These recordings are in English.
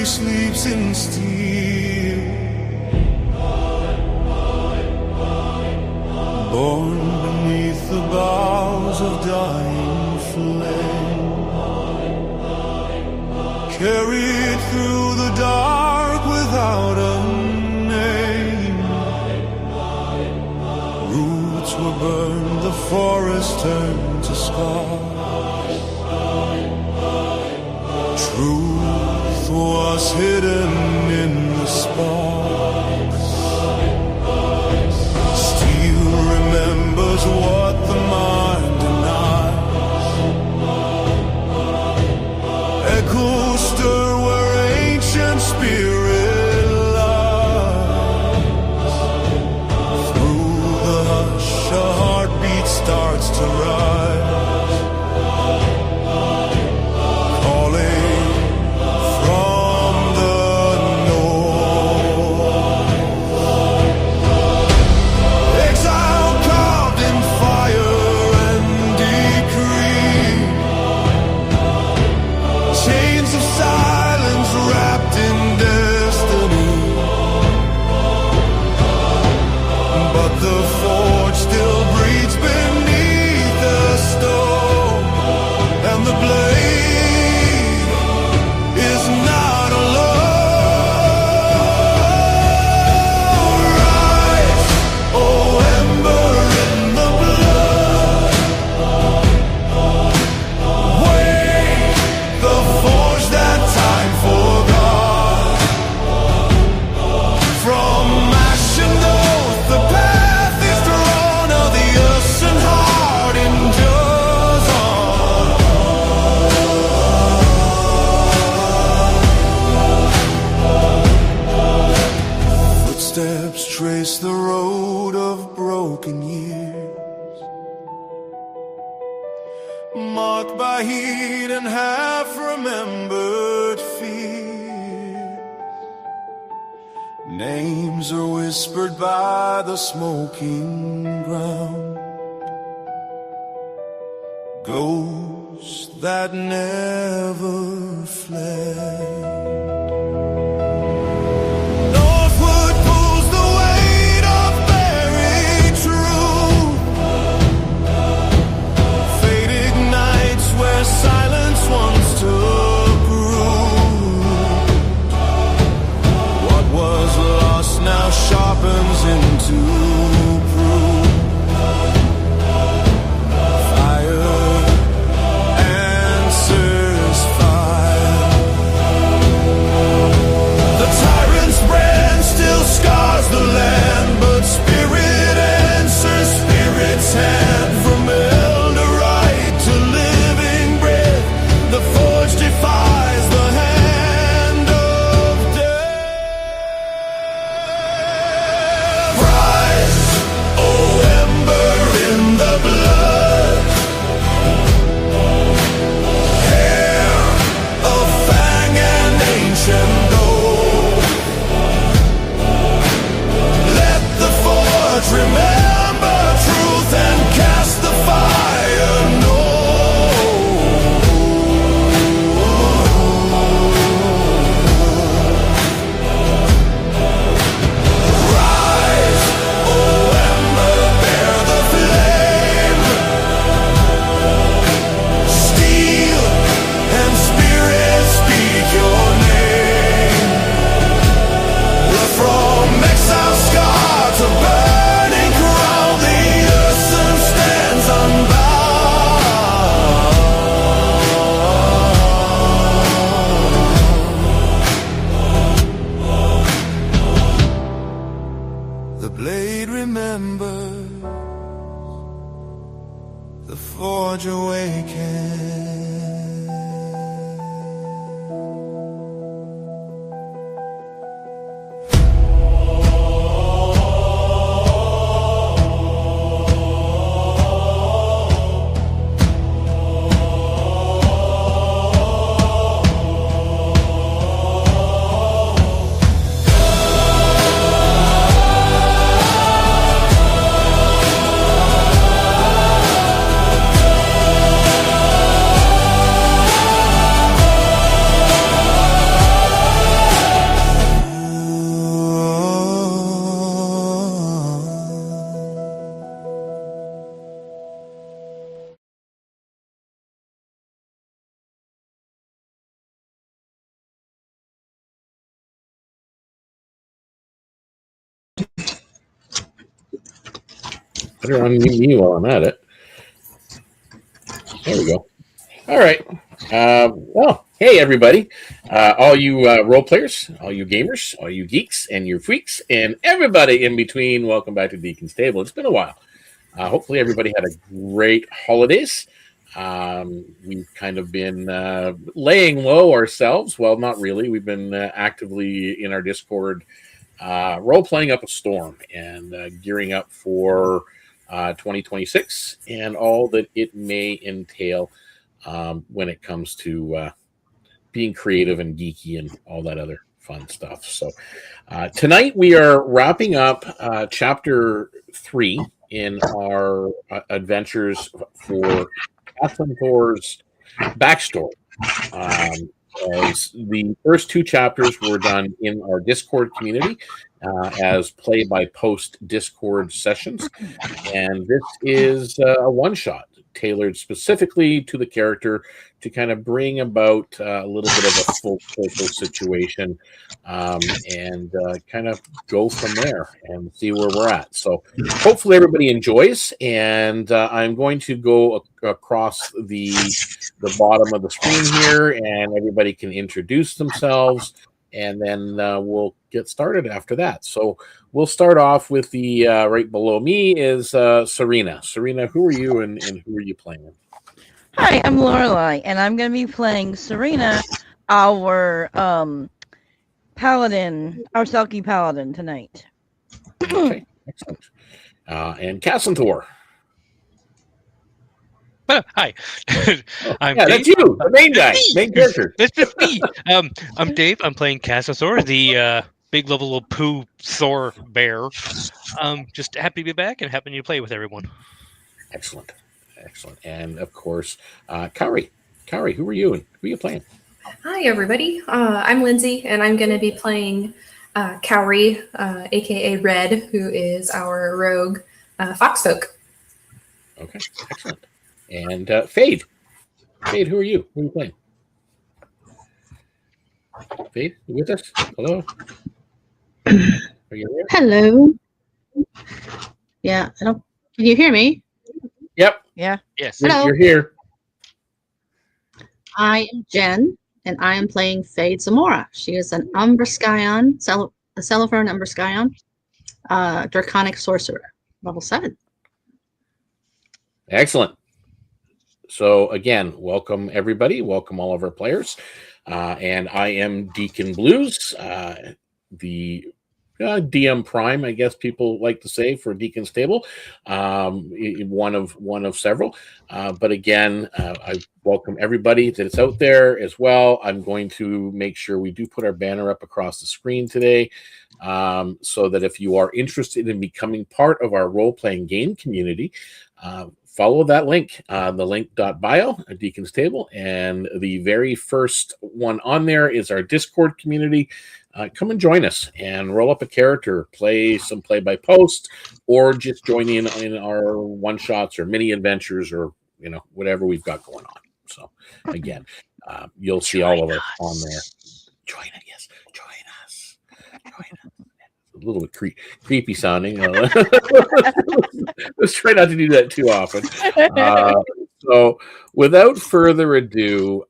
Sleeps in steel, born beneath the boughs of dying flame, carried through the dark without a name. Roots were burned, the forest turned to scar. Truth was hidden in the sparks. Steel remembers what the mind denies. Echoes stir where ancient spirit lies. Through the hush a heartbeat starts to rise. Trace the road of broken years, marked by heat and half-remembered fears. Names are whispered by the smoking ground, ghosts that never fled. Silence once took root. What was lost now sharpens into proof. Fire answers fire. The tyrant's brand still scars the land, but spirit answers spirit's hand. From Eldorhaven to the forge defies the hand of death. Rise, oh ember in the blood, hair of fang and ancient gold. Let the forge remember truth and cast the fire north. The forge awakens. Better unmute me while I'm at it. There we go. All right. Well, hey, everybody. All you role players, all you gamers, all you geeks, and your freaks, and everybody in between, welcome back to Deacon's Table. It's been a while. Hopefully, everybody had a great holidays. We've kind of been laying low ourselves. Well, not really. We've been actively in our Discord role-playing up a storm and gearing up for 2026 and all that it may entail when it comes to being creative and geeky and all that other fun stuff. So tonight we are wrapping up chapter 3 in our adventures for Kassenthor's backstory. As the first 2 chapters were done in our Discord community as play-by-post Discord sessions, and this is a one-shot tailored specifically to the character to kind of bring about a little bit of a full circle situation and kind of go from there and see where we're at. So hopefully everybody enjoys, and I'm going to go across the bottom of the screen here, and everybody can introduce themselves, and then we'll get started after that. So we'll start off with the right below me is Serena. Serena, who are you and who are you playing? Hi, I'm Lorelai, and I'm going to be playing Serena, our paladin, our Selkie paladin tonight. Okay, excellent. And Kassenthor. Hi, I'm yeah, Dave. That's you, the main guy, main character. That's just me. I'm Dave. I'm playing Kassenthor, the big level poo Thor bear. Just happy to be back and happy to play with everyone. Excellent. And of course, Kari. Kari, who are you and who are you playing? Hi, everybody. I'm Lindsay, and I'm going to be playing Cowrie, aka Red, who is our rogue foxfolk. Okay, excellent. And Fade. Fade, who are you? Who are you playing? Fade, you with us? Hello? Are you there? Hello. Yeah, I don't. Can you hear me? Yep. Yeah. Yes. Hello. You're here. I am Jen, and I am playing Fade Zamora. She is an Umbrascion, a Cellophone Umbrascion, Draconic Sorcerer, level 7. Excellent. So again, welcome everybody. Welcome all of our players. And I am Deacon Blues, the DM Prime, I guess people like to say, for Deacon's Table, one of several. But again, I welcome everybody that's out there as well. I'm going to make sure we do put our banner up across the screen today, so that if you are interested in becoming part of our role-playing game community, follow that link, the link.bio at Deacon's Table, and the very first one on there is our Discord community. Come and join us and roll up a character, play some play-by-post, or just join in our one-shots or mini adventures or whatever we've got going on. So again, you'll see all of it on there. Join us, yes, join us. A little bit creepy sounding. Let's try not to do that too often. So without further ado,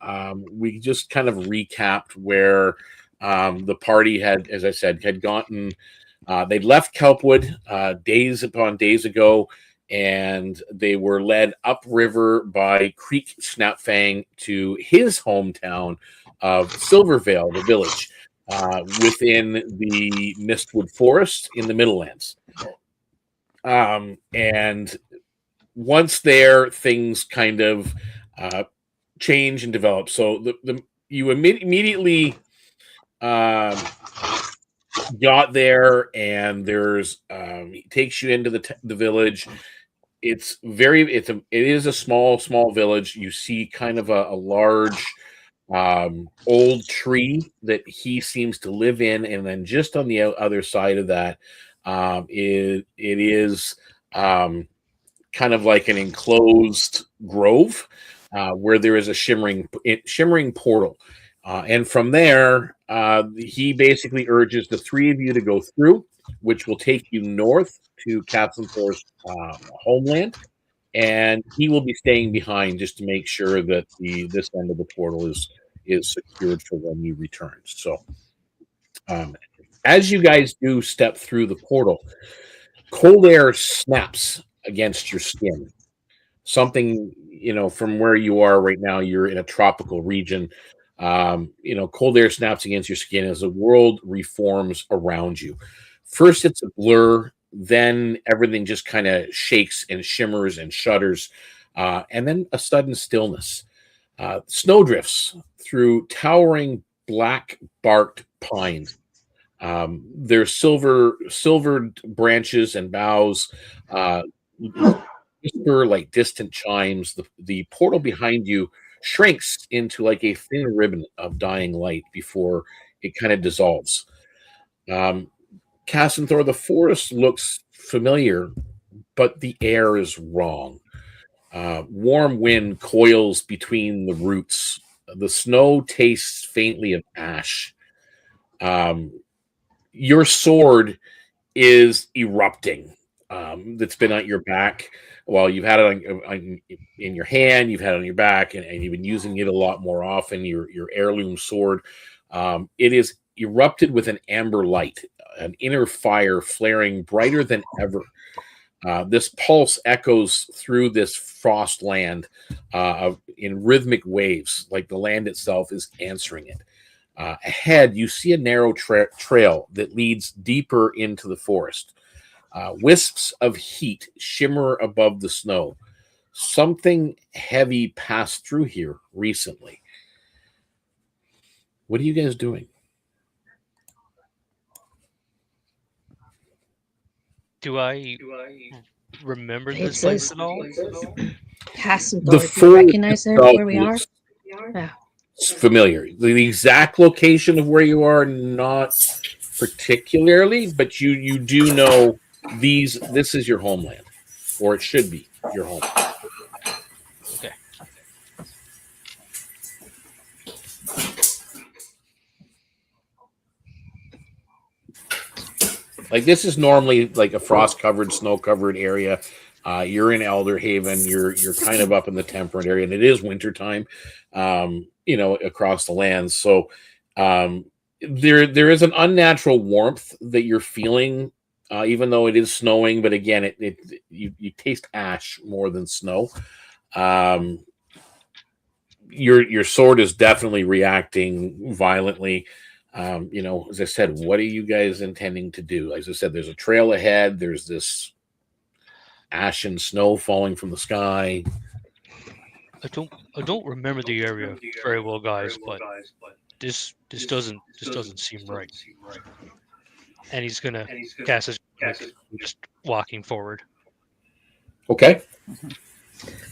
we just kind of recapped where the party had, as I said, had gotten, they'd left Kelpwood days upon days ago, and they were led upriver by Creek Snapfang to his hometown of Silvervale, the village, within the Mistwood Forest in the Middlelands. And once there, things kind of change and develop. So you immediately got there, and there's it takes you into the village. It is a small village. You see kind of a large old tree that he seems to live in, and then just on the other side of that, it is kind of like an enclosed grove where there is a shimmering portal, and from there he basically urges the 3 of you to go through. which will take you north to Kassenthor's homeland, and he will be staying behind just to make sure that this end of the portal is secured for when you return. So, as you guys do step through the portal, cold air snaps against your skin. Something, from where you are right now, you're in a tropical region. Cold air snaps against your skin as the world reforms around you. First, it's a blur. Then everything just kind of shakes and shimmers and shudders. And then a sudden stillness. Snow drifts through towering black-barked pines. There's silvered branches and boughs, whisper like distant chimes. The portal behind you shrinks into like a thin ribbon of dying light before it kind of dissolves. Kassenthor, the forest looks familiar, but the air is wrong. Warm wind coils between the roots. The snow tastes faintly of ash. Your sword is erupting. That's been at your back. Well, you've had it in your hand, you've had it on your back, and you've been using it a lot more often, your heirloom sword. It is erupted with an amber light, an inner fire flaring brighter than ever. This pulse echoes through this frost land in rhythmic waves, like the land itself is answering it. Ahead, you see a narrow trail that leads deeper into the forest. Wisps of heat shimmer above the snow. Something heavy passed through here recently. What are you guys doing? Do I remember this place at all? Kassenthor, do you recognize where we are? Yeah. It's familiar. The exact location of where you are, not particularly, but you do know this is your homeland, or it should be your home. Okay. Like, this is normally like a frost-covered, snow-covered area. You're in Eldorhaven. You're kind of up in the temperate area, and it is wintertime, across the lands. So there is an unnatural warmth that you're feeling, even though it is snowing. But again, you taste ash more than snow. Your sword is definitely reacting violently. As I said, what are you guys intending to do? As I said, there's a trail ahead. There's this ash and snow falling from the sky. I don't remember the area very well, guys, but this doesn't seem right. And he's gonna cast his just walking forward. Okay.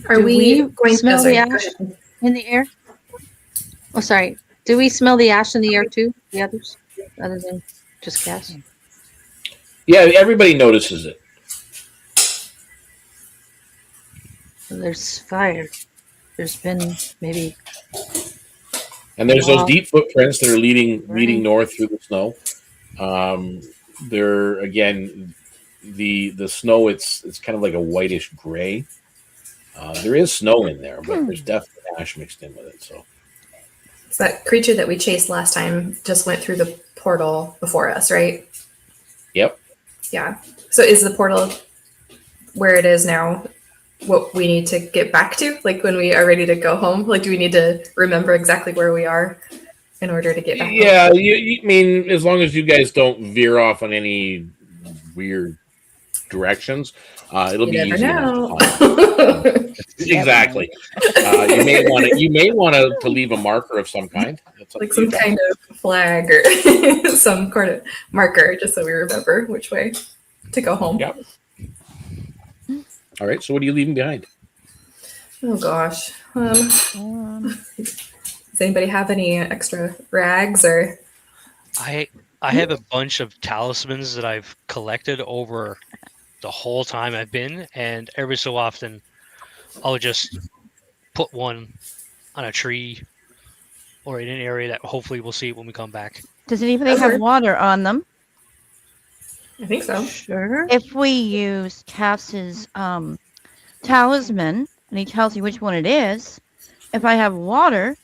Are we going to smell the ash in the air? Oh, sorry. Do we smell the ash in the air too? The others, other than just Cass? Yeah, everybody notices it. There's fire. There's been maybe. And there's those deep footprints that are leading north through the snow. They're, again, the snow. It's kind of like a whitish gray. There is snow in there, but there's definitely ash mixed in with it. So that creature that we chased last time just went through the portal before us, right? Yep. Yeah. So is the portal where it is now what we need to get back to? Like, when we are ready to go home? Like, do we need to remember exactly where we are in order to get back home? Yeah, you mean, as long as you guys don't veer off on any weird directions, it'll be easy enough to find. Exactly. You may want to leave a marker of some kind. Like some kind of flag or some kind of marker, just so we remember which way to go home. Yep. All right, so what are you leaving behind? Oh gosh. Does anybody have any extra rags or? I have a bunch of talismans that I've collected over the whole time I've been, and every so often I'll just put one on a tree or in an area that hopefully we'll see when we come back. Does anybody have water on them? I think so. Sure. If we use Cass's talisman, and he tells you which one it is, if I have water,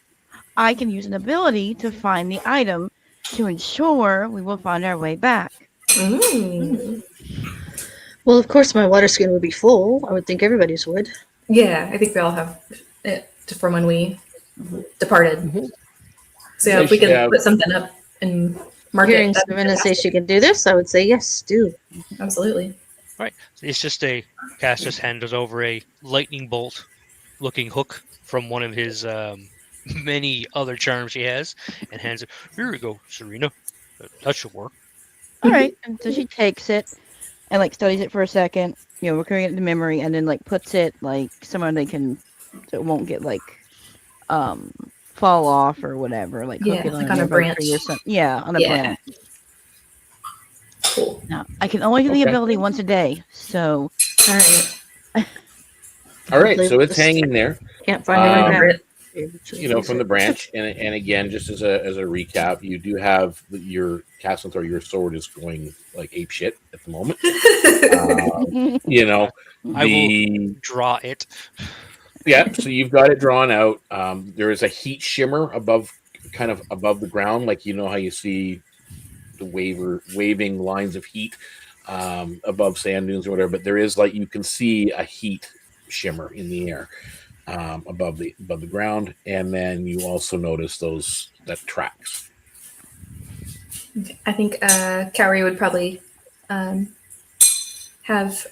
I can use an ability to find the item to ensure we will find our way back. Mm. Well, of course, my water skin would be full. I would think everybody's would. Yeah, I think we all have it from when we departed. Mhm. So yeah, if we could put something up and mark Hearing it. Savannah say she can do this, I would say yes, do. Absolutely. Right. It's just Cass just handed over a lightning bolt looking hook from one of his many other charms he has and hands it. Here we go, Serena. That should work. All right. And so she takes it and like studies it for a second, recurring it into memory, and then like puts it like somewhere they can, so it won't get like fall off or whatever. Like hook Yeah, it like on on a nearby branch. tree or something. Yeah, on a Yeah. branch. Cool. Now I can only do the Okay. ability once a day, so All right. All right, so it's hanging there, Can't find any Remember map. it. from the branch. And again, just as a recap, you do have your Kassenthor, your sword is going like ape shit at the moment. I will draw it. Yeah, so you've got it drawn out. There is a heat shimmer above the ground, like how you see the waving lines of heat above sand dunes or whatever. But there is you can see a heat shimmer in the air above the ground, and then you also notice that tracks. I think Cowrie would probably have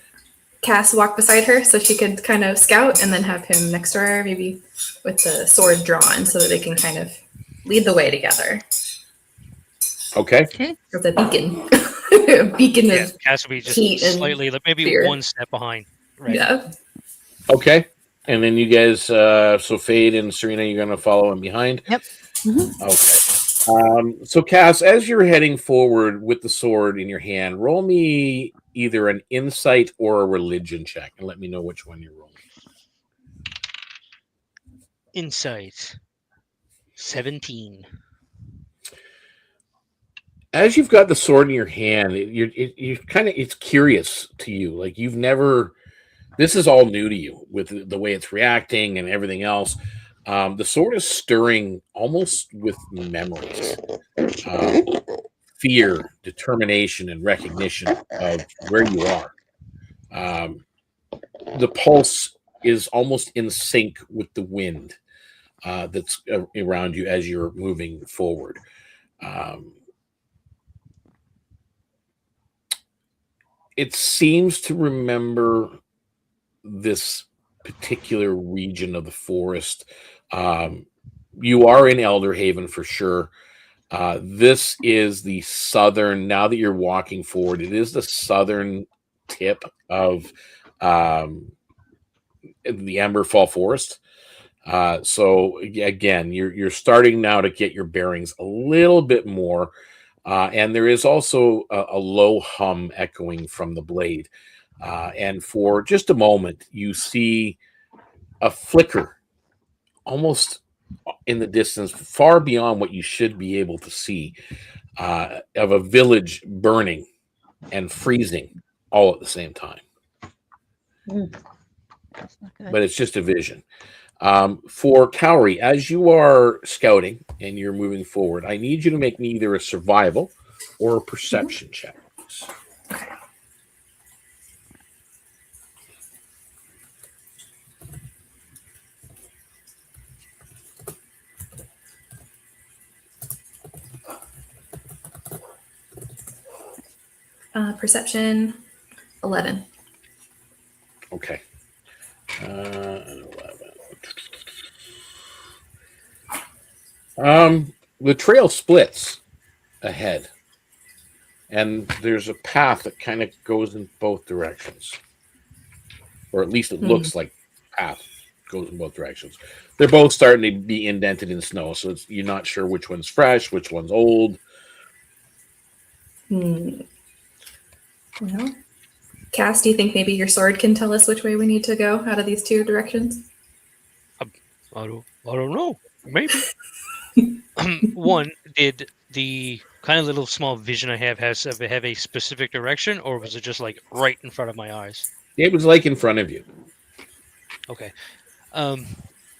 Cass walk beside her so she could kind of scout, and then have him next to her, maybe with the sword drawn, so that they can kind of lead the way together. Okay. With a beacon. A beacon Yeah, of Cass will be just heat and slightly, maybe fear. one step behind. Right. Yeah. Okay. And then you guys, so Fade and Serena, you're going to follow him behind? Yep. Okay. So Cass, as you're heading forward with the sword in your hand, roll me either an insight or a religion check and let me know which one you're rolling. Insight. 17. As you've got the sword in your hand, it's curious to you. Like you've never, this is all new to you with the way it's reacting and everything else. The sword is stirring almost with memories, fear, determination, and recognition of where you are. The pulse is almost in sync with the wind that's around you as you're moving forward. It seems to remember this particular region of the forest. You are in Eldorhaven for sure. This is the southern, now that you're walking forward, it is the southern tip of the Emberfall forest. So again, you're starting now to get your bearings a little bit more. And there is also a low hum echoing from the blade. And for just a moment, you see a flicker almost in the distance, far beyond what you should be able to see, of a village burning and freezing all at the same time. that's not good. But it's just a vision. For Cowrie, as you are scouting and you're moving forward, I need you to make me either a survival or a perception check. Perception 11. Okay. 11. The trail splits ahead, and there's a path that kind of goes in both directions, or at least it looks like a path goes in both directions. They're both starting to be indented in snow, so you're not sure which one's fresh, which one's old. Well, Cass, do you think maybe your sword can tell us which way we need to go out of these two directions? I don't know. Maybe. One, did the kind of little small vision I have have a specific direction, or was it just like right in front of my eyes? It was like in front of you. Okay.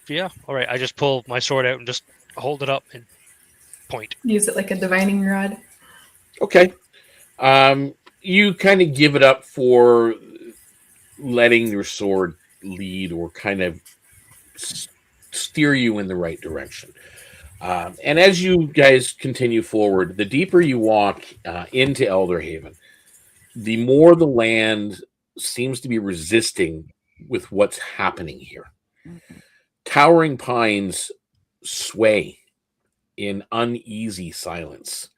Yeah. All right. I just pull my sword out and just hold it up and point. Use it like a divining rod. Okay. You kind of give it up for letting your sword lead or kind of steer you in the right direction. And as you guys continue forward, the deeper you walk into Eldorhaven, the more the land seems to be resisting with what's happening here. Towering pines sway in uneasy silence,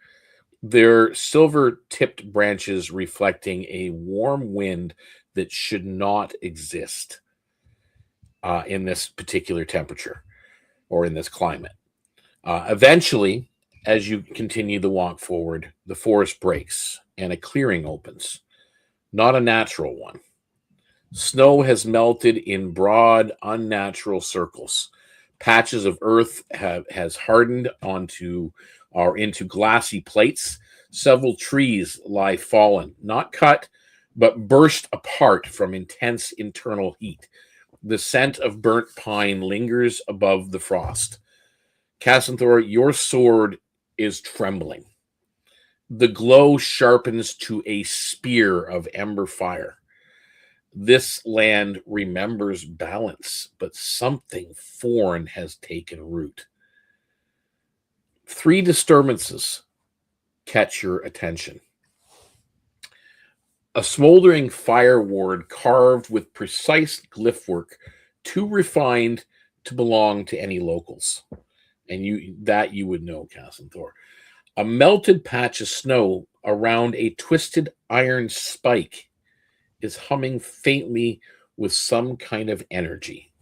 their silver-tipped branches reflecting a warm wind that should not exist in this particular temperature or in this climate. Eventually, as you continue the walk forward, the forest breaks and a clearing opens. Not a natural one. Snow has melted in broad, unnatural circles. Patches of earth has hardened into glassy plates. Several trees lie fallen, not cut, but burst apart from intense internal heat. The scent of burnt pine lingers above the frost. Kassenthor, your sword is trembling. The glow sharpens to a spear of ember fire. This land remembers balance, but something foreign has taken root. 3 disturbances catch your attention. A smoldering fire ward carved with precise glyph work, too refined to belong to any locals. And you would know, Kassenthor. A melted patch of snow around a twisted iron spike is humming faintly with some kind of energy.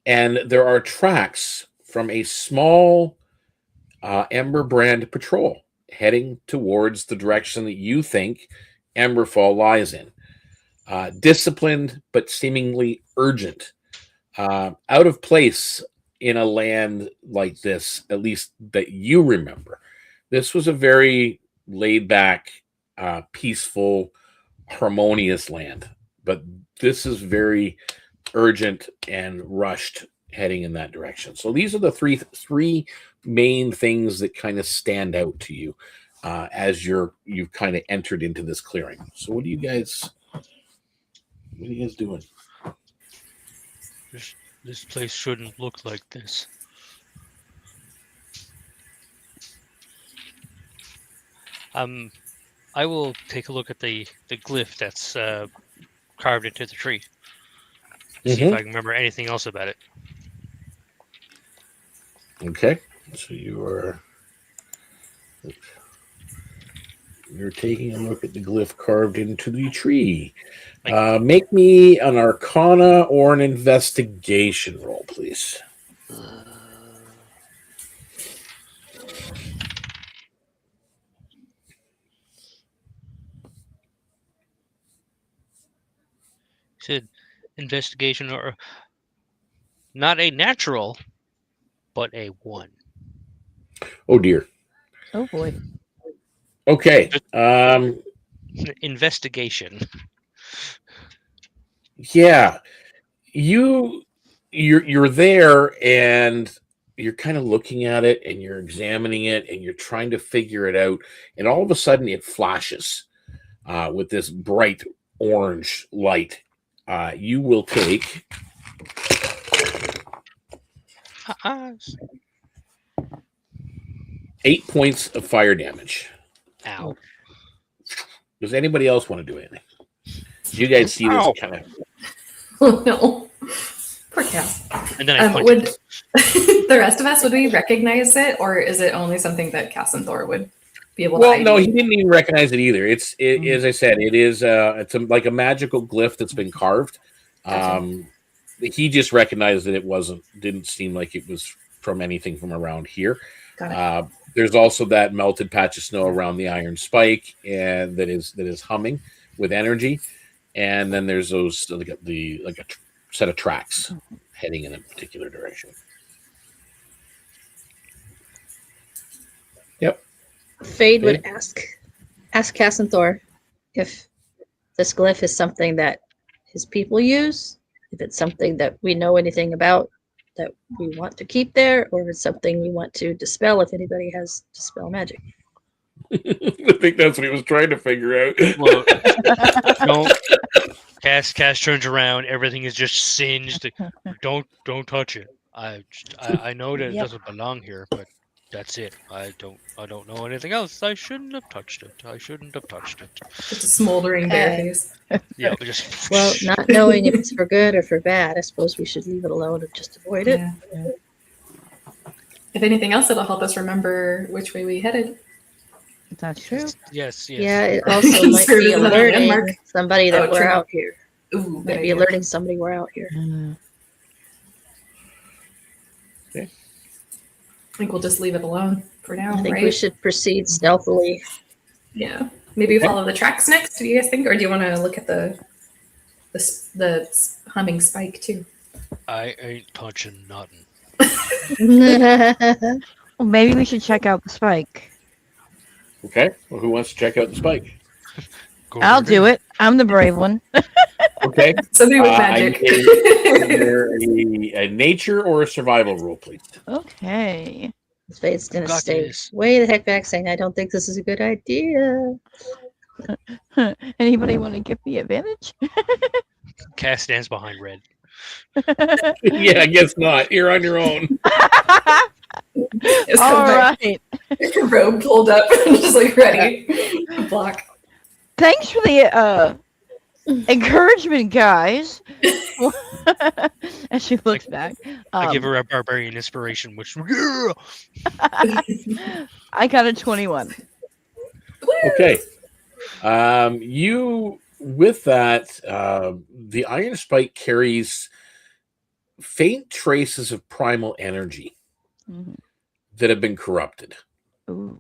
And there are tracks from a small Emberbrand patrol heading towards the direction that you think Emberfall lies in. Disciplined, but seemingly urgent. Out of place in a land like this, at least that you remember. This was a very laid-back, peaceful, harmonious land. But this is very urgent and rushed heading in that direction. So these are the three main things that kind of stand out to you as you've kind of entered into this clearing. So what are you guys doing? This place shouldn't look like this. I will take a look at the glyph that's carved into the tree. See if I can remember anything else about it. Okay, so you're taking a look at the glyph carved into the tree. Make me an Arcana or an investigation roll, please. Said investigation or not a natural, but a 1. Oh dear. Oh boy. Okay. Investigation. Yeah. You're there and you're kind of looking at it and you're examining it and you're trying to figure it out, and all of a sudden it flashes with this bright orange light. You will take 8 points of fire damage. Ow. Does anybody else want to do anything? You guys see this kind of... Oh no. Poor Cass. And then I would the rest of us, would we recognize it, or is it only something that Kassenthor would be able to Well, no, he didn't even recognize it either. As I said, it's like a magical glyph that's been carved. Gotcha. He just recognized that didn't seem like it was from anything from around here. Got it. There's also that melted patch of snow around the iron spike, and that is humming with energy. And then there's those like a set of tracks heading in a particular direction. Yep. Fade would ask Kassenthor if this glyph is something that his people use, if it's something that we know anything about that we want to keep there, or if it's something we want to dispel if anybody has dispel magic. I think that's what he was trying to figure out. Well, no. Cass turns around. Everything is just singed. Don't touch it. I know that it Yep. doesn't belong here, but that's it. I don't know anything else. I shouldn't have touched it. Just a smoldering bare face. Yeah, but just Well, not knowing if it's for good or for bad, I suppose we should leave it alone and just avoid it. Yeah. If anything else, it'll help us remember which way we headed. That's true. Yes. Yeah, it also might Serve be as another alerting landmark. somebody that Oh, we're true. out here. Ooh, Might be alerting somebody we're out here. I think we'll just leave it alone for now, I think right? we should proceed stealthily. Yeah. Maybe follow the tracks next. Do you guys think, or do you want to look at the humming spike too? I ain't touching nothing. Well, maybe we should check out the spike. Okay. Well, who wants to check out the spike? Go I'll right do in. it. I'm the brave one. Okay. Somebody with I magic. need either a nature or a survival roll, please. Okay. Fade's gonna Got stay this. way the heck back, saying, "I don't think this is a good idea." Anybody want to give me advantage? Cass stands behind Red. Yeah, I guess not. You're on your own. Just All come back, right. robe pulled up, just like ready to block. Thanks for the encouragement, guys. As she looks back, I give her a barbarian inspiration, which I got a 21. Okay. You with that, the iron spike carries faint traces of primal energy Mhm. that have been corrupted. Ooh.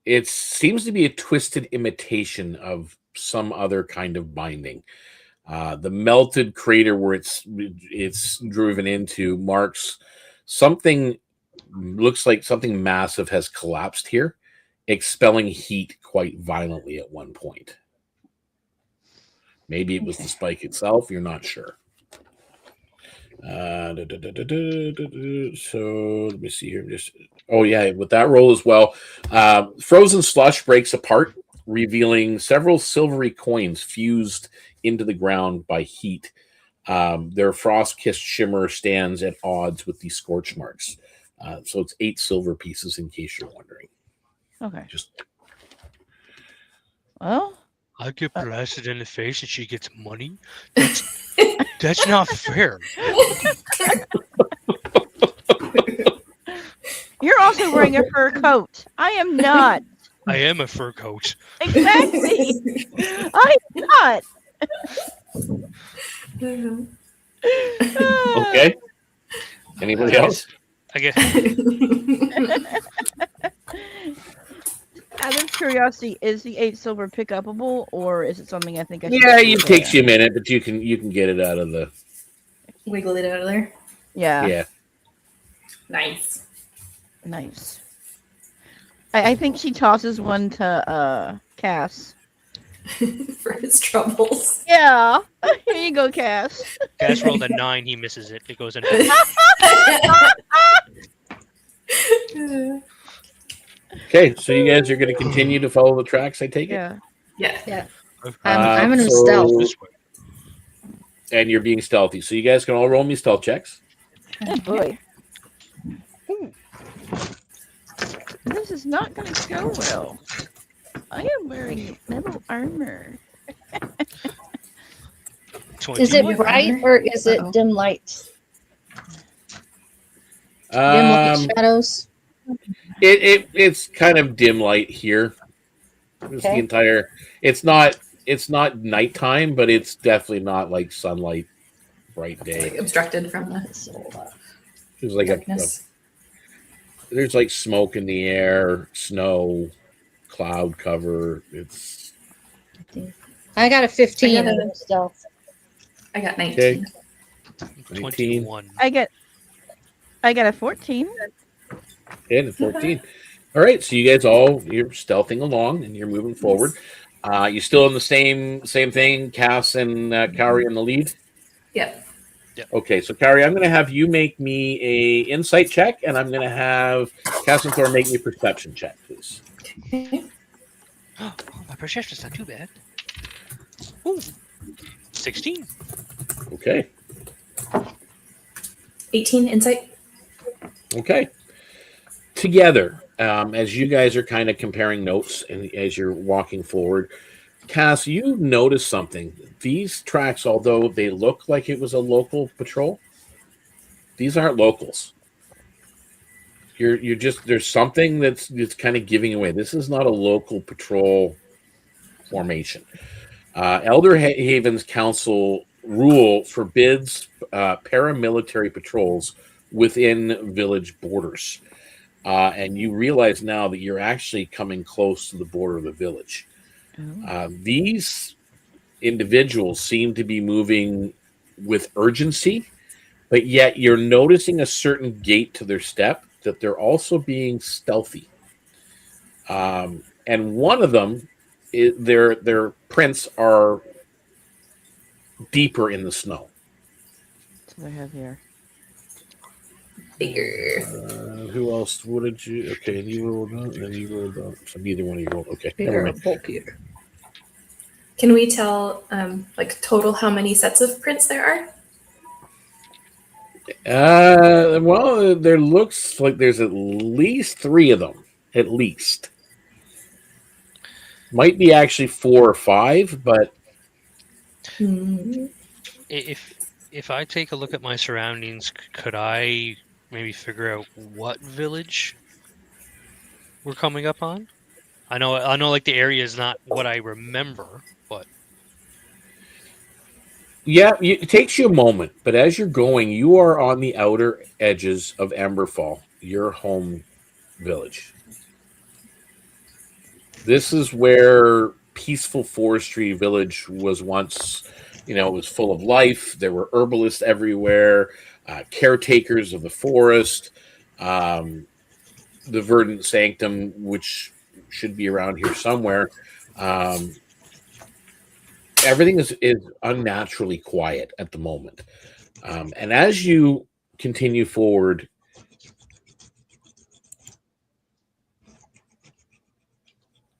It seems to be a twisted imitation of some other kind of binding. The melted crater where it's driven into marks something, looks like something massive has collapsed here, expelling heat quite violently at one point. Maybe it was the spike itself. You're not sure. So let me see here. With that roll as well. Frozen slush breaks apart, revealing several silvery coins fused into the ground by heat. Their frost-kissed shimmer stands at odds with the scorch marks. So it's 8 silver pieces, in case you're wondering. Okay. Just Well, I get blasted in the face and she gets money. That's not fair. you're also wearing a fur coat. I am not. I am a fur coat. Exactly. I'm not. okay. Anybody else? I guess Out of curiosity, is the 8 silver pick upable, or is it something I think I should? Yeah, do it there? takes you a minute, but you can get it out of the. Wiggle it out of there. Yeah. Yeah. Nice. Nice. I think she tosses one to Cass. For his troubles. Yeah. Here you go, Cass. Cass rolled a 9. He misses it. It goes in. Okay, so you guys are going to continue to follow the tracks, I take it? Yeah. Yeah. I'm in a So- stealth. This way. And you're being stealthy. So you guys can all roll me stealth checks. Oh boy. Ooh. This is not going to go well. I am wearing metal armor. 20. Is it What bright armor? or is it Uh-oh. dim light? Dim light shadows. It's kind of dim light here. It's the Okay. entire. It's not nighttime, but it's definitely not like sunlight, bright Like day. obstructed from the There's like darkness. there's like smoke in the air, snow, cloud cover. It's I got a 15 I got a- in stealth. I got 19. Okay. 19 21. I get a 14. and 14. All right, so you guys you're stealthing along and you're moving forward. You still in the same thing, Cass and Kauri in the lead? Yep. Okay, so Kauri, I'm going to have you make me a insight check, and I'm going to have Kassenthor make me a perception check, please. Oh, my perception's not too bad. Ooh, 16. Okay. 18 insight. Okay. Together, as you guys are kind of comparing notes and as you're walking forward, Cass, you notice something. These tracks, although they look like it was a local patrol, these aren't locals. You're just there's something that's kind of giving away. This is not a local patrol formation. Eldorhaven's council rule forbids paramilitary patrols within village borders. And you realize now that you're actually coming close to the border of the village. These individuals seem to be moving with urgency, but yet you're noticing a certain gait to their step, that they're also being stealthy. And one of them, their prints are deeper in the snow. So they're heavier. Bigger. Who else? What did you? Okay, and you rolled out, and then you rolled out. So neither one of you rolled. Okay, never Bigger, mind. bulkier. Can we tell, like, total how many sets of prints there are? Well, there looks like there's at least 3 of them. At least. Might be actually 4 or 5, but If I take a look at my surroundings, could I maybe figure out what village we're coming up on? I know, like the area is not what I remember, but yeah, it takes you a moment. But as you're going, you are on the outer edges of Emberfall, your home village. This is where peaceful forestry village was once. It was full of life. There were herbalists everywhere, caretakers of the forest, the verdant sanctum, which should be around here somewhere. Everything is unnaturally quiet at the moment. And as you continue forward,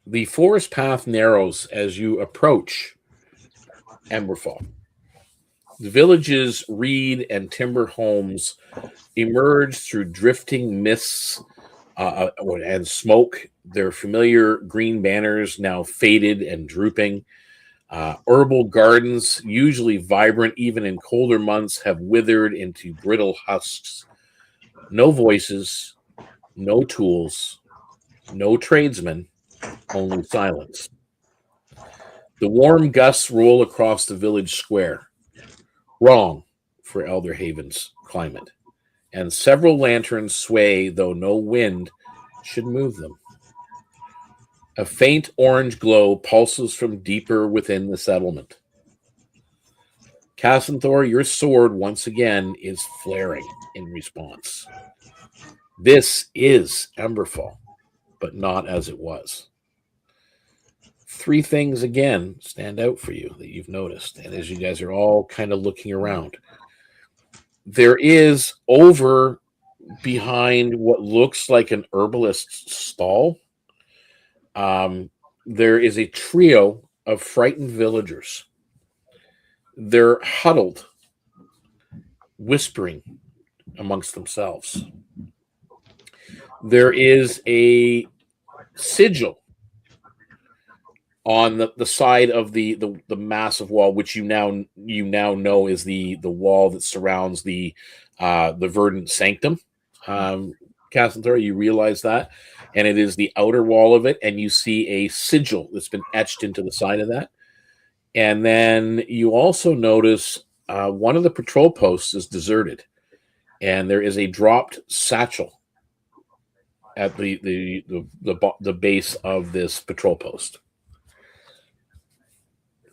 the forest path narrows as you approach Emberfall. The village's reed and timber homes emerge through drifting mists and smoke. Their familiar green banners now faded and drooping. Herbal gardens, usually vibrant even in colder months, have withered into brittle husks. No voices, no tools, no tradesmen, only silence. The warm gusts roll across the village square. Wrong for Eldorhaven's climate. And several lanterns sway, though no wind should move them. A faint orange glow pulses from deeper within the settlement. Kassenthor, your sword once again is flaring in response. This is Emberfall, but not as it was. 3 things again stand out for you that you've noticed. And as you guys are all kind of looking around, there is over behind what looks like an herbalist's stall, there is a trio of frightened villagers. They're huddled, whispering amongst themselves. There is a sigil on the side of the massive wall, which you now know is the wall that surrounds the verdant sanctum. Kassenthor, you realize that, and it is the outer wall of it, and you see a sigil that's been etched into the side of that. And then you also notice one of the patrol posts is deserted, and there is a dropped satchel at the base of this patrol post.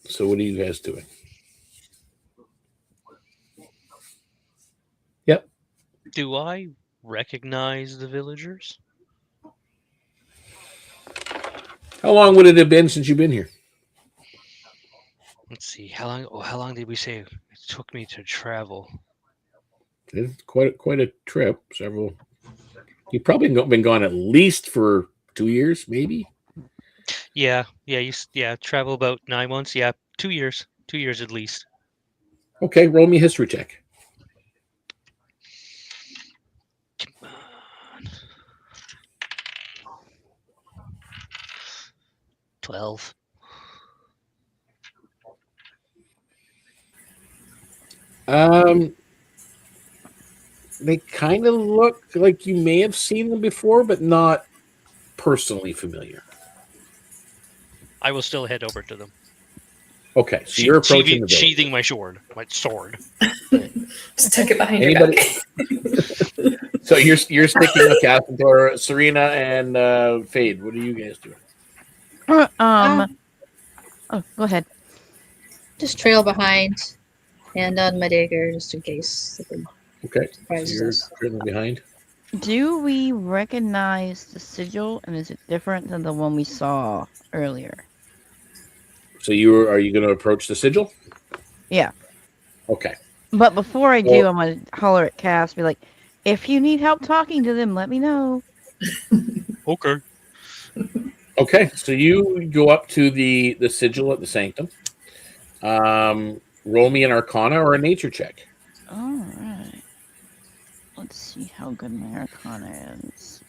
So what are you guys doing? Yep. do I recognize the villagers? How long would it have been since you've been here? Let's see. How long? Oh, how long did we say it took me to travel? It's quite a trip. Several. You've probably been gone at least for 2 years, maybe. Yeah. Travel about 9 months. Yeah, 2 years. 2 years at least. Okay, roll me a history check. Come on. 12. They kind of look like you may have seen them before, but not personally familiar. I will still head over to them. Okay, so you're approaching the village. Sheathing my sword. Just tuck it behind Anybody? your back. So you're sticking with Kassenthor, Serena, and Fade. What are you guys doing? Oh, go ahead. Just trail behind, hand on my dagger just in case. Okay, so Surprises you're us. trailing behind. Do we recognize the sigil, and is it different than the one we saw earlier? So are you going to approach the sigil? Yeah. Okay. But before I do, Well- I'm going to holler at Cass, be like, if you need help talking to them, let me know. Okay. Okay, so you go up to the sigil at the sanctum. Roll me an Arcana or a Nature check. All right. Let's see how good my Arcana is.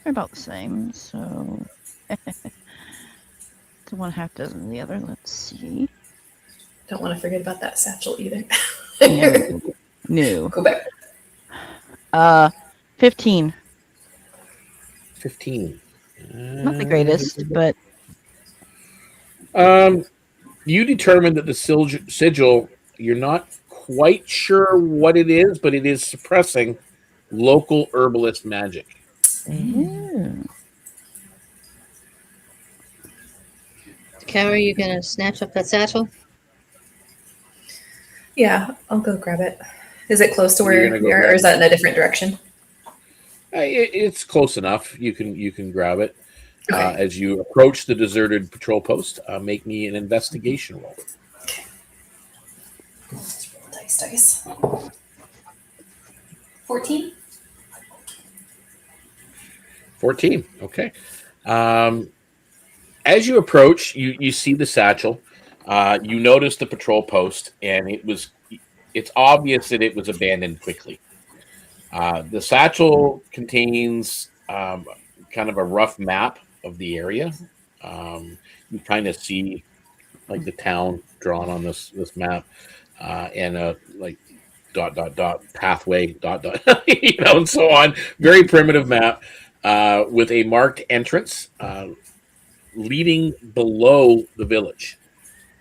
They're about the same, so... the one half dozen the other. Let's see. Don't want to forget about that satchel either. No. Go back. 15. 15. Not the greatest, but... You determined that the sigil, you're not quite sure what it is, but it is suppressing local herbalist magic. Kara, you gonna snatch up that satchel? Yeah, I'll go grab it. Is it close to You're where gonna go we are, grab or is that in a different direction? It's close enough. You can grab it. Okay. As you approach the deserted patrol post, make me an investigation roll. Let's roll dice. 14. 14. Okay. As you approach, you see the satchel. You notice the patrol post, and it's obvious that it was abandoned quickly. The satchel contains kind of a rough map of the area. You kind of see like the town drawn on this map, and a like ... pathway ... and so on. Very primitive map with a marked entrance leading below the village.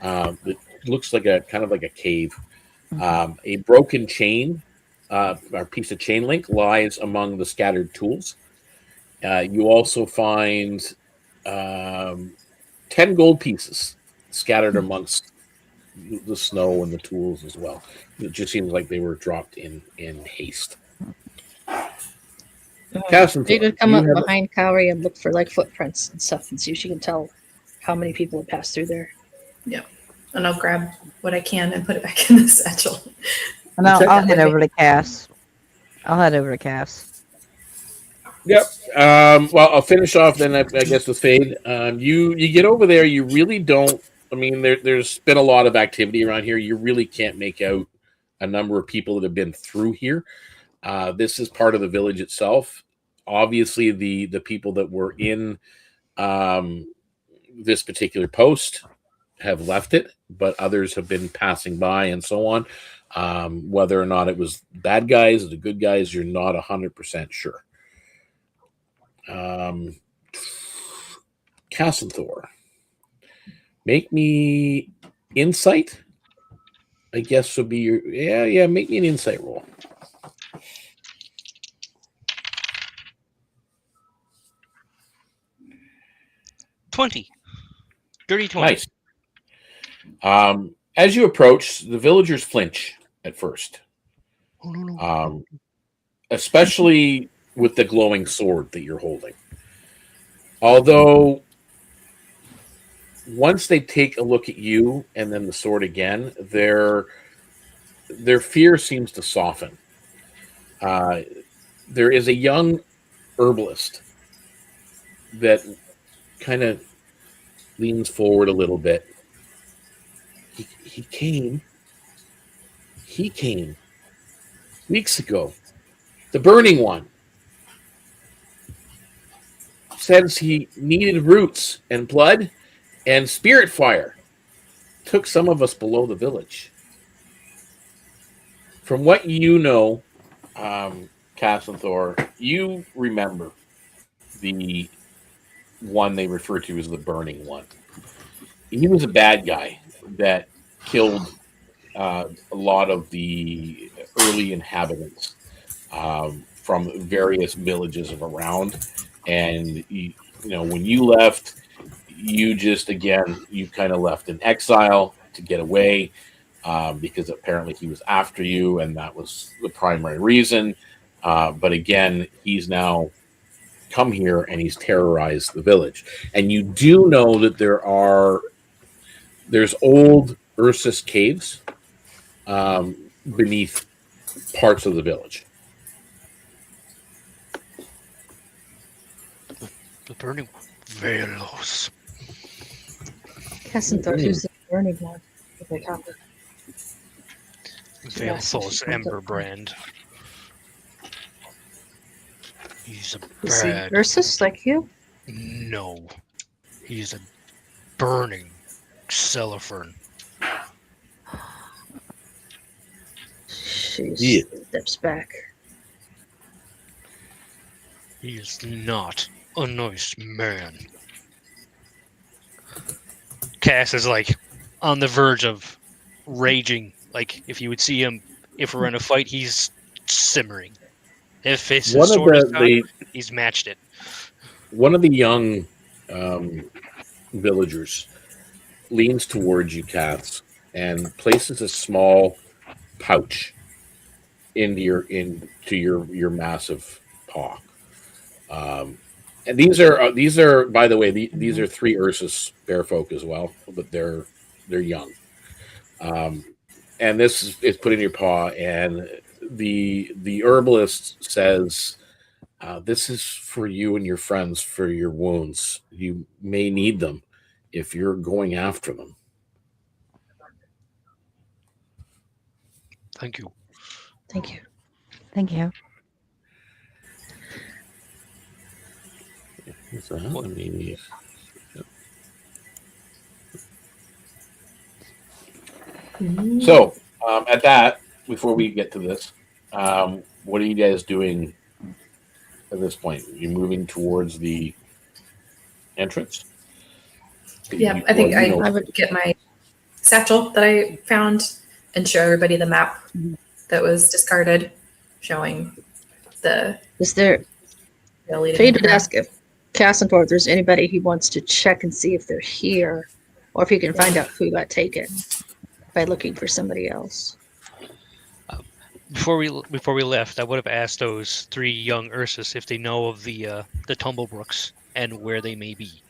It looks like a kind of like a cave. A broken chain, or piece of chain link, lies among the scattered tools. You also find 10 gold pieces scattered amongst the snow and the tools as well. It just seems like they were dropped in haste. Kassenthor, You could come you up have- behind Kaori and look for like footprints and stuff and see if she can tell how many people have passed through there. And I'll grab what I can and put it back in the satchel. And I'll head over to Cass. Yep. Well, I'll finish off then, I guess, with Fade. You get over there, you really don't. I mean, there's been a lot of activity around here. You really can't make out a number of people that have been through here. This is part of the village itself. Obviously, the people that were in this particular post have left it, but others have been passing by and so on. Whether or not it was bad guys or the good guys, you're not 100% sure. Kassenthor, make me insight. I guess would be your make me an insight roll. Dirty 20. Nice. As you approach, the villagers flinch at first, Oh, no. especially with the glowing sword that you're holding. Although once they take a look at you and then the sword again, their fear seems to soften. There is a young herbalist that kind of leans forward a little bit. He came weeks ago. The burning one says he needed roots and blood and spirit fire. Took some of us below the village. From what you know, Kassenthor, you remember the one they refer to as the burning one. He was a bad guy that killed a lot of the early inhabitants from various villages around. And when you left, you kind of left in exile to get away because apparently he was after you, and that was the primary reason. But again, he's now come here and he's terrorized the village. And you do know that there's old Ursus caves beneath parts of the village. The burning one. Vaelthos. Kassenthor, who's the burning one? If I copy. Vaelthos Emberbrand. He's a Is he bad. Ursus like you? No. He's a burning cellophane. She steps back. He is not a nice man. Cass is like on the verge of raging. Like if you would see him, if we're in a fight, he's simmering. If his sword is out, he's matched it. One of the young villagers leans towards you, Cass, and places a small pouch into your massive paw. And these are by the way, these are 3 Ursus bear folk as well, but they're young. And this is put in your paw, and the herbalist says, this is for you and your friends for your wounds. You may need them if you're going after them. Thank you. Thank you. Thank you. So, maybe. So, at that, before we get to this, what are you guys doing at this point? You're moving towards the entrance? Yeah, I think I would get my satchel that I found and show everybody the map that was discarded, showing the. Is there? Fade would ask if Kassenthor, if there's anybody he wants to check and see if they're here, or if he can find out who got taken by looking for somebody else. Before we left, I would have asked those 3 young Ursus if they know of the Tumblebrooks and where they may be.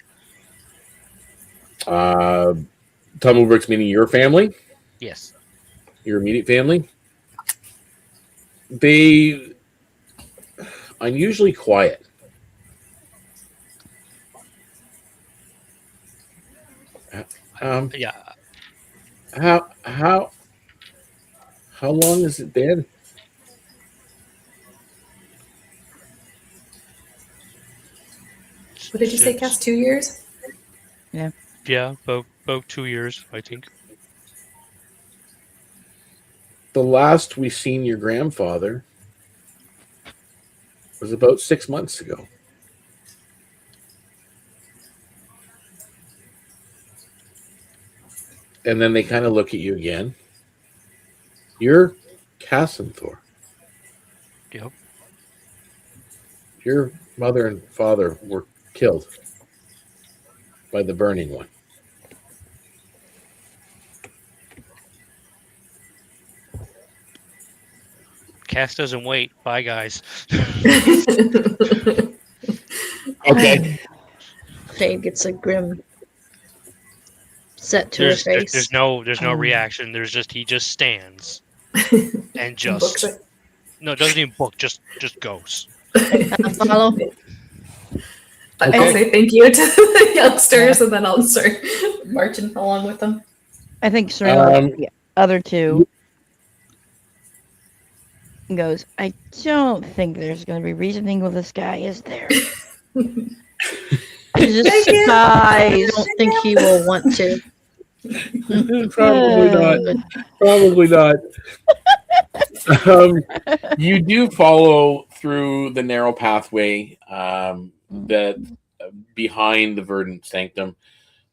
Tumblebrooks meaning your family? Yes. Your immediate family? They unusually quiet. Yeah. How long has it been? What did you say, Cass? 2 years? Yeah, about 2 years, I think. The last we seen your grandfather was about 6 months ago. And then they kind of look at you again. You're Kassenthor. Yep. Your mother and father were killed by the burning one. Cass doesn't wait. Bye, guys. Okay. Fade gets a grim Set to her face. There's no reaction. He just stands and Books just it. no, doesn't even book. Just goes. Follow. I'll Okay. say thank you to the youngsters, and then I'll start marching along with them. I think Serena, the other two, goes, I don't think there's going to be reasoning with this guy, is there? He just Thank you. I sighs. don't think he will want to. Probably not. Probably not. You do follow through the narrow pathway that behind the verdant sanctum.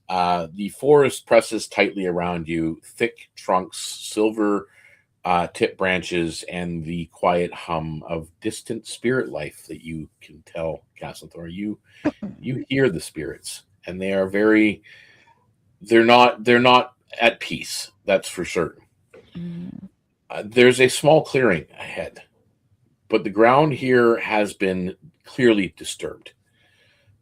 The forest presses tightly around you, thick trunks, silver tip branches, and the quiet hum of distant spirit life that you can tell, Kassenthor. You hear the spirits, and they are they're not at peace, that's for certain. There's a small clearing ahead, but the ground here has been clearly disturbed.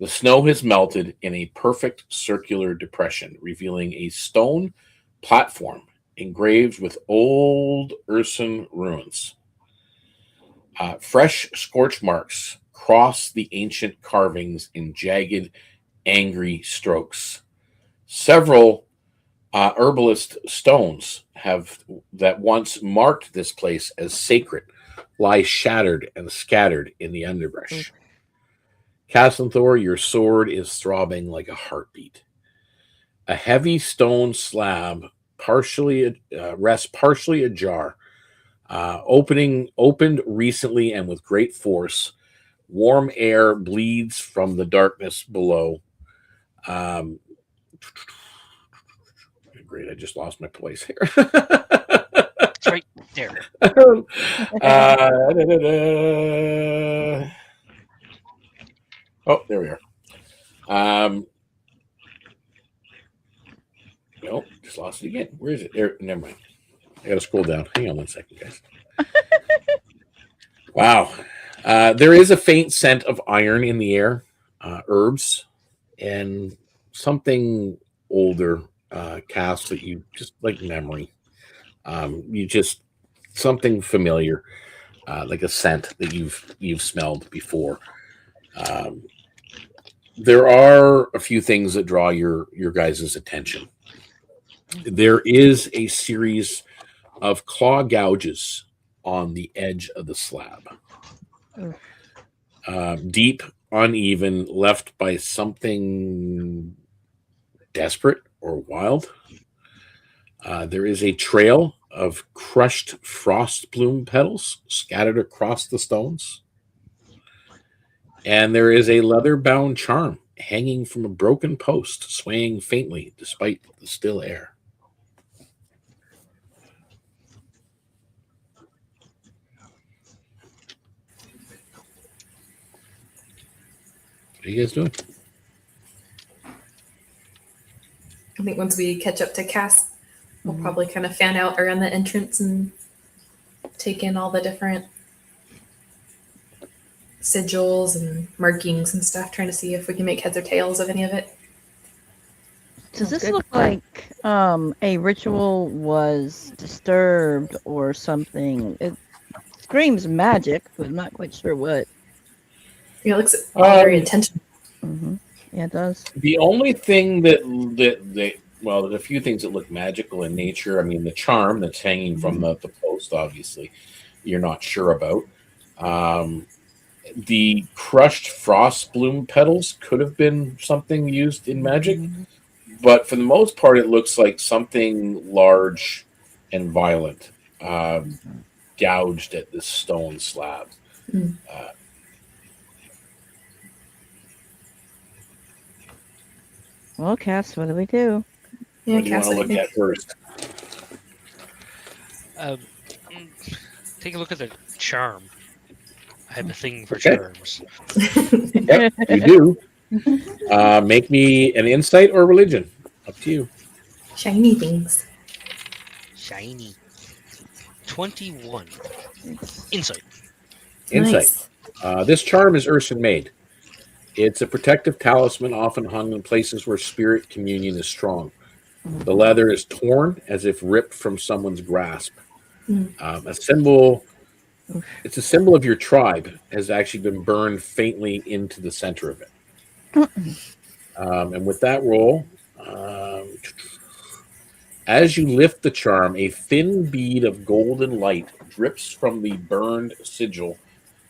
The snow has melted in a perfect circular depression, revealing a stone platform engraved with old Ursan runes. Fresh scorch marks cross the ancient carvings in jagged, angry strokes. Several herbalist stones that once marked this place as sacred lie shattered and scattered in the underbrush. Kassenthor, your sword is throbbing like a heartbeat. A heavy stone slab rests partially ajar, opened recently and with great force. Warm air bleeds from the darkness below. Great, I just lost my place here. It's right there. Oh, there we are. Nope, just lost it again. Where is it? There, never mind. I gotta scroll down. Hang on 1 second, guys. Wow. There is a faint scent of iron in the air, herbs, and something older cast that you just like memory. You just something familiar, like a scent that you've smelled before. There are a few things that draw your guys' attention. There is a series of claw gouges on the edge of the slab. Deep, uneven, left by something desperate or wild. There is a trail of crushed frost bloom petals scattered across the stones. And there is a leather-bound charm hanging from a broken post, swaying faintly despite the still air. What are you guys doing? I think once we catch up to Cass, we'll probably kind of fan out around the entrance and take in all the different sigils and markings and stuff, trying to see if we can make heads or tails of any of it. Does this look like a ritual was disturbed or something? It screams magic, but I'm not quite sure what. Yeah, it looks all very intentional. Mm-hmm. Yeah, it does. The only thing that there's a few things that look magical in nature. I mean, the charm that's hanging from the post, obviously, you're not sure about. The crushed frost bloom petals could have been something used in magic, but for the most part, it looks like something large and violent gouged at this stone slab. Well, Cass, what do we do? Yeah, What do you want Cass, to I look think. at first? Take a look at the charm. I have a thing for Okay. charms. Yep, you do. Make me an insight or religion. Up to you. Shiny things. Shiny. 21. Insight. Insight. Nice. This charm is Ursan made. It's a protective talisman often hung in places where spirit communion is strong. The leather is torn as if ripped from someone's grasp. Mm. A symbol. It's a symbol of your tribe. Has actually been burned faintly into the center of it. And with that roll, as you lift the charm, a thin bead of golden light drips from the burned sigil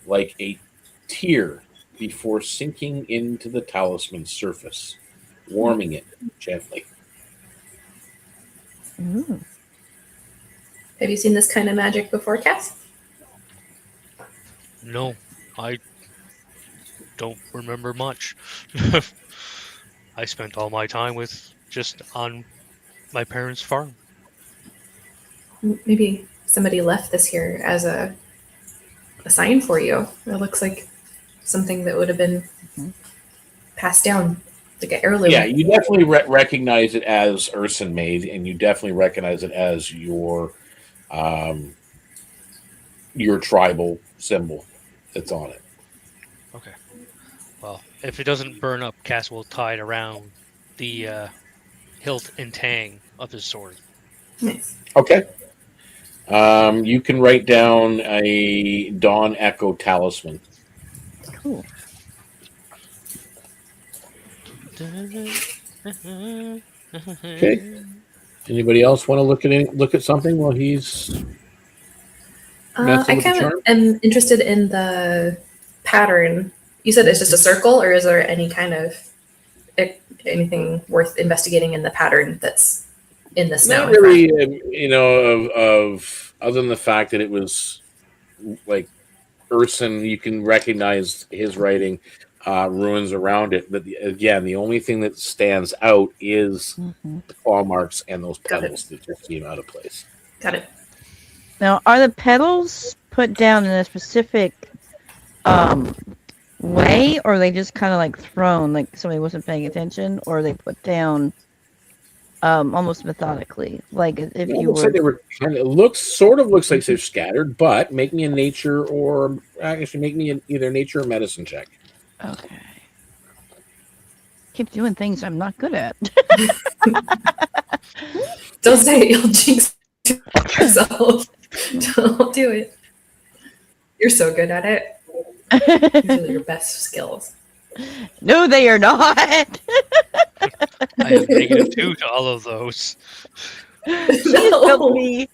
like a tear before sinking into the talisman's surface, warming it gently. Ooh. Have you seen this kind of magic before, Cass? No, I don't remember much. I spent all my time just on my parents' farm. Maybe somebody left this here as a sign for you. It looks like something that would have been passed down, like an heirloom. Yeah, you definitely recognize it as Ursan made, and you definitely recognize it as your tribal symbol that's on it. Okay. Well, if it doesn't burn up, Cass will tie it around the hilt and tang of his sword. Nice. Okay. You can write down a Dawn Echo talisman. Cool. Okay. Anybody else want to look at something while he's messing I with the kind of charm? am interested in the pattern. You said it's just a circle, or is there any kind of anything worth investigating in the pattern that's in the snow? Not really, of other than the fact that it was like Ursan, you can recognize his writing, ruins around it. But again, the only thing that stands out is the claw marks and those Got it. petals that just seem out of place. Got it. Now, are the petals put down in a specific way, or are they just kind of like thrown, like somebody wasn't paying attention, or are they put down almost methodically, like if you Looks were? like they were kind of looks like they're scattered. But make me a nature or actually make me either nature or medicine check. Okay. Keep doing things I'm not good at. Don't say it, you'll jinx yourself. Don't do it. You're so good at it. These are your best skills. No, they are not. I have -2 to all of those. She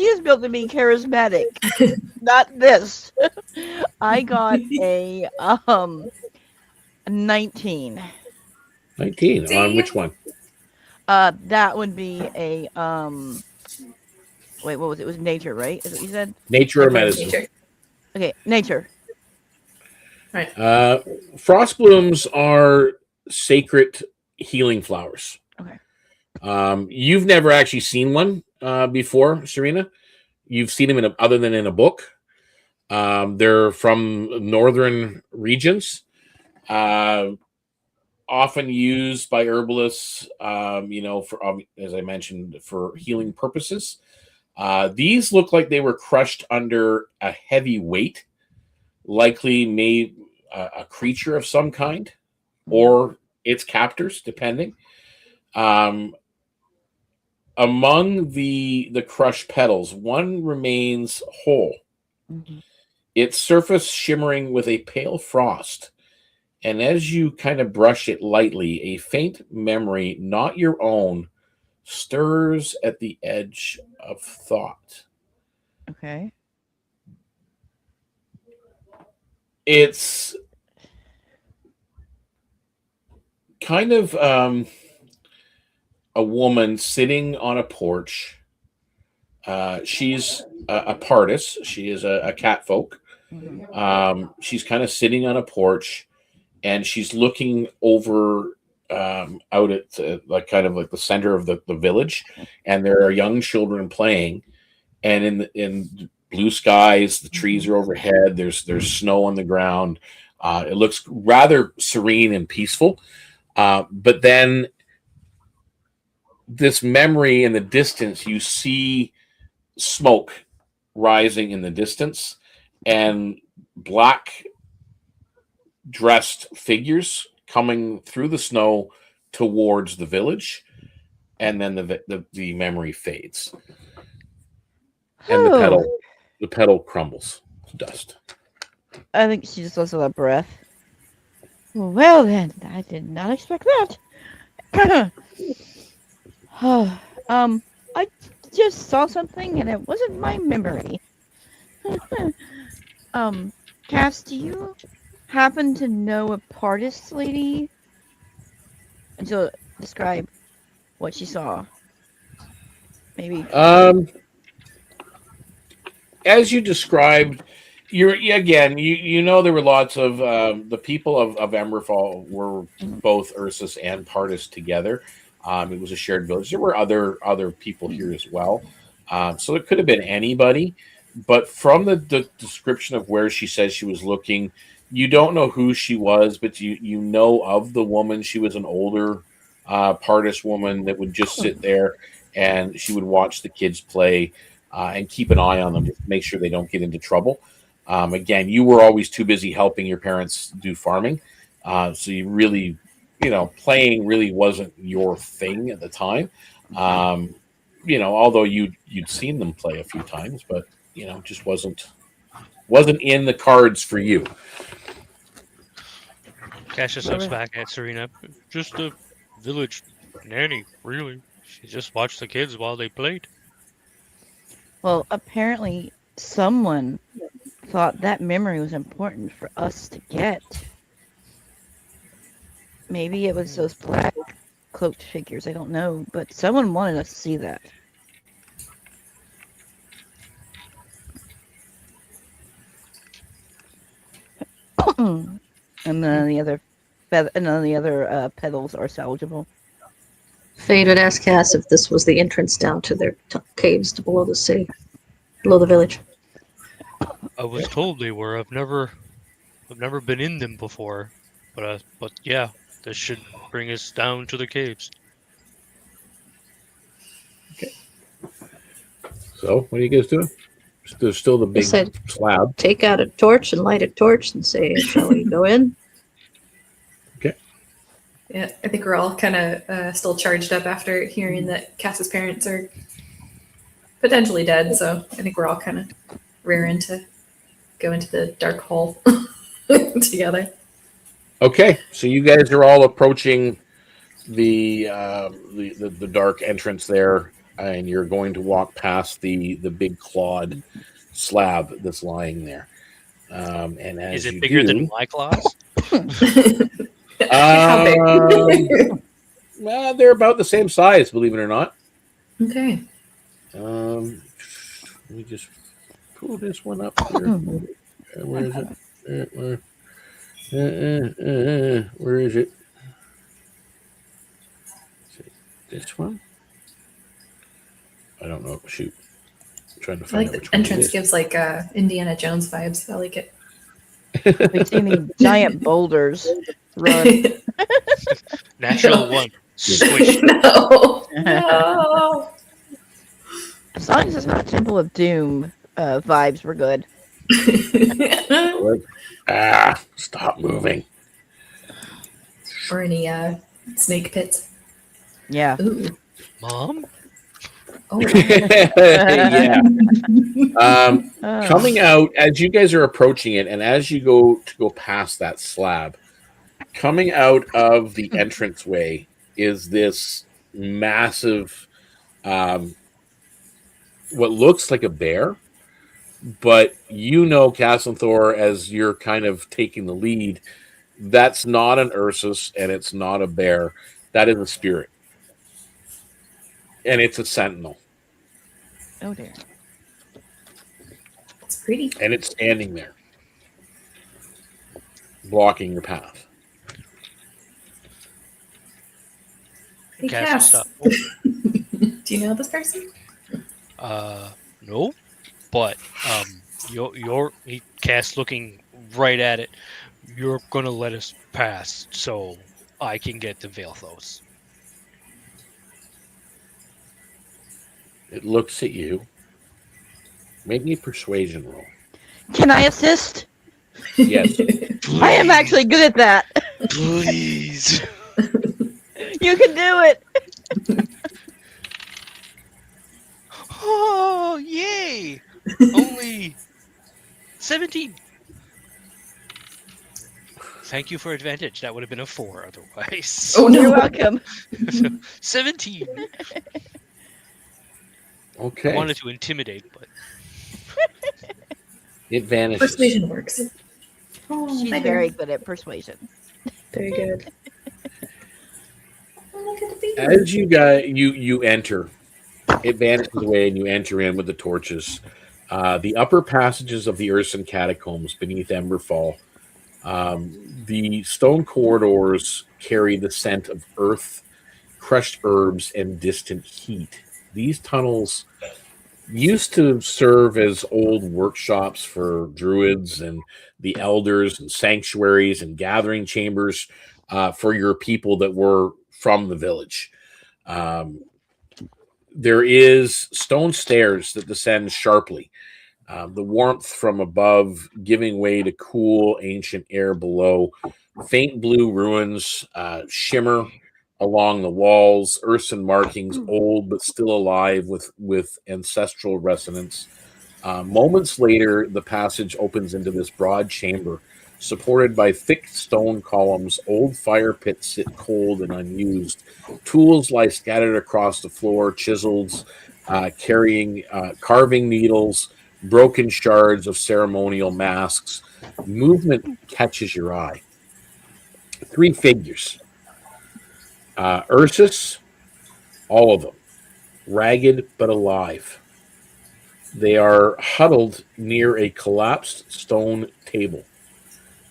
is built to be charismatic. Not this. I got a 19. 19 on which one? That would be a wait, what was it? It was nature, right? Is what you said? Nature or medicine? Nature. Okay, nature. Frost blooms are sacred healing flowers. Okay. You've never actually seen one before, Serena. You've seen them other than in a book. They're from northern regions, often used by herbalists. For as I mentioned, for healing purposes. These look like they were crushed under a heavy weight, likely made a creature of some kind or its captors, depending. Among the crushed petals, one remains whole, its surface shimmering with a pale frost. And as you kind of brush it lightly, a faint memory, not your own, stirs at the edge of thought. Okay. It's kind of a woman sitting on a porch. She's a pardus. She is a cat folk. She's kind of sitting on a porch, and she's looking over out at the center of the village, and there are young children playing, and in blue skies, the trees are overhead. There's snow on the ground. It looks rather serene and peaceful. But then this memory in the distance, you see smoke rising in the distance and black dressed figures coming through the snow towards the village. and then the memory fades, and the petal crumbles to dust. I think she just lets out a breath. Well then, I did not expect that. I just saw something and it wasn't my memory. Cass, do you happen to know a Pardis lady? And she'll describe what she saw. Maybe. As you described, you know there were lots of the people of Emberfall were both Ursus and Pardis together. It was a shared village. There were other people here as well, so it could have been anybody. But from the description of where she says she was looking, you don't know who she was, but you know of the woman. She was an older Pardis woman that would just sit there, and she would watch the kids play and keep an eye on them to make sure they don't get into trouble. Again, you were always too busy helping your parents do farming, so you really, playing really wasn't your thing at the time. Although you'd seen them play a few times, but just wasn't in the cards for you. Cassius looks back at Serena. Just a village nanny, really. She just watched the kids while they played. Well, apparently someone thought that memory was important for us to get. Maybe it was those black cloaked figures, I don't know, but someone wanted us to see that. And none of the other petals are salvageable. Fade would ask Cass if this was the entrance down to their caves below the city, below the village. I was told they were. I've never been in them before, but yeah, this should bring us down to the caves. Okay. So, what are you guys doing? There's still the big slab. Take out a torch and light a torch and say, "Shall we go in?" Okay. Yeah, I think we're all kind of still charged up after hearing that Cass's parents are potentially dead. So I think we're all kind of raring to go into the dark hole together. Okay, so you guys are all approaching the dark entrance there, and you're going to walk past the big clawed slab that's lying there. And as is it you bigger do, than my claws? How big? Well, they're about the same size, believe it or not. Okay. Let me just pull this one up here. Where is it? Where is it? This one? I don't know. Shoot. I'm trying to I find like out the which one it entrance is. gives like Indiana Jones vibes. I like it. We've seen these giant boulders run. Natural one. Squish. No. No. As long as it's not Temple of Doom vibes, we're good. Stop moving. Or any snake pits. Yeah. Ooh. Mom? Oh. Yeah. Oh. Coming out as you guys are approaching it, and as you go past that slab, coming out of the entranceway is this massive, what looks like a bear, but Kassenthor, as you're kind of taking the lead, that's not an Ursus and it's not a bear. That is a spirit. And it's a sentinel. Oh dear. It's pretty. And it's standing there, blocking your path. Hey, Cass Cass. stop. Do you know this person? No, but he Cass looking right at it. You're gonna let us pass so I can get to Vaelthos. It looks at you. Make me a persuasion roll. Can I assist? Yes. I am actually good at that. Please. You can do it. Oh, yay! Only 17. Thank you for advantage. That would have been a 4 otherwise. Oh You're no. welcome. 17. I Okay. wanted to intimidate, but It vanishes. Persuasion works. Oh, She's hi very there. good at persuasion. Very good. Oh, look at the baby. As you enter, it vanishes away, and you enter in with the torches. The upper passages of the Ursan catacombs beneath Emberfall. The stone corridors carry the scent of earth, crushed herbs, and distant heat. These tunnels used to serve as old workshops for druids and the elders, and sanctuaries and gathering chambers for your people that were from the village. Um, there is stone stairs that descend sharply, the warmth from above giving way to cool ancient air below. Faint blue ruins shimmer along the walls, Ursan markings, old but still alive with ancestral resonance. Moments later, the passage opens into this broad chamber, supported by thick stone columns. Old fire pits sit cold and unused. Tools lie scattered across the floor, chisels, carving needles, broken shards of ceremonial masks. Movement catches your eye. 3 figures. Ursus, all of them, ragged but alive. They are huddled near a collapsed stone table.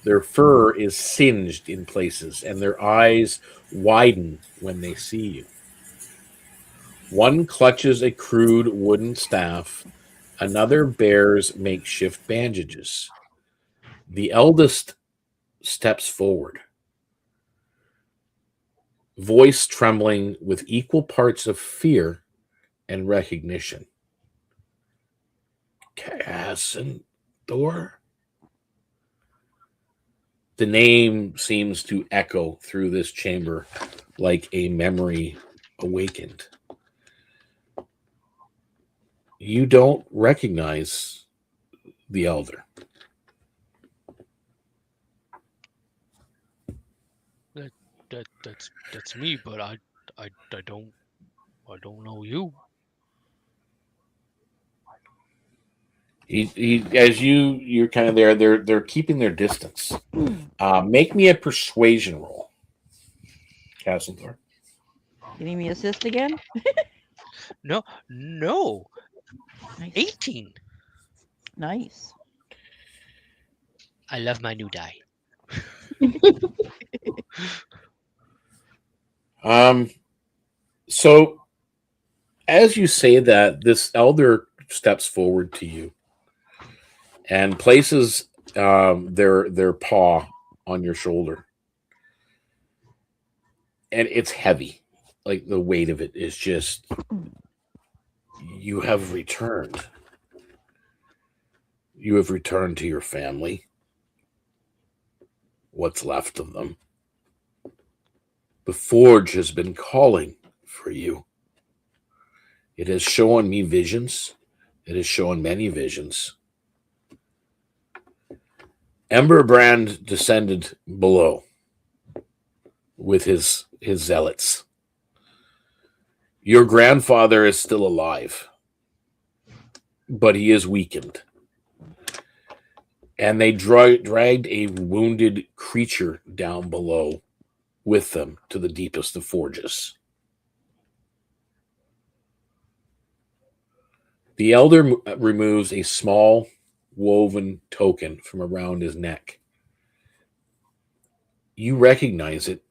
Their fur is singed in places, and their eyes widen when they see you. One clutches a crude wooden staff, another bears makeshift bandages. The eldest steps forward, voice trembling with equal parts of fear and recognition. Kassenthor? The name seems to echo through this chamber like a memory awakened. You don't recognize the elder. that's me. But I don't know you. As you're kind of there, they're keeping their distance. Make me a persuasion roll, Kassenthor. You need me to assist again? No. Nice. 18. Nice. I love my new die. So as you say that, this elder steps forward to you and places their paw on your shoulder. And it's heavy. Like the weight of it is just, you have returned. You have returned to your family. What's left of them. The forge has been calling for you. It has shown me visions. It has shown many visions. Emberbrand descended below with his zealots. Your grandfather is still alive, but he is weakened. And they dragged a wounded creature down below with them to the deepest of forges. The elder removes a small woven token from around his neck. You recognize it.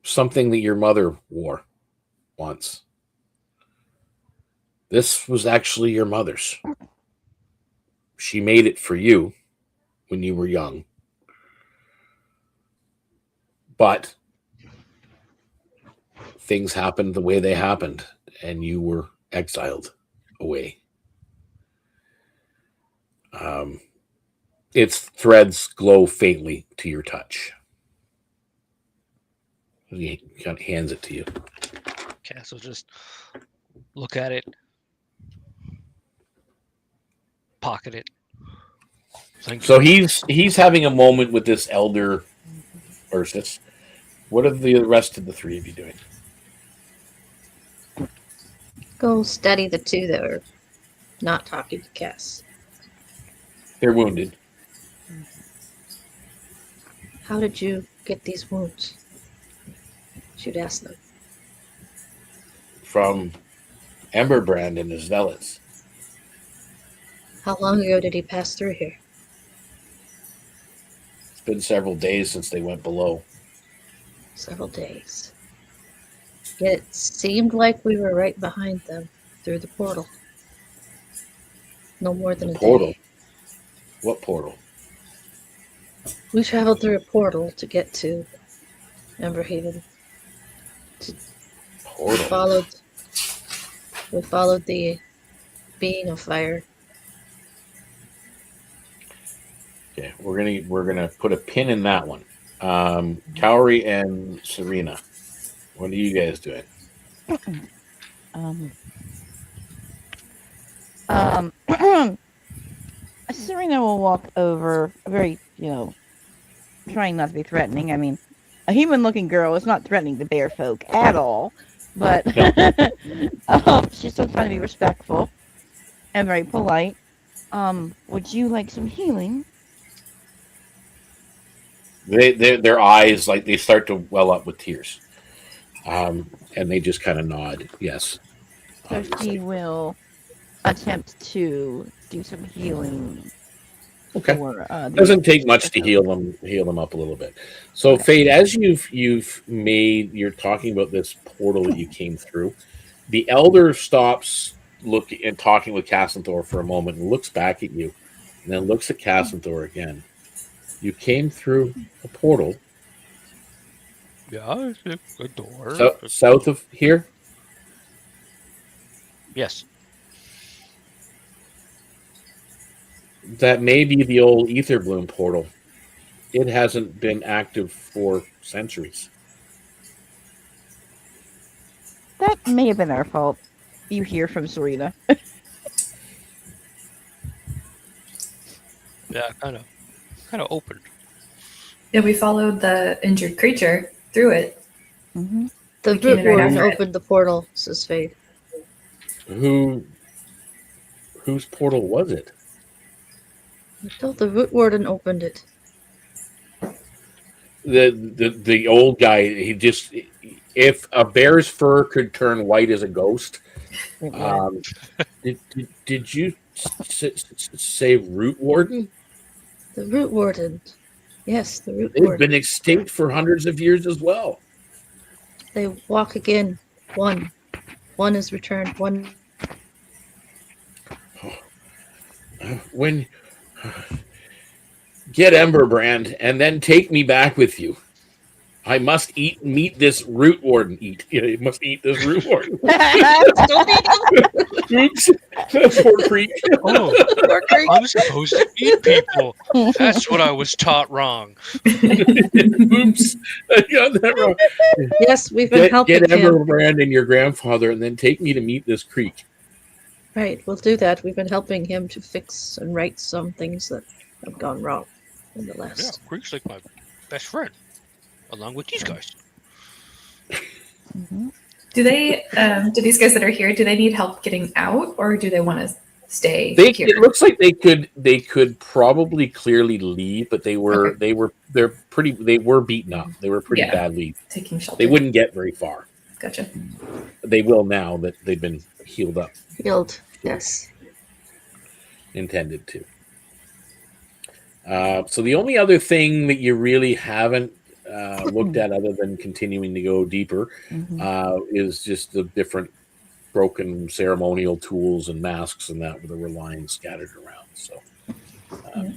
Something that your mother wore once. This was actually your mother's. She made it for you when you were young. But things happened the way they happened, and you were exiled away. Its threads glow faintly to your touch. He kind of hands it to you. Castle just look at it, pocket it. Thank So you. he's having a moment with this elder Ursus. What are the rest of the three of you doing? Go study the two that are not talking to Cass. They're wounded. How did you get these wounds? Should ask them. From Emberbrand and his zealots. How long ago did he pass through here? It's been several days since they went below. Several days. Yet it seemed like we were right behind them through the portal. No more than The a portal? day. What portal? We traveled through a portal to get to Eldorhaven. Portal? We followed the being of fire. Okay, we're gonna put a pin in that one. Cowrie and Serena, what are you guys doing? Serena will walk over, very, trying not to be threatening. I mean, a human-looking girl is not threatening the bear folk at all, but she's still trying to be respectful and very polite. Would you like some healing? Their eyes, like, they start to well up with tears, and they just kind of nod, yes. So she will attempt to do some healing. Okay. For, Doesn't take much to heal them up a little bit. So, Okay. Fade, as you're talking about this portal that you came through, the elder stops looking and talking with Kassenthor for a moment and looks back at you, and then looks at Kassenthor again. You came through a portal. Yeah, it's a door. South of here? Yes. That may be the old Ether Bloom portal. It hasn't been active for centuries. That may have been our fault. You hear from Serena. Yeah, kind of opened. Yeah, we followed the injured creature through it. Mm-hmm. The We came root in right warden after it. opened the portal, says Faith. Whose portal was it? I thought the root warden opened it. The old guy. He just, if a bear's fur could turn white as a ghost. Did you say root warden? The root warden. Yes, the root They've warden. been extinct for hundreds of years as well. They walk again. One. One is returned. One. When get Emberbrand and then take me back with you. I must meet this root warden. You must eat this root warden. Oops. Poor creek. Oh, I'm supposed to eat people. That's what I was taught wrong. Oops. I got that wrong. Yes, we've been helping Get him. Emberbrand and your grandfather and then take me to meet this creek. Right, we'll do that. We've been helping him to fix and right some things that have gone wrong in the Yeah, last. Creek's like my best friend, along with these guys. Mm-hmm. Do these guys that are here, do they need help getting out, or do they want to stay here? It looks like they could probably clearly leave, but they were beaten up. They were pretty Yeah. badly. Taking shelter. They wouldn't get very far. Gotcha. They will now that they've been healed up. Healed, yes. Intended to. So the only other thing that you really haven't looked at, other than continuing to go deeper, is just the different broken ceremonial tools and masks and that were lying scattered around. So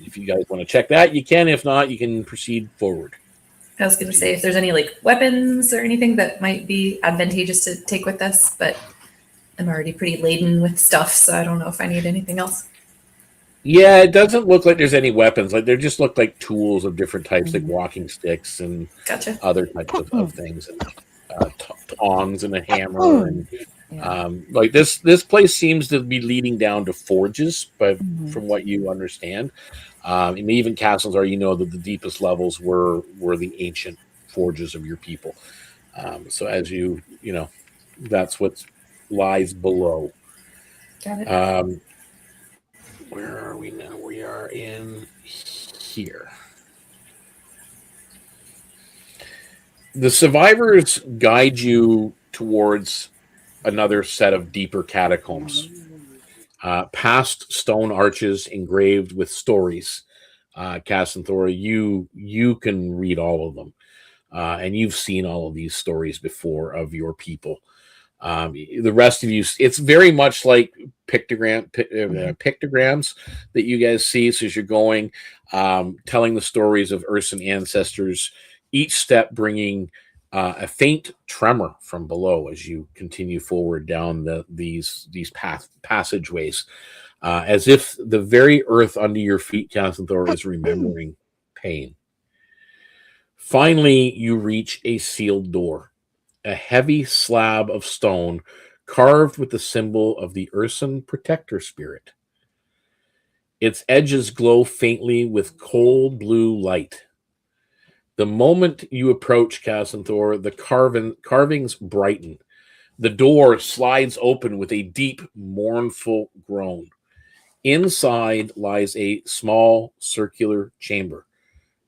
if you guys want to check that, you can. If not, you can proceed forward. I was going to say if there's any like weapons or anything that might be advantageous to take with us, but I'm already pretty laden with stuff, so I don't know if I need anything else. Yeah, it doesn't look like there's any weapons. Like they just look like tools of different types, like walking sticks and Gotcha. other types of things, and tongs and a hammer and Yeah. Like this place seems to be leading down to forges, but Mhm. from what you understand, and even castles are, that the deepest levels were the ancient forges of your people. So as that's what lies below. Got it. Where are we now? We are in here. The survivors guide you towards another set of deeper catacombs, past stone arches engraved with stories. Kassenthor, you can read all of them, and you've seen all of these stories before of your people. The rest of you, it's very much like pictograms that you guys see. So as you're going, telling the stories of Ursan ancestors, each step bringing a faint tremor from below as you continue forward down these passageways, as if the very earth under your feet, Kassenthor, is remembering pain. Finally, you reach a sealed door, a heavy slab of stone carved with the symbol of the Ursan protector spirit. Its edges glow faintly with cold blue light. The moment you approach Kassenthor, the carvings brighten. The door slides open with a deep, mournful groan. Inside lies a small circular chamber,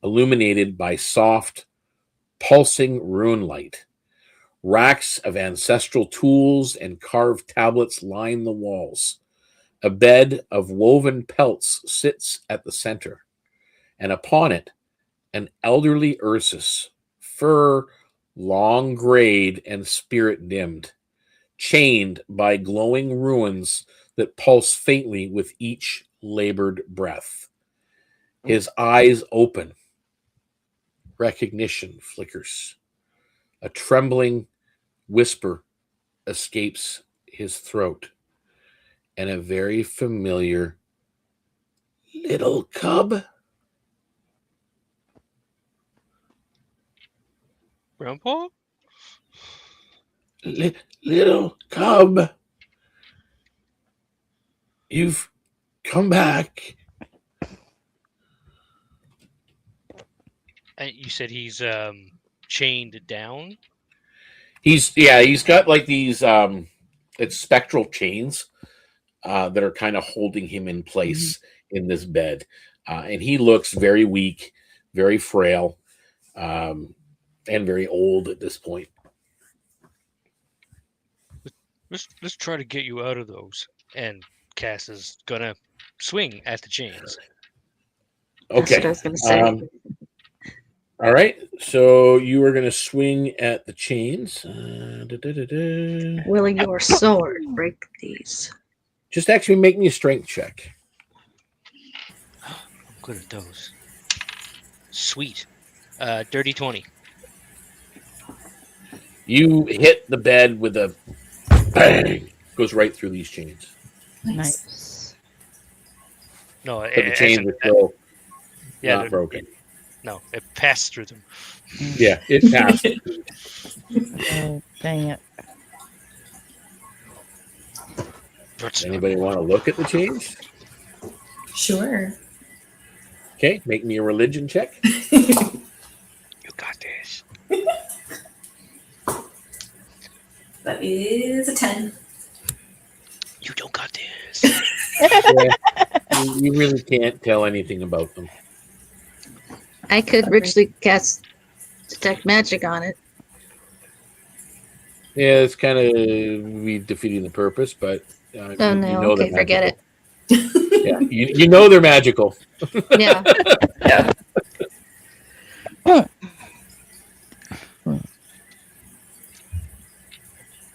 illuminated by soft, pulsing rune light. Racks of ancestral tools and carved tablets line the walls. A bed of woven pelts sits at the center, and upon it, an elderly Ursus, fur long grayed and spirit dimmed, chained by glowing runes that pulse faintly with each labored breath. His eyes open. Recognition flickers. A trembling whisper escapes his throat, and a very familiar little cub. Grandpa? Little cub, you've come back. And you said he's chained down? He's got like these it's spectral chains that are kind of holding him in place in this bed. And he looks very weak, very frail, and very old at this point. Let's try to get you out of those. And Cass is gonna swing at the chains. That's Okay. what I was going to say. All right. So you are going to swing at the chains. Will your sword break these? Just actually make me a strength check. I'm good at those. Sweet. Dirty 20. You hit the bed with a bang. Goes right through these chains. Nice. No, But the chains are still not broken. No, it passed through them. Yeah, it passed. Oh, dang it. Anybody want to look at the chains? Sure. Okay, make me a religion check. You got this. That is a 10. You don't got this. Yeah, you really can't tell anything about them. I could richly cast detect magic on it. Yeah, it's kind of we defeating the purpose, but Oh you no, know okay, they're forget it. magical. Yeah, you know they're magical. Yeah.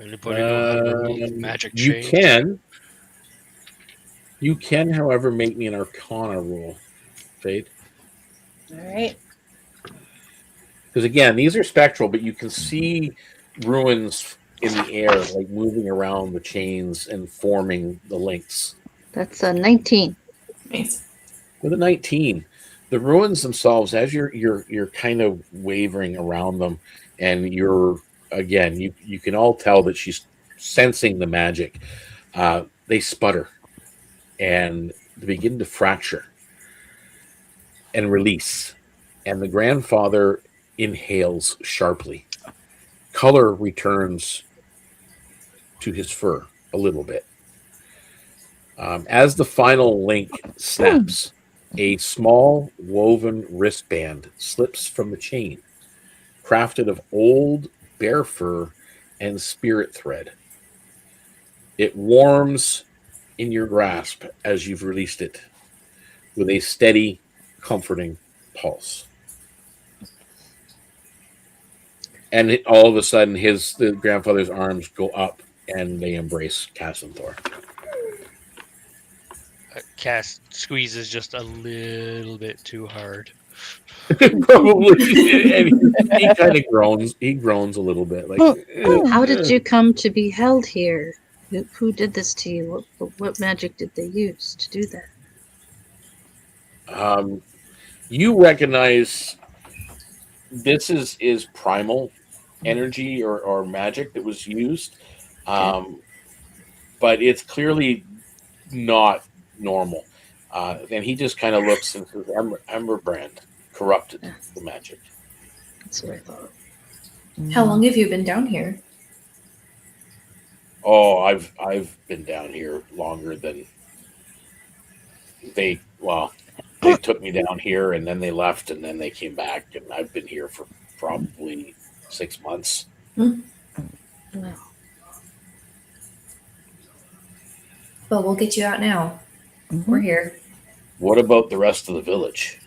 Anybody know how to move magic chains? You can, however, make me an Arcana roll, Fade. All right. Because again, these are spectral, but you can see ruins in the air, like moving around the chains and forming the links. That's a 19. Nice. With a 19, the ruins themselves, as you're kind of wavering around them, and you're again, you can all tell that she's sensing the magic, they sputter and they begin to fracture and release. And the grandfather inhales sharply. Color returns to his fur a little bit. As the final link snaps, a small woven wristband slips from the chain, crafted of old bear fur and spirit thread. It warms in your grasp as you've released it with a steady, comforting pulse. And all of a sudden, the grandfather's arms go up and they embrace Kassenthor. Cass squeezes just a little bit too hard. Probably. And he kind of groans. He groans a little bit. Like, How did you come to be held here? Who did this to you? What magic did they use to do that? You recognize this is primal energy or magic that was used, but it's clearly not normal. And he just kind of looks and says, Emberbrand corrupted the magic. That's what I thought. How long have you been down here? Oh, I've been down here longer than they took me down here and then they left and then they came back and I've been here for probably 6 months. Wow. Well, we'll get you out now. Mm-hmm. We're here. What about the rest of the village?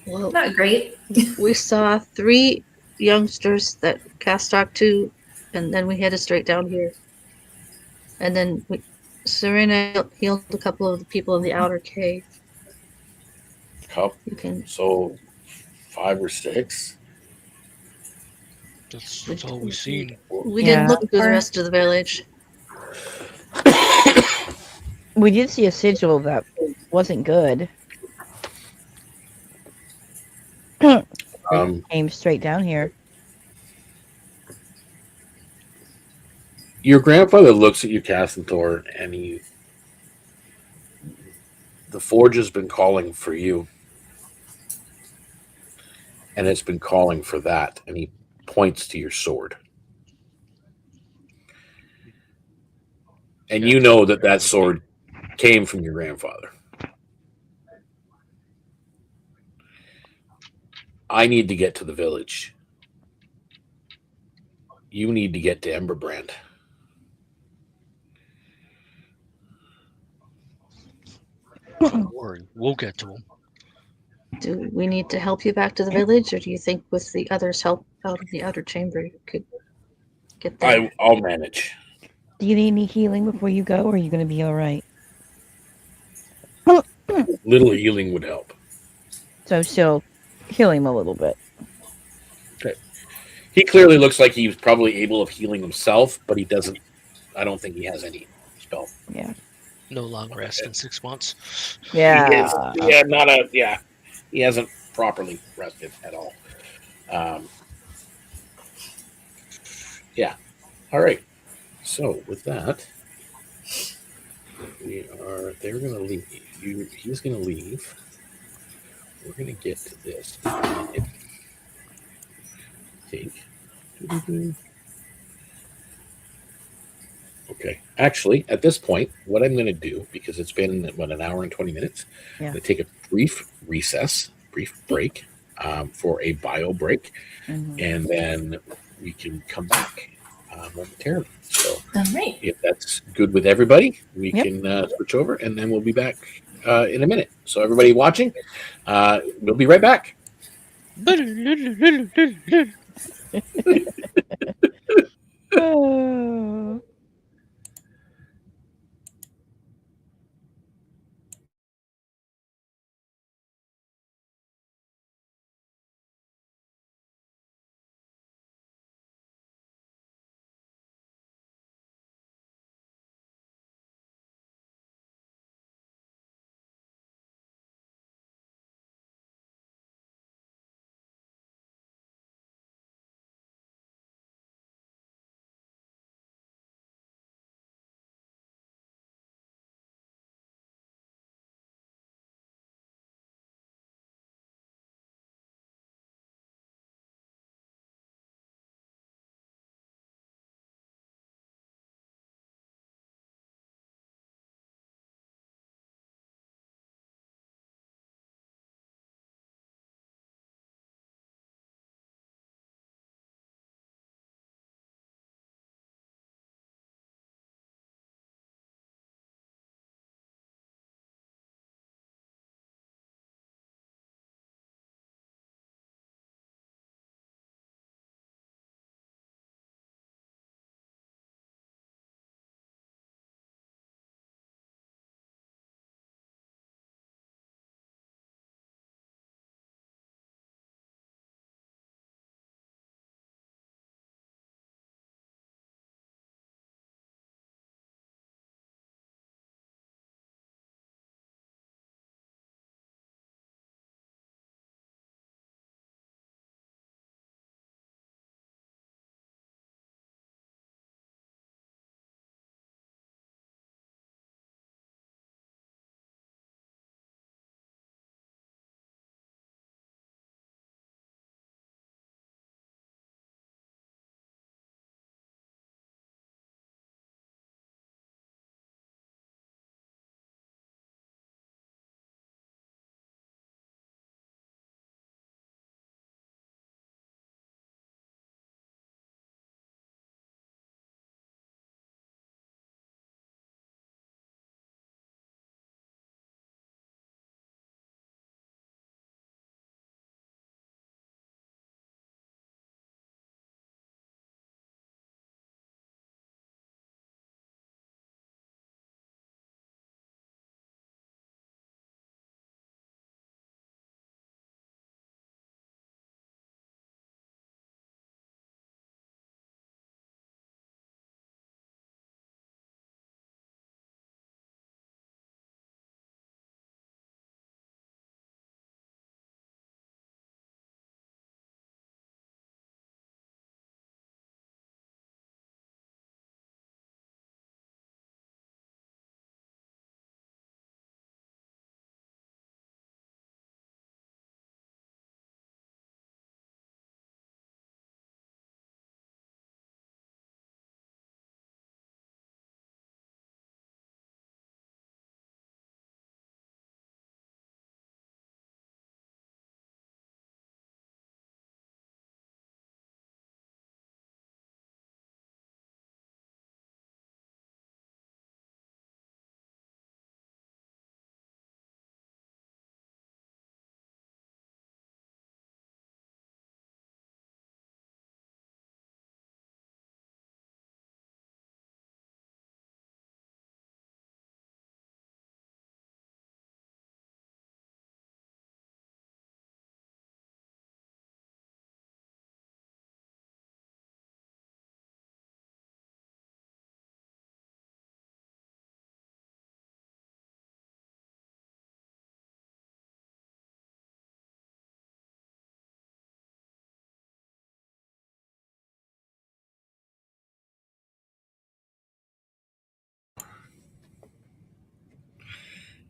Well, Not great. we saw 3 youngsters that Cass talked to, and then we headed straight down here. And then Serena healed a couple of the people in the outer cave. You can. So 5 or 6. That's all we've seen. We didn't look through the rest of the village. We did see a sigil that wasn't good. Came straight down here. Your grandfather looks at you, Kassenthor, and the forge has been calling for you. And it's been calling for that. And he points to your sword. And you know that sword came from your grandfather. I need to get to the village. You need to get to Emberbrand. Don't worry, we'll get to him. Do we need to help you back to the village, or do you think with the others' help out of the outer chamber you could get there? I'll manage. Do you need any healing before you go, or are you going to be all right? Little healing would help. So she'll heal him a little bit. Okay. He clearly looks like he's probably able of healing himself, but he doesn't. I don't think he has any spell. Yeah. No long rest in 6 months. Yeah. He hasn't properly rested at all. Yeah. All right. So with that, they're going to leave. He's going to leave. We're going to get to this. Take. Okay. Actually, at this point, what I'm going to do, because it's been, an hour and 20 minutes, I'm going to take a brief break for a bio break, and then we can come back momentarily. So All right. if that's good with everybody, we can switch over, and then we'll be back in a minute. So everybody watching, we'll be right back. Oh.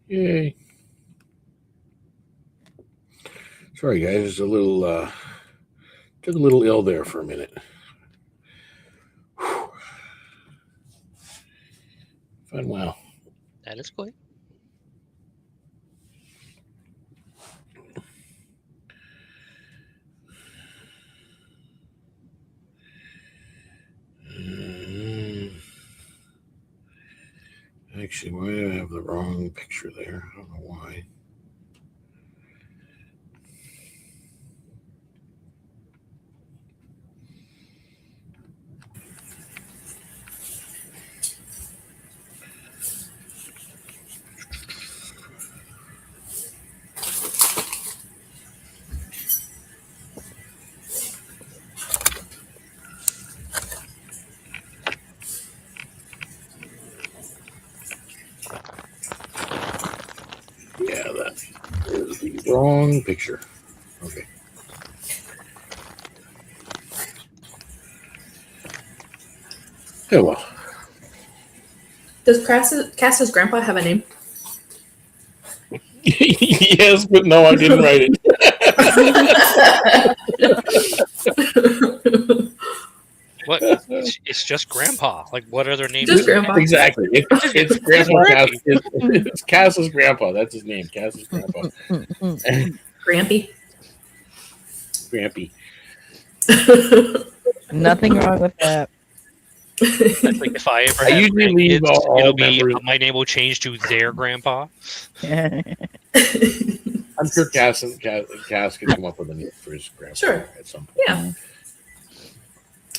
Yay. Sorry, guys. There's a little took a little ill there for a minute. Whew. Fun. Wow. That is good. Actually, why do I have the wrong picture there? I don't know why. Yeah, that is the wrong picture. Okay. Oh well. Does Cass's grandpa have a name? Yes, but no, I didn't write it. What? It's just Grandpa. Like, what other names? Just Grandpa. Exactly. It's Grandpa Cass. It's Cass's grandpa. That's his name. Cass's grandpa. Grampy. Grampy. Nothing wrong with that. Like, if I ever I have usually leave grandkids, all it'll be members. my name will change to their grandpa. I'm sure Cass can come up with a name for his grandpa Sure. at some point. Yeah.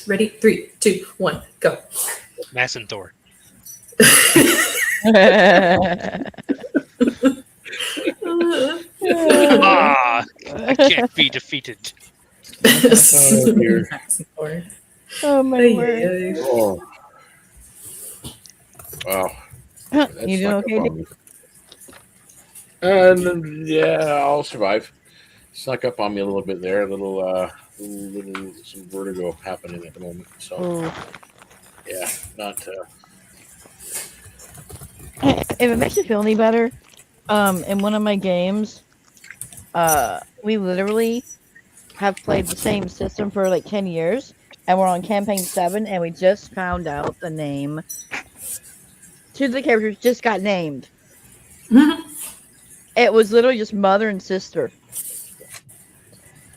Ready? 3, 2, 1, go. Kassenthor. Ah, I can't be defeated. Oh, dear. Oh my Ay, word! ay, ay. Oh. Wow. That You doing snuck okay? up on me. Yeah, I'll survive. Snuck up on me a little bit there. A little some vertigo happening at the moment. So Oh. yeah, not. If it makes you feel any better, in one of my games, we literally have played the same system for like 10 years, and we're on campaign 7, and we just found out the name. Two of the characters just got named. It was literally just mother and sister.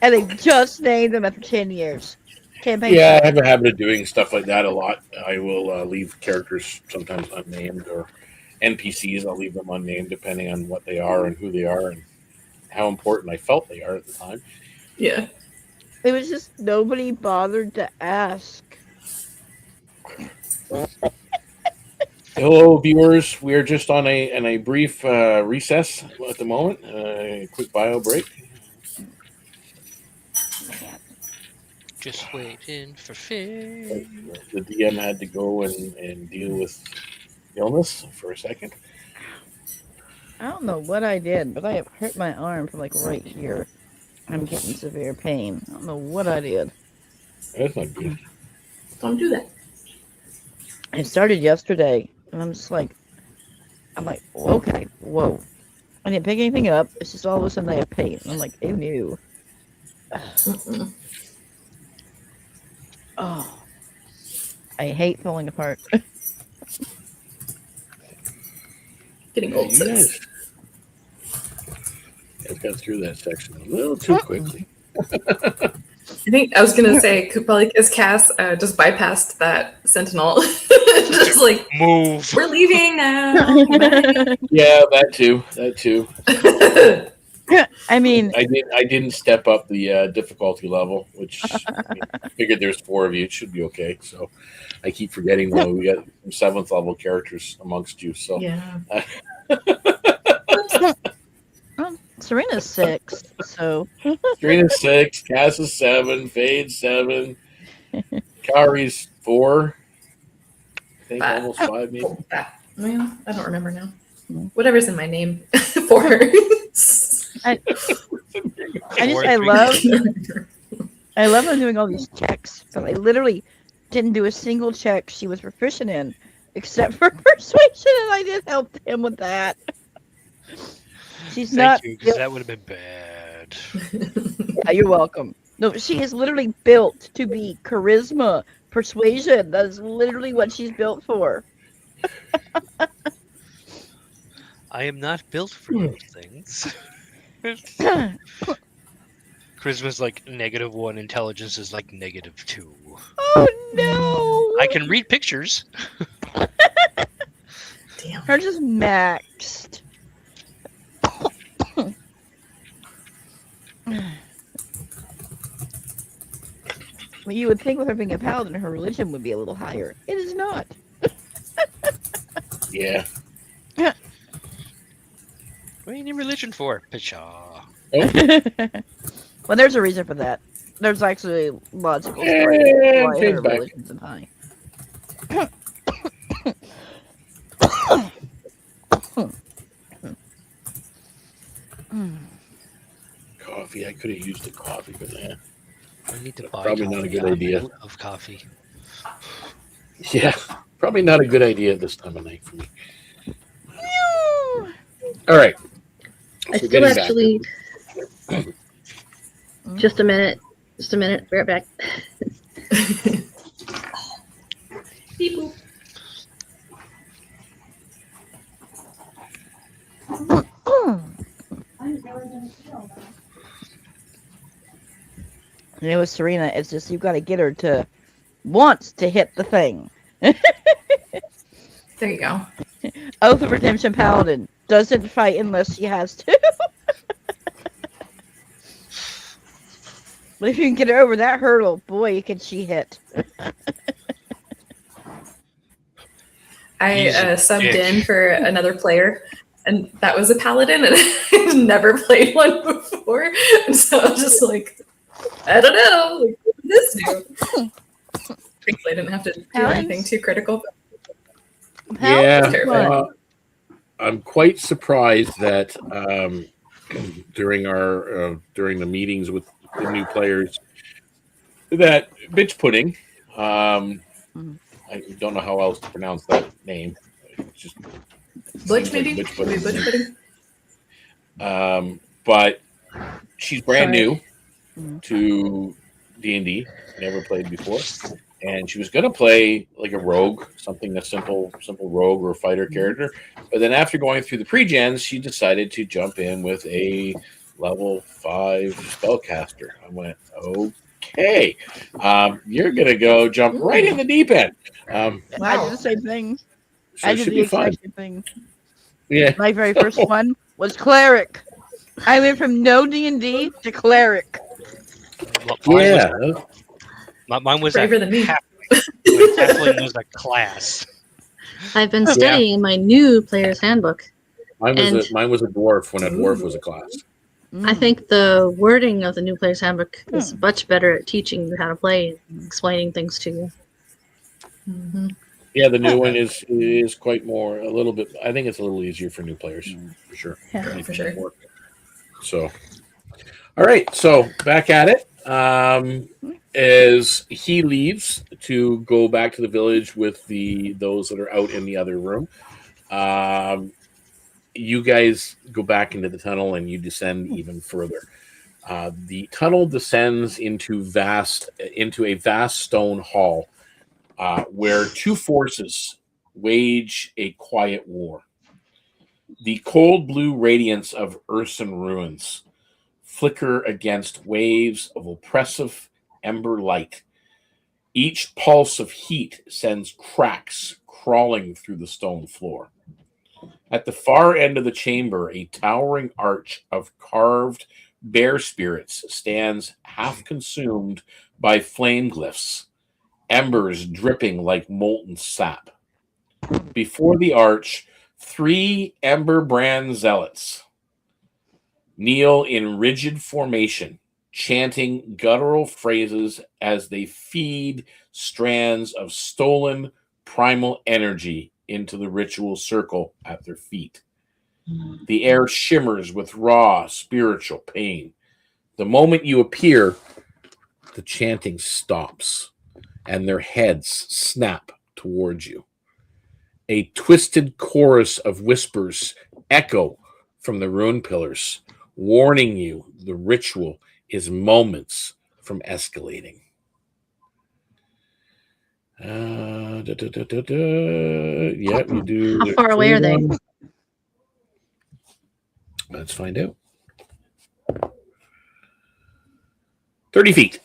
And they just named them after 10 years. Campaign Yeah, I 7. have a habit of doing stuff like that a lot. I will leave characters sometimes unnamed, or NPCs. I'll leave them unnamed depending on what they are and who they are and how important I felt they are at the time. Yeah. It was just nobody bothered to ask. Hello, viewers. We are just on a brief recess at the moment. A quick bio break. Just waiting for fate. The DM had to go and deal with illness for a second. I don't know what I did, but I have hurt my arm from like right here. I'm getting severe pain. I don't know what I did. That's not good. Don't do that. It started yesterday, and I'm like, okay, whoa. I didn't pick anything up. It's just all of a sudden I have pain. I'm like, ew, new. Oh, I hate falling apart. Getting Yeah, old you sis. guys got through that section a little too quickly. I think I was gonna say, probably because Cass just bypassed that sentinel. Just like, Move. we're leaving now. Bye. Yeah, that too. That too. I mean, I didn't step up the difficulty level, which I figured there's 4 of you. It should be okay. So I keep forgetting though we got some 7th level characters amongst you. So Yeah. Serena's 6, so Serena's 6, Cass is 7, Fade's 7, Kari's 4. I think 5. almost 5 maybe. Well, I don't remember now. Whatever's in my name. 4. I love her doing all these checks, but I literally didn't do a single check she was proficient in, except for persuasion, and I did help him with that. She's Thank not. you, because that would have been bad. You're welcome. No, she is literally built to be charisma, persuasion. That is literally what she's built for. I am not built for those things. Charisma's like -1, intelligence is like -2. Oh no! I can read pictures. Damn. Her just maxed. Well, you would think with her being a paladin, her religion would be a little higher. It is not. Yeah. What do you need religion for? Pshaw. Well, there's a reason for that. There's actually a logical story And why her fade back. religion's in high. Coffee. I could have used the coffee for that. I need to buy Probably coffee. not a good I'm idea. out of coffee. Yeah. Probably not a good idea at this time of night for me. All right. I So still getting back. actually. Just a minute. Just a minute. Be right back. Beep boop. And it was Serena. It's just you got to get her to want to hit the thing. There you go. Oath of Redemption Paladin doesn't fight unless she has to. But if you can get her over that hurdle, boy, can she hit. I He's a subbed dick. in for another player, and that was a paladin, and I've never played one before. And so I'm just like, I don't know, like, what does this do? Thankfully, I didn't have to do Paladins? anything too critical. Yeah. Terrible. I'm quite surprised that during our during the meetings with the new players, that bitch pudding. I don't know how else to pronounce that name. It's just Butch, seems like maybe? bitch Maybe pudding. Butch pudding? But she's brand Sorry. new to D&D, never played before, and she was going to play like a rogue, something a simple rogue or fighter character. But then after going through the pre-gens, she decided to jump in with a level 5 spellcaster. I went, okay, you're going to go jump right in the deep end. I did the same thing. So I it did should the be fun. exact same thing. Yeah. My very first one was cleric. I went from no D&D to cleric. Yeah. Mine was Braver than me. Halfling was a class. I've been Yeah. studying my new player's handbook. Mine was And- mine was a dwarf when a dwarf was a class. Mm. I think the wording of the new player's handbook is much better at teaching you how to play and explaining things to you. Mm-hmm. Yeah, the new one is quite more a little bit. I think it's a little easier for new players for sure. Yeah, for sure. So, all right. So back at it. As he leaves to go back to the village with those that are out in the other room, you guys go back into the tunnel and you descend even further. The tunnel descends into a vast stone hall where two forces wage a quiet war. The cold blue radiance of Ursan ruins flicker against waves of oppressive ember light. Each pulse of heat sends cracks crawling through the stone floor. At the far end of the chamber, a towering arch of carved bear spirits stands half consumed by flame glyphs, embers dripping like molten sap. Before the arch, 3 Emberbrand zealots kneel in rigid formation, chanting guttural phrases as they feed strands of stolen primal energy into the ritual circle at their feet. The air shimmers with raw spiritual pain. The moment you appear, the chanting stops and their heads snap towards you. A twisted chorus of whispers echo from the rune pillars, warning you the ritual is moments from escalating. Yeah, you do. How far away are they? Let's find out. 30 feet.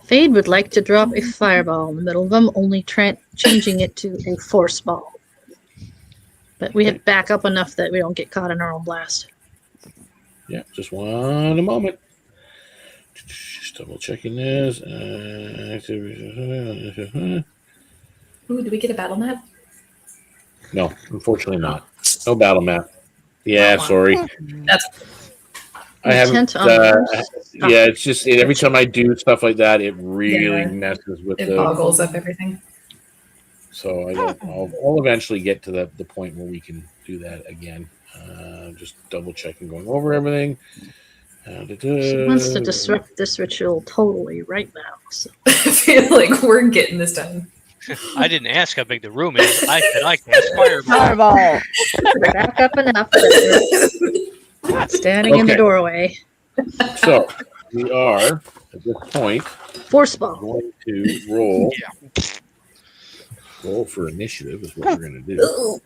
Fade would like to drop a fireball in the middle of them, only changing it to a force ball. But we have back up enough that we don't get caught in our own blast. Yeah, just one moment. Just double checking this. Ooh, do we get a battle map? No, unfortunately not. No battle map. Yeah, Oh, wow. sorry. That's I haven't. Intent on Yeah, it's just every time I do stuff like that, it really messes with it boggles up everything. So I'll eventually get to the point where we can do that again. Just double checking, going over everything. She wants to disrupt this ritual totally right now. So. I feel like we're getting this done. I didn't ask how big the room is. I said I cast fireball. Fireball. We're back up enough that we're not standing in the Okay. doorway. So we are at this point Force ball. going to roll. Roll for initiative is what we're going to do.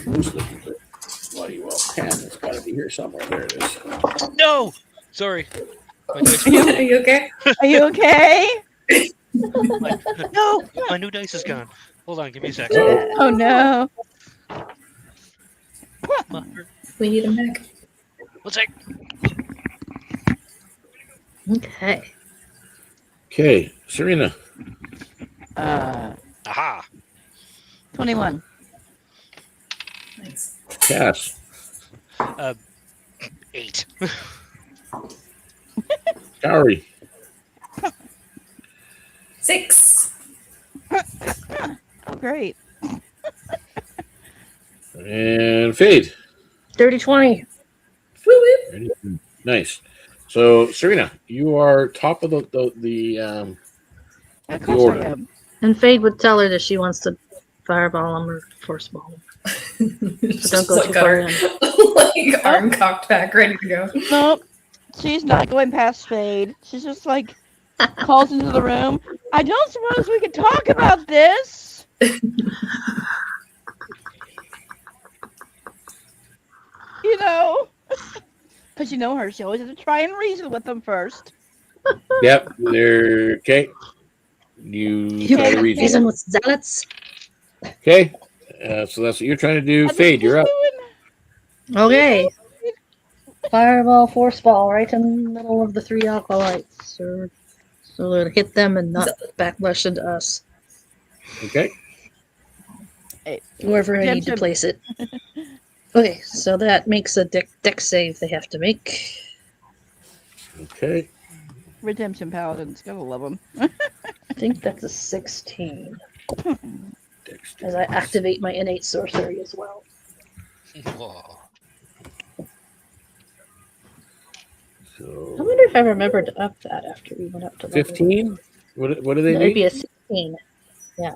Who's looking for bloody well pen? It's got to be here somewhere. There it is. No! Sorry. My dice- Are you okay? Are you okay? no! My new dice is gone. Hold on, give me a sec. Oh no. We need him back. One sec. Okay. Okay, Serena. Aha! 21. Nice. Cass. 8. Gary. 6. Great. And Fade. 30-20. Woo woo. Nice. So Serena, you are top of the Of course order. I am. And Fade would tell her that she wants to fireball him or force ball him. So don't go too far in. Like arm cocked back, ready to go. Nope. She's not going past Fade. She's just like calls into the room. I don't suppose we could talk about this. You know, because you know her. She always has to try and reason with them first. Yep, they're okay. You try to reason. Reason with zealots. Okay, so that's what you're trying to do. Fade, you're up. Okay. Fireball, force ball, right in the middle of the 3 alcoholites. So it'll hit them and not backlash into us. Okay. Wherever I need to place it. Okay, so that makes a deck save they have to make. Okay. Redemption Paladins. Gotta love them. I think that's a 16. Dexter. As I activate my innate sorcery as well. Whoa. I So wonder if I remembered to up that after we went up to level 15. What do they It'd be need? a 16.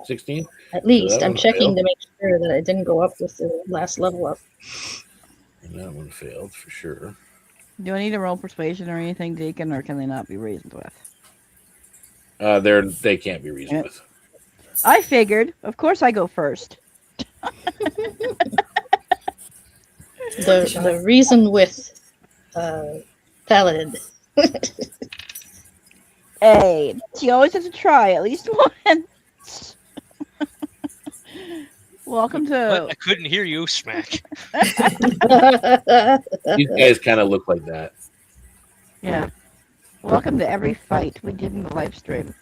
16. At least. that I'm one checking failed. to make sure that I didn't go up with the last level up. And that one failed for sure. Do I need to roll persuasion or anything, Deacon, or can they not be reasoned with? They can't be reasoned with. I figured. Of course, I go first. The reason with Paladin. Hey, she always has to try at least once. Welcome What? to. I couldn't hear you, smack. These guys kind of look like that. Yeah. Welcome to every fight we did in the live stream.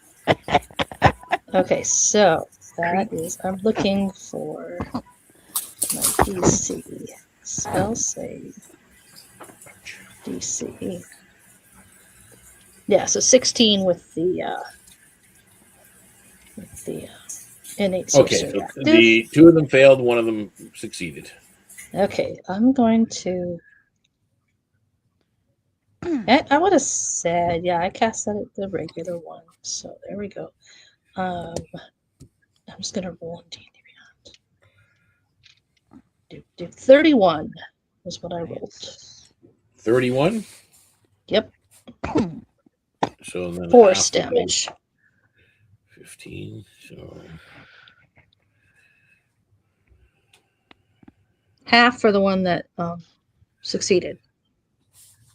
Okay, so that is, I'm looking for my DC. Spell save. DC. Yeah, so 16 with the innate Okay, sorcery. so active. the 2 of them failed, 1 of them succeeded. Okay, I'm going to. I would have said, yeah, I cast that at the regular one. So there we go. I'm just gonna roll in D&D Do 31 was what I rolled. 31. Yep. So then Force half of damage. 15. So Half for the one that succeeded.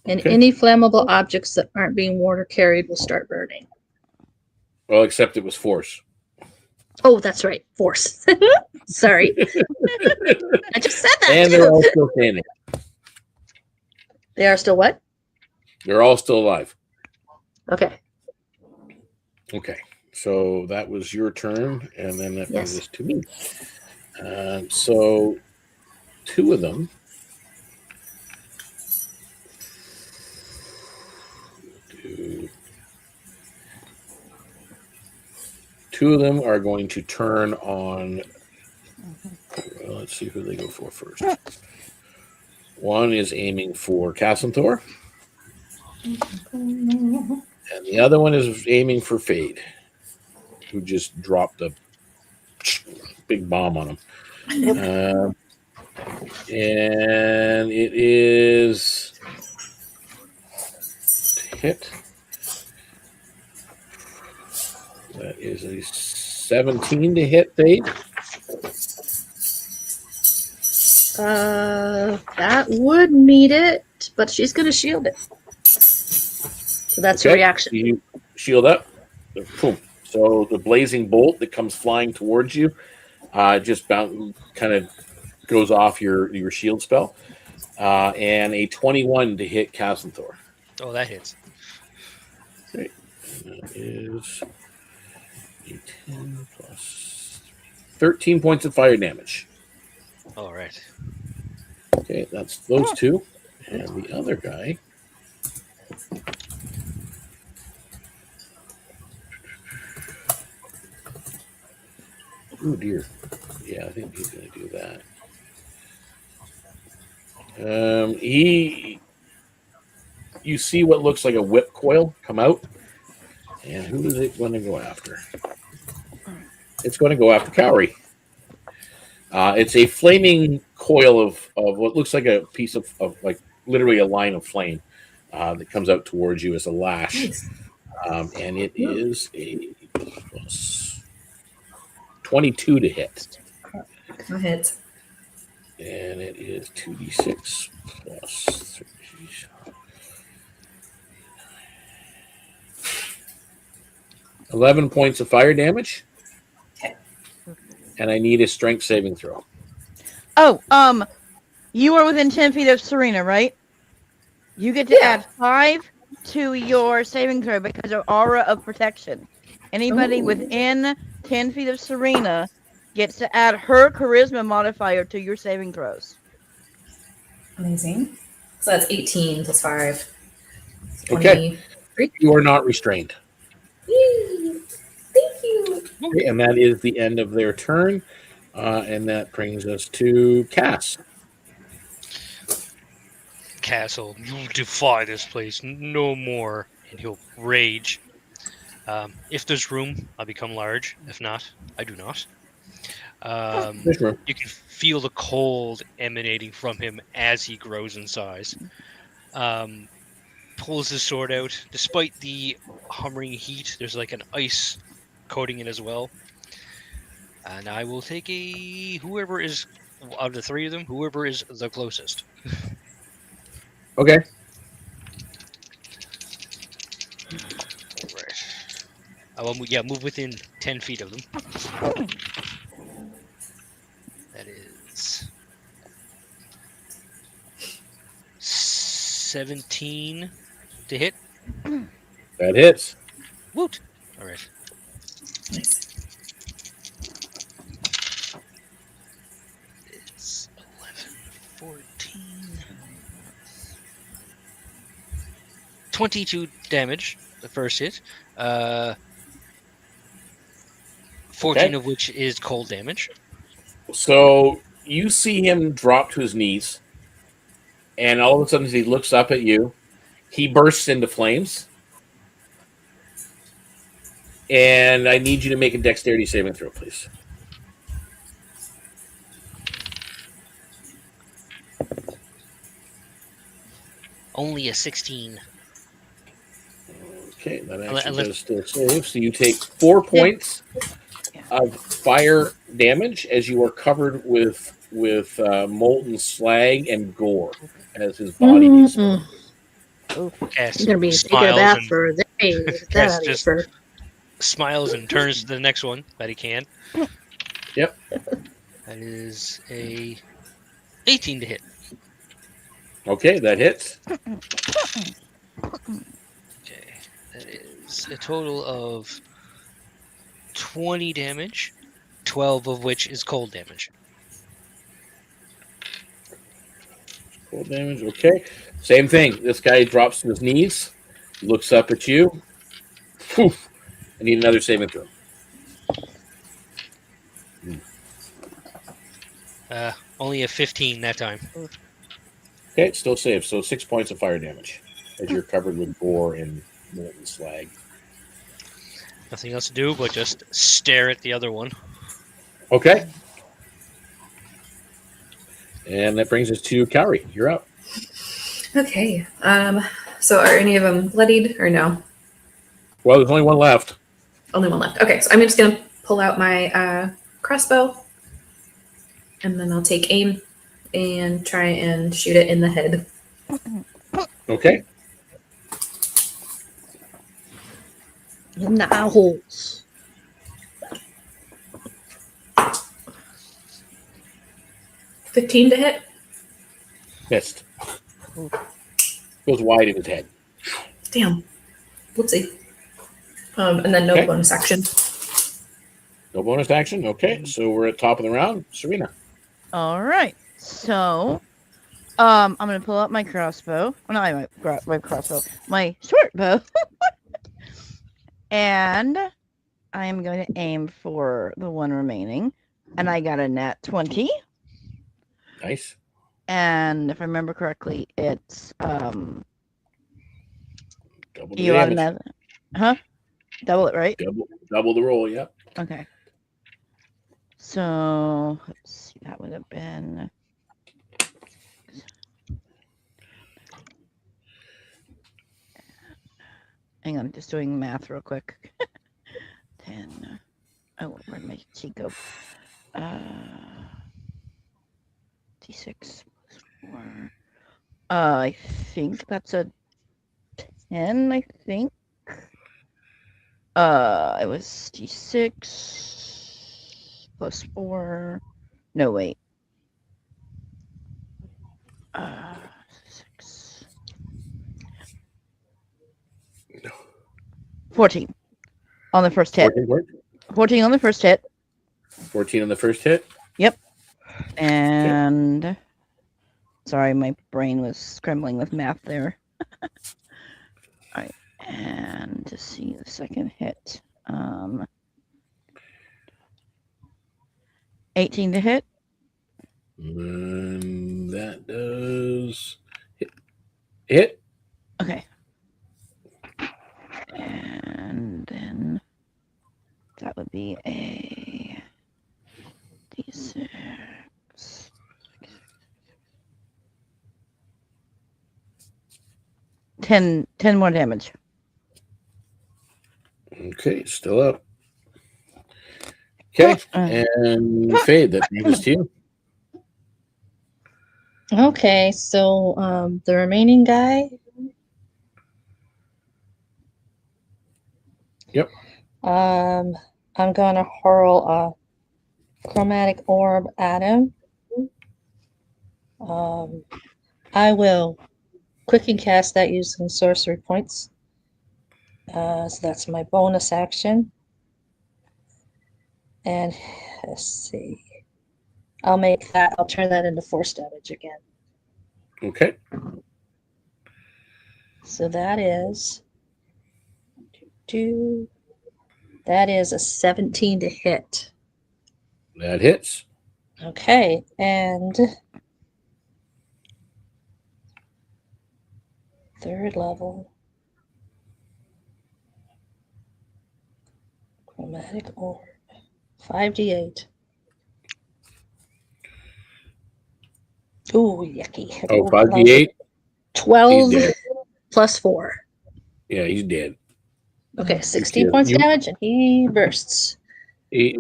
And Okay. any flammable objects that aren't being water carried will start burning. well, except it was force. Oh, that's right. Force. Sorry. I just said that And too. they're all still standing. They are still what? They're all still alive. Okay. Okay. So that was your turn, and then that brings Yes. us to me. So 2 of them. Two of them are going to turn on. Well, let's see who they go for first. One is aiming for Kassenthor, and the other one is aiming for Fade, who just dropped a big bomb on him. And it is to hit. That is a 17 to hit, Fade. That would meet it, but she's going to shield it. So that's a reaction. You shield up. Boom. So the blazing bolt that comes flying towards you just kind of goes off your shield spell. And a 21 to hit Kassenthor. Oh, that hits. Okay. And that is a 10 plus 13 points of fire damage. All right. Okay, that's those 2. And the other guy. Oh dear. Yeah, I think he's going to do that. You see what looks like a whip coil come out, and who is it going to go after? It's going to go after Cowrie. It's a flaming coil of what looks like a piece of like literally a line of flame that comes out towards you as a lash, and it is a plus 22 to hit. No hit. And it is 2d6 plus 3. 11 points of fire damage. Okay. And I need a strength saving throw. Oh, you are within 10 feet of Serena, right? You get to add 5 to your saving throw because of aura of protection. Anybody within 10 feet of Serena gets to add her charisma modifier to your saving throws. Amazing. So that's 18 plus 5. Okay. 23. You are not restrained. Yay. Thank you. Okay, and that is the end of their turn. And that brings us to Cass. Castle, you defy this place no more, and he'll rage. If there's room, I'll become large. If not, I do not. There's room. You can feel the cold emanating from him as he grows in size. Pulls his sword out. Despite the humming heat, there's like an ice coating it as well. And I will take whoever is out of the 3 of them, whoever is the closest. Okay. Right. I will move within 10 feet of them. That is 17 to hit. That hits. Woot! All right. Nice. It's 11, 14, 22 damage, the first hit. 14 of which is cold damage. So you see him drop to his knees, and all of a sudden, as he looks up at you, he bursts into flames. And I need you to make a dexterity saving throw, please. Only a 16. Okay, that Unless- actually does still save. So you take 4 points of fire damage as you are covered with molten slag and gore as his body Mm-mm. explodes. Cass I'm gonna be taking a smiles bath and for days. Get that Cass out of your just fur. smiles and turns to the next one that he can. Yep. That is a 18 to hit. Okay, that hits. Okay, that is a total of 20 damage, 12 of which is cold damage. Full damage. Okay. Same thing. This guy drops to his knees, looks up at you. Poof. I need another saving throw. Only a 15 that time. Okay, it still saves. So 6 points of fire damage as you're covered with gore and molten slag. Nothing else to do but just stare at the other one. Okay. And that brings us to Cowrie. You're up. Okay. So are any of them bloodied or no? Well, there's only one left. Only one left. Okay, so I'm just gonna pull out my crossbow, and then I'll take aim and try and shoot it in the head. Okay. In the eye holes. $15 to hit. Missed. Goes wide in his head. Damn. Whoopsie. And then no Okay. bonus action. No bonus action. Okay, so we're at top of the round. Serena. All right. So, I'm gonna pull out my crossbow. Well, not my crossbow, my short bow, and I am going to aim for the one remaining. And I got a nat 20. Nice. And if I remember correctly, it's Double the you damage. automatic, huh? Double it, right? Double the roll. Yep. Okay. So let's see. That would have been. Hang on, just doing math real quick. 10. Oh, where'd my sheet go? D6 plus 4. I think that's a 10, I think. It was D6 plus 4. No, wait. 6. 14 on the first hit. 14 on the first hit. 14 on the first hit. Yep. And sorry, my brain was scrambling with math there. All right. And to see the second hit. 18 to hit. That does hit. Okay. And then that would be a D6. 10 more damage. Okay, still up. Okay, and Fade, that brings us to you. Okay, so the remaining guy. Yep. I'm gonna hurl a chromatic orb at him. I will quicken cast that using sorcery points. So that's my bonus action. And let's see. I'll turn that into force damage again. Okay. So that is that is a 17 to hit. That hits. Okay, and third level chromatic orb 5d8. Ooh, yucky. Oh, 5d8? 12 dead. plus 4. Yeah, he's dead. Okay, 16 points damage, and he bursts. He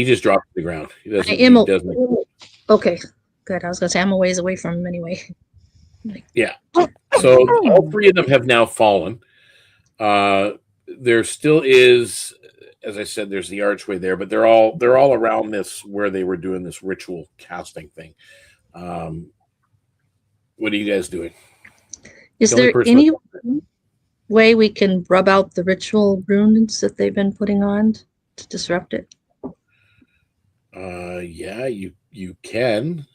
just dropped to the ground. He I doesn't. am He doesn't. okay, good. I was gonna say I'm a ways away from him anyway. Yeah. So all three of them have now fallen. There still is, as I said, there's the archway there, but they're all around this where they were doing this ritual casting thing. What are you guys doing? Is there any way we can rub out the ritual runes that they've been putting on to disrupt it? Yeah, you can.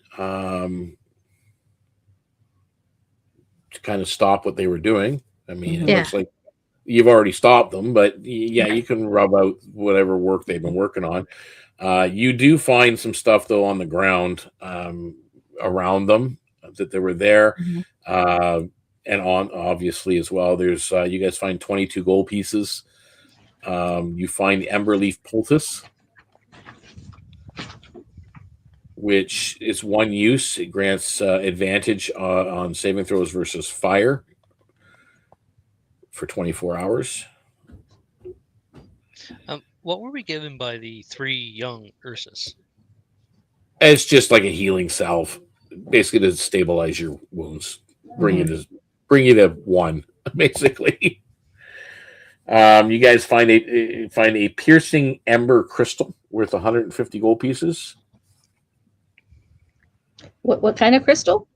To kind of stop what they were doing. I mean, it looks like you've already stopped them, but yeah, you can rub out whatever work they've been working on. You do find some stuff though on the ground around them that they were there, and on obviously as well. There's you guys find 22 gold pieces. You find Emberleaf poultice, which is one use. It grants advantage on saving throws versus fire for 24 hours. What were we given by the 3 young Ursus? It's just like a healing salve, basically to stabilize your wounds, bring you to 1, basically. You guys find a piercing ember crystal worth 150 gold pieces. What kind of crystal?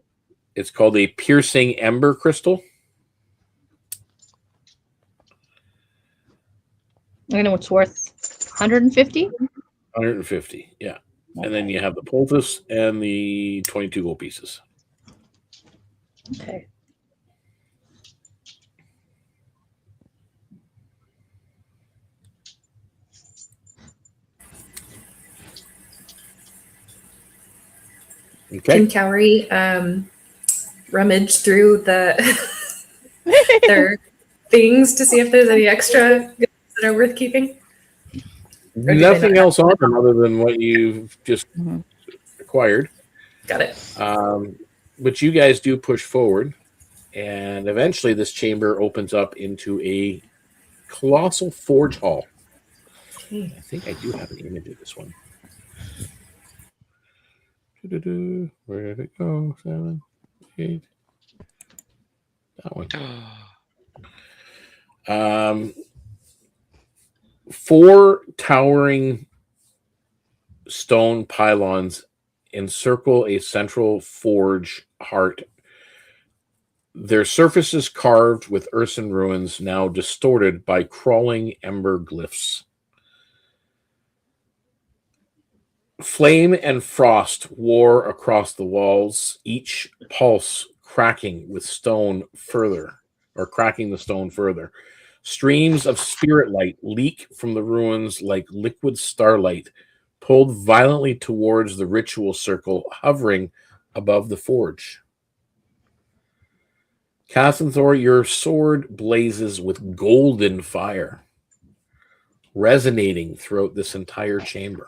It's called a piercing ember crystal. I know it's worth 150. 150, yeah. And then you have the poultice and the 22 gold pieces. Okay. Okay. Can Cowrie rummage through their things to see if there's any extra goods that are worth keeping? Nothing else on them other than what you've just acquired. Got it. But you guys do push forward, and eventually this chamber opens up into a colossal forge hall. I think I do have an image of this one. Where did it go? 7, 8. That one. 4 towering stone pylons encircle a central forge heart. Their surfaces carved with Ursan ruins, now distorted by crawling ember glyphs. Flame and frost war across the walls, each pulse cracking the stone further. Streams of spirit light leak from the ruins like liquid starlight, pulled violently towards the ritual circle hovering above the forge. Kassenthor, your sword blazes with golden fire, resonating throughout this entire chamber.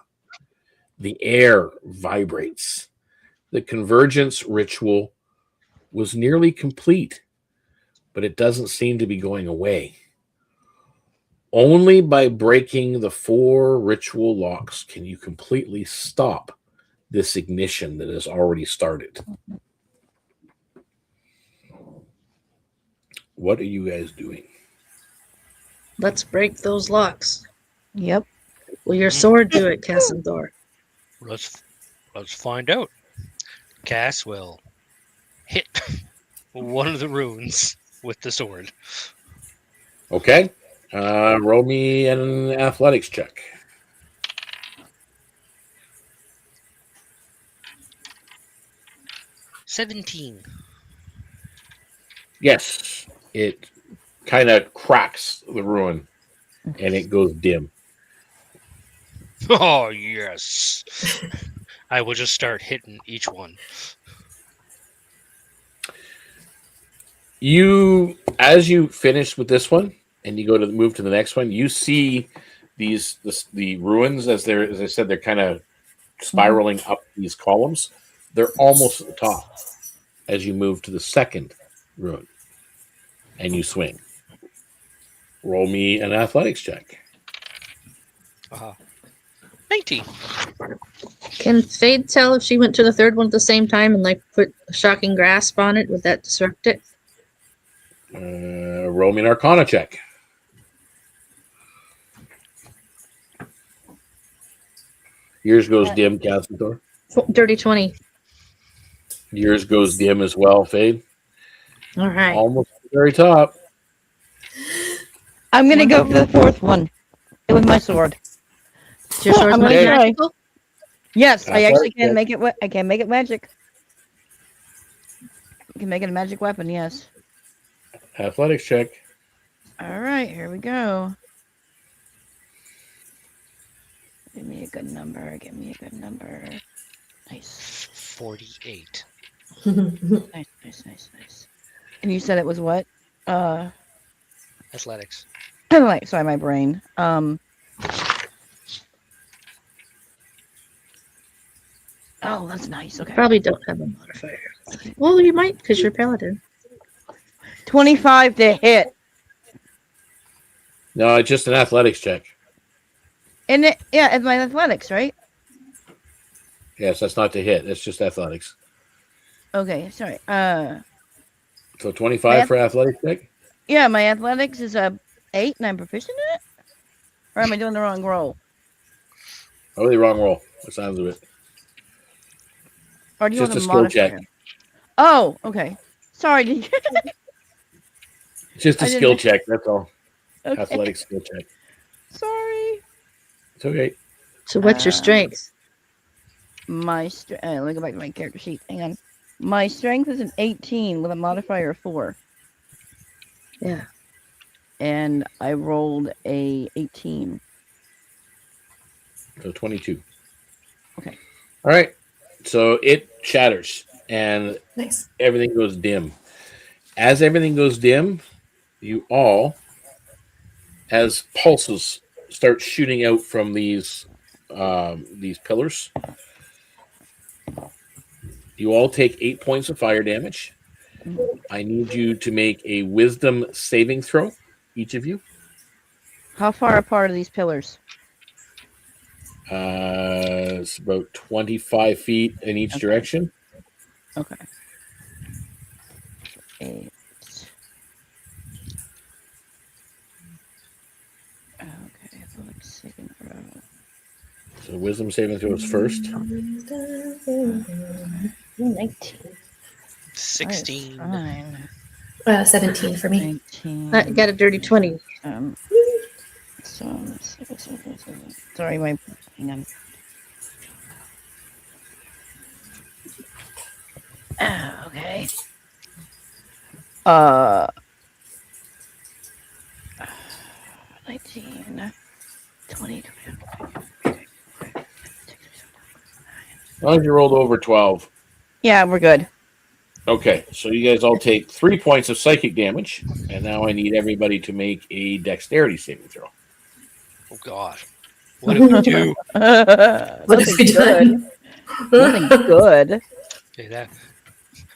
The air vibrates. The convergence ritual was nearly complete, but it doesn't seem to be going away. Only by breaking the 4 ritual locks can you completely stop this ignition that has already started. What are you guys doing? Let's break those locks. Yep. Will your sword do it, Kassenthor? Let's find out. Cass will hit one of the runes with the sword. Okay. Roll me an athletics check. $17. Yes, it kind of cracks the ruin and it goes dim. Oh, yes. I will just start hitting each one. As you finish with this one and you go to move to the next one, you see the ruins as I said, they're kind of spiraling up these columns. They're almost at the top as you move to the second rune, and you swing. Roll me an athletics check. 19. Can Fade tell if she went to the third one at the same time and like put a shocking grasp on it? Would that disrupt it? Roll me an arcana check. Yours goes dim, Kassenthor. Dirty 20. Yours goes dim as well, Fade. All right. Almost at the very top. I'm gonna go for the fourth one with my sword. Is your sword I'm gonna try. magical? Yes, I actually Athletic can check. make it. I can make it magic. You can make it a magic weapon. Yes. Athletics check. All right, here we go. Give me a good number. Give me a good number. Nice. 48. Nice. And you said it was what? Athletics. Like, sorry, my brain. Oh, that's nice. Okay. Probably don't have a modifier. Well, you might because you're paladin. 25 to hit. No, it's just an athletics check. And it, yeah, it's my athletics, right? Yes, that's not to hit. That's just athletics. Okay, sorry. So 25 for athletics check? Yeah, my athletics is a 8 and I'm proficient in it? Or am I doing the wrong roll? Oh, the wrong roll. The sounds of it. Or do you Just want a skill modifier? check. Oh, okay. Sorry. Did you... Just a I didn't skill know. check. That's all. Okay. Athletic skill check. Sorry. It's okay. So what's your strength? My strength. Let me go back to my character sheet. Hang on. My strength is an 18 with a modifier of 4. Yeah. And I rolled a 18. So 22. Okay. All right. So it shatters and Nice. everything goes dim. As everything goes dim, you all, as pulses start shooting out from these pillars, you all take 8 points of fire damage. I need you to make a wisdom saving throw, each of you. How far apart are these pillars? It's about 25 feet in each direction. Okay. 8. Okay, athletics saving throw. So wisdom saving throw is first. 19. 16. Fine. 17 for me. 19. I got a dirty 20. So, sorry, my hang on. Okay. 19, 20. As long as you rolled over 12. Yeah, we're good. Okay, so you guys all take 3 points of psychic damage, and now I need everybody to make a dexterity saving throw. Oh, God. What did we do? What have we done? Nothing good. Okay, that.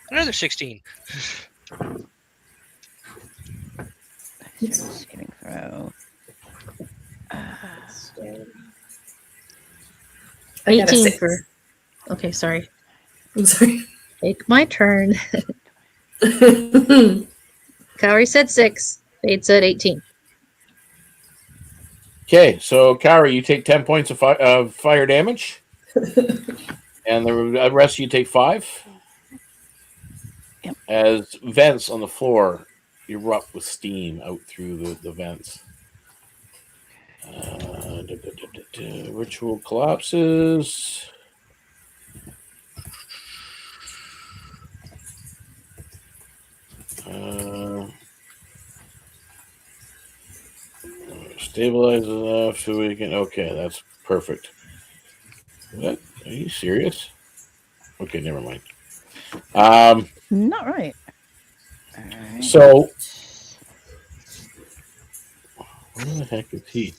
Another 16. Saving throw. I got a 18 6. for. Okay, sorry. I'm sorry. Take my turn. Kaori said 6. Fade said 18. Okay, so Kari, you take 10 points of fire damage, and the rest of you take 5. Yep. As vents on the floor erupt with steam out through the vents. Ritual collapses. Stabilize enough so we can. Okay, that's perfect. What? Are you serious? Okay, never mind. Not right. Alright. So, where the heck is he?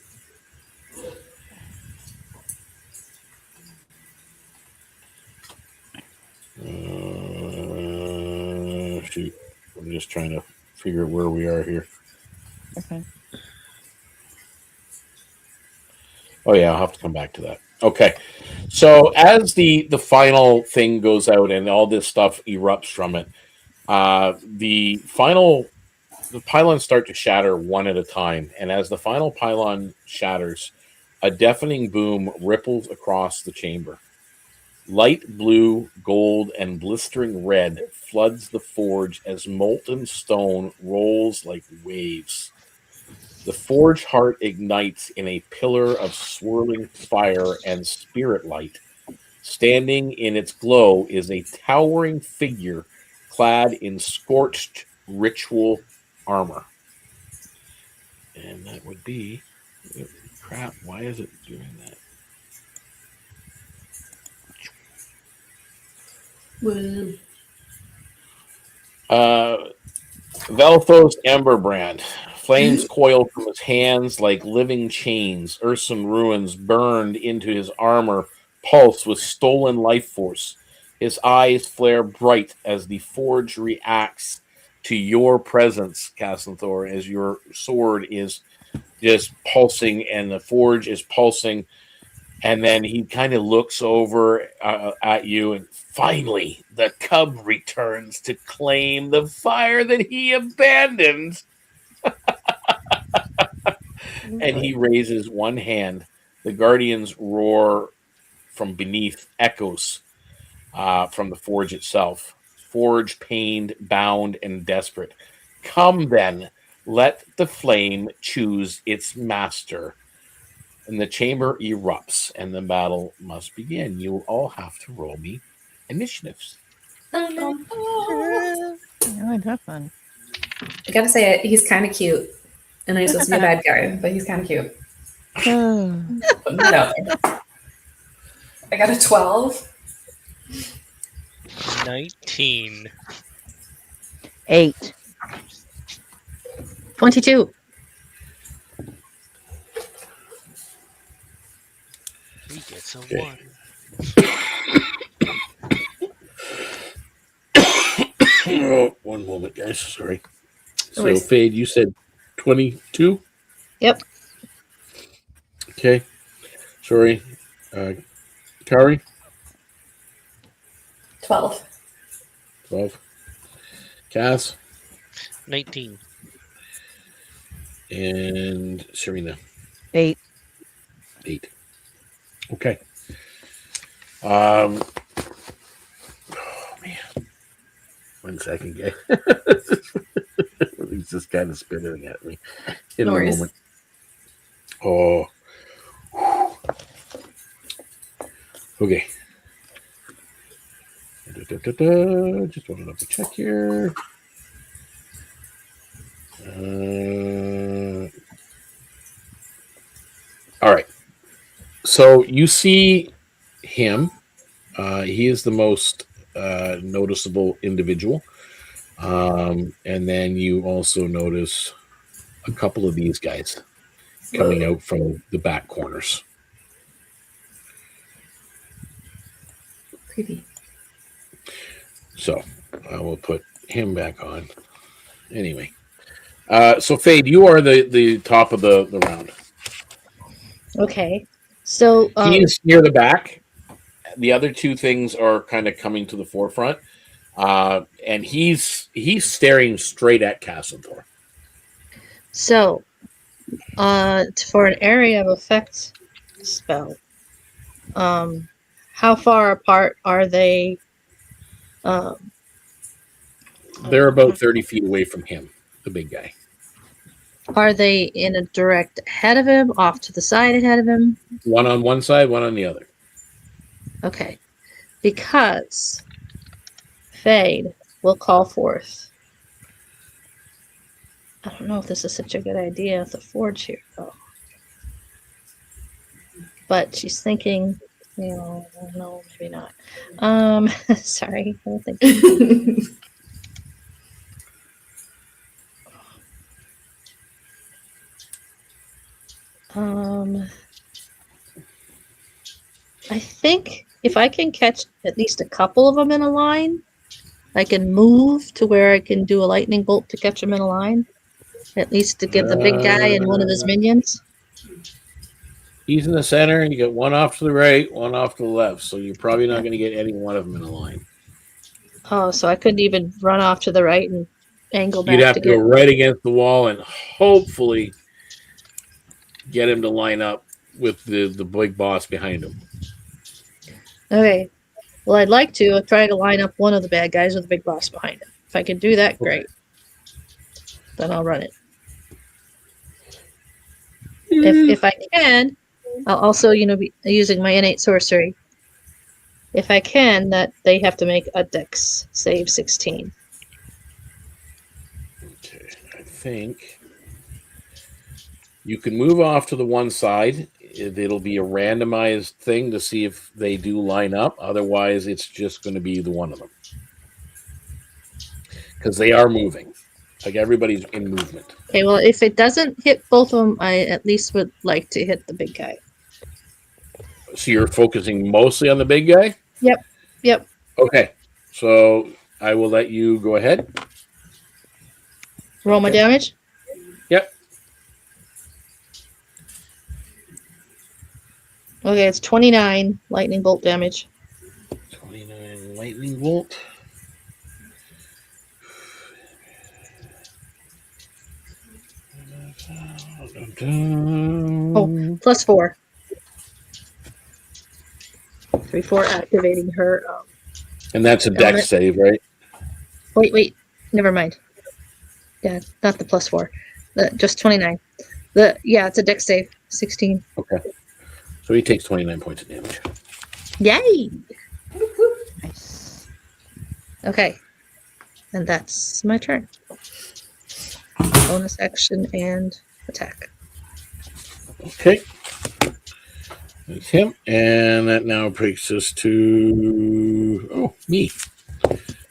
Shoot. I'm just trying to figure out where we are here. Okay. Oh yeah, I'll have to come back to that. Okay, so as the final thing goes out and all this stuff erupts from it, the pylons start to shatter one at a time, and as the final pylon shatters, a deafening boom ripples across the chamber. Light blue, gold, and blistering red floods the forge as molten stone rolls like waves. The forge heart ignites in a pillar of swirling fire and spirit light. Standing in its glow is a towering figure clad in scorched ritual armor. And that would be... Crap, why is it doing that? Vaelthos Emberbrand. Flames coiled from his hands like living chains. Ursan ruins burned into his armor, pulse with stolen life force. His eyes flare bright as the forge reacts to your presence, Kassenthor, as your sword is just pulsing and the forge is pulsing. And then he kind of looks over at you, and finally, the cub returns to claim the fire that he abandoned. And he raises one hand. The guardians roar from beneath, echoes from the forge itself. Forge, pained, bound, and desperate. Come then, let the flame choose its master. And the chamber erupts, and the battle must begin. You will all have to roll me initiatives. Oh, I like that fun. I gotta say it, he's kind of cute. And he's supposed to be a bad guy, but he's kind of cute. Putting that out there. I got a 12. 19. 8. 22. He gets a Okay. 1. Oh, one moment, guys. Sorry. So, worries. Fade, you said 22? Yep. Okay. Sorry. Kari? 12. 12. Cass? 19. And Serena? 8. 8. Okay. Oh, man. 1 second, guys. He's just kind of spitting at me in No the worries. moment. Oh. Okay. Just want to double check here. All right. So you see him. He is the most noticeable individual. And then you also notice a couple of these guys coming out from the back corners. Creepy. So I will put him back on. Anyway. So Fade, you are the top of the round. Okay. So He's near the back. The other two things are kind of coming to the forefront. And he's staring straight at Kassenthor. So, for an area of effect spell, how far apart are they? They're about 30 feet away from him, the big guy. Are they in a direct ahead of him, off to the side ahead of him? One on one side, one on the other. Okay. Because Fade will call forth. I don't know if this is such a good idea at the forge here, though. But she's thinking, no, maybe not. Sorry, I don't think. I think if I can catch at least a couple of them in a line, I can move to where I can do a lightning bolt to catch him in a line? At least to give the big guy and one of his minions? He's in the center, and you get one off to the right, one off to the left. So you're probably not going to get any one of them in a line. Oh, so I couldn't even run off to the right and angle back You'd have to to go get... right against the wall and hopefully get him to line up with the big boss behind him. Okay. Well, I'd like to try to line up one of the bad guys with the big boss behind him. If I can do that, great. Then I'll run it. If I can, I'll also, be using my innate sorcery. If I can, that they have to make a dex save 16. Okay, I think you can move off to the one side. It'll be a randomized thing to see if they do line up. Otherwise, it's just going to be the one of them. Because they are moving. Like everybody's in movement. Okay, well, if it doesn't hit both of them, I at least would like to hit the big guy. So you're focusing mostly on the big guy? Yep. Okay. So I will let you go ahead. Roll my damage? Yep. Okay, it's 29 lightning bolt damage. 29 lightning bolt. Oh, plus 4. 3, 4, activating her. And that's a dex save, right? Wait. Never mind. Yeah, not the plus 4. Just 29. It's a dex save. 16. Okay. So he takes 29 points of damage. Yay! Nice. Okay. And that's my turn. Bonus action and attack. Okay. That's him. And that now brings us to me.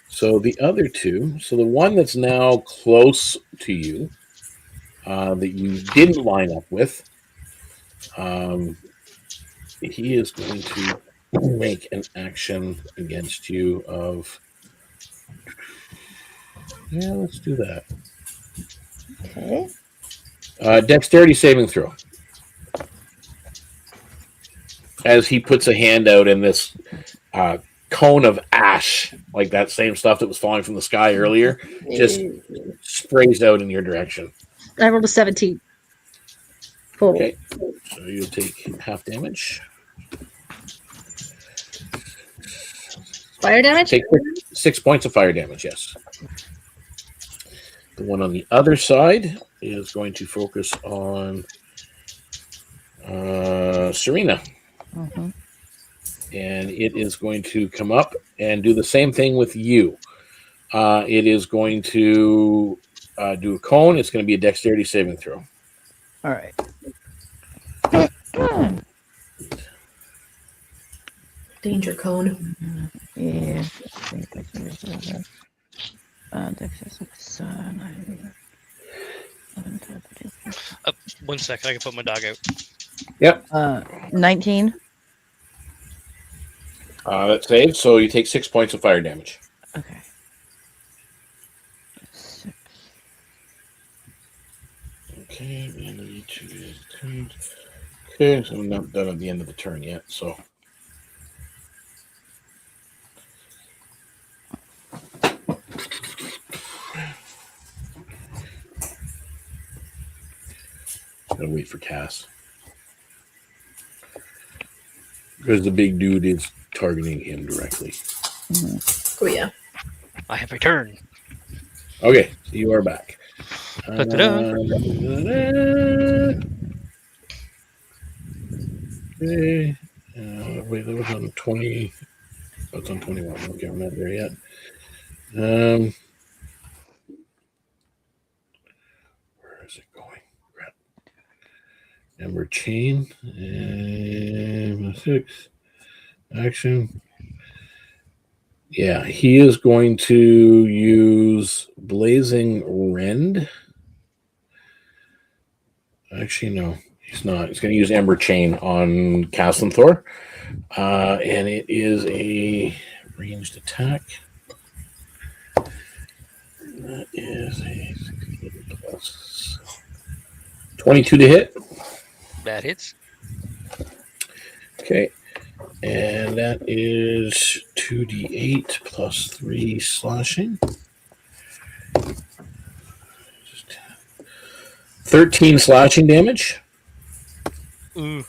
So the other two. So the one that's now close to you, that you didn't line up with, he is going to make an action against you of... Yeah, let's do that. Okay. Dexterity saving throw. As he puts a hand out in this cone of ash, like that same stuff that was falling from the sky earlier, just sprays out in your direction. I rolled a 17. Cool. Okay, so you'll take half damage. Fire damage? Take 6 points of fire damage, yes. The one on the other side is going to focus on Serena. Mm-hmm. And it is going to come up and do the same thing with you. It is going to do a cone. It's going to be a dexterity saving throw. All right. Danger cone. Yeah. One second, I can put my dog out. Yep. 19. That saves, so you take 6 points of fire damage. Okay. 6. Okay, okay, so I'm not done at the end of the turn yet, so. Gotta wait for Cass. Because the big dude is targeting him directly. Mm-hmm. Oh yeah. I have returned. Okay, so you are back. Da-da-da. Okay. Wait, that was on 20. That's on 21. Okay, I'm not there yet. Where is it going? Crap. Ember chain. And 6. Action. Yeah, he is going to use Blazing Rend. Actually, no, he's not. He's going to use Ember Chain on Kassenthor. And it is a ranged attack. That is a 16 plus 22 to hit. That hits. Okay. And that is 2d8 plus 3 slashing. 13 slashing damage. Ooh.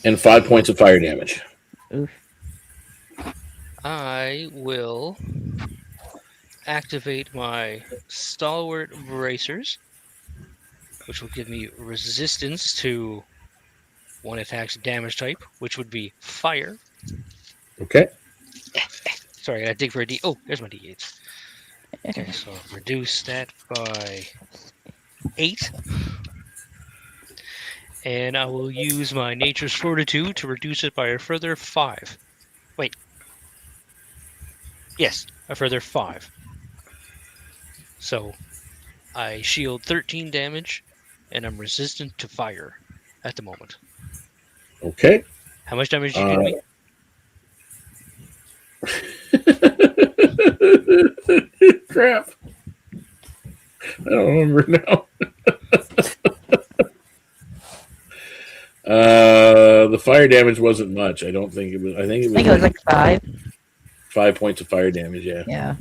And 5 points of fire damage. Oof. I will activate my stalwart bracers, which will give me resistance to one attack's damage type, which would be fire. Okay. Sorry, I gotta dig for a D. Oh, there's my D8s. Okay, so I'll reduce that by 8. And I will use my nature's fortitude to reduce it by a further 5. Wait. Yes, a further 5. So I shield 13 damage, and I'm resistant to fire at the moment. Okay. How much damage did you do to me? Crap. I don't remember now. The fire damage wasn't much. I don't think it was. I think it was like 5. 5 points of fire damage. Yeah. Yeah.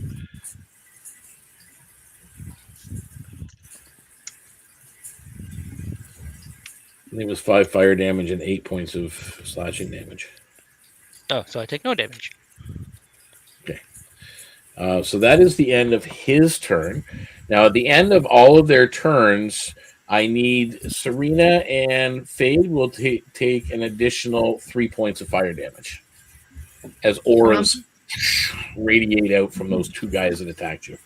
I think it was 5 fire damage and 8 points of slashing damage. Oh, so I take no damage. Okay. So that is the end of his turn. Now, at the end of all of their turns, I need Serena and Fade will take an additional 3 points of fire damage as auras radiate out from those 2 guys that attacked you.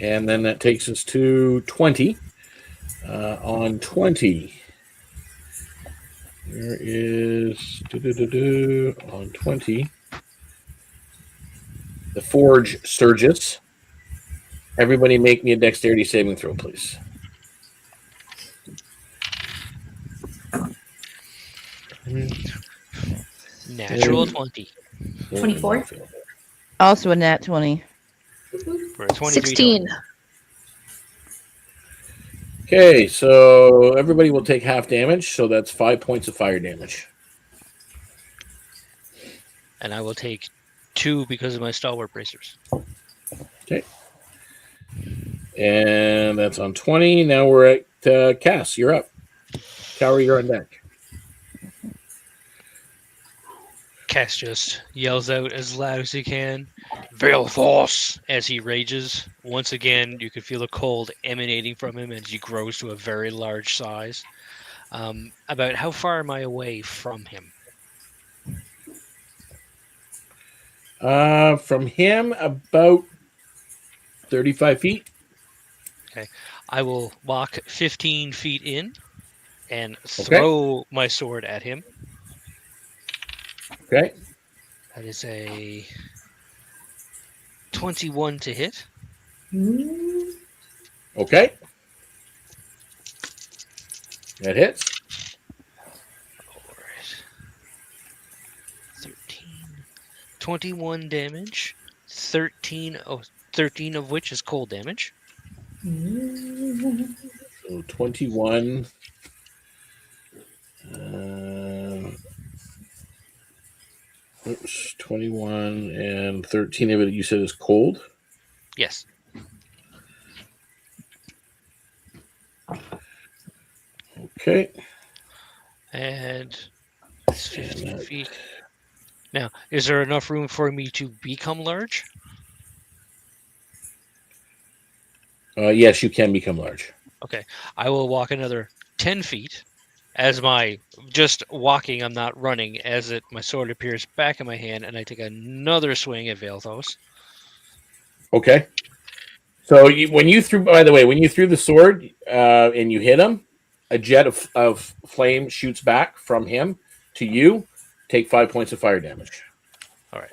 And then that takes us to 20. On 20, there is on 20 the Forge Sturgis. Everybody make me a dexterity saving throw, please. Natural 20. 24. Also a nat 20. For a 23 16. total. Okay, so everybody will take half damage, so that's 5 points of fire damage. And I will take 2 because of my stalwart bracers. Okay. And that's on 20. Now we're at Cass. You're up. Tower, you're on deck. Cass just yells out as loud as he can, Vaelthos, as he rages. Once again, you can feel the cold emanating from him as he grows to a very large size. About how far am I away from him? From him, about 35 feet. Okay. I will walk 15 feet in and throw my sword at him. Okay. That is a 21 to hit. Okay. That hits. All right. 13. 21 damage. 13 of which is cold damage. So 21. 21 and 13 of it you said is cold? Yes. Okay. And it's 15 feet. Now, is there enough room for me to become large? Yes, you can become large. Okay. I will walk another 10 feet. As my just walking, I'm not running, as my sword appears back in my hand, and I take another swing at Vaelthos. Okay. So when you threw the sword and you hit him, a jet of flame shoots back from him to you. Take 5 points of fire damage. All right.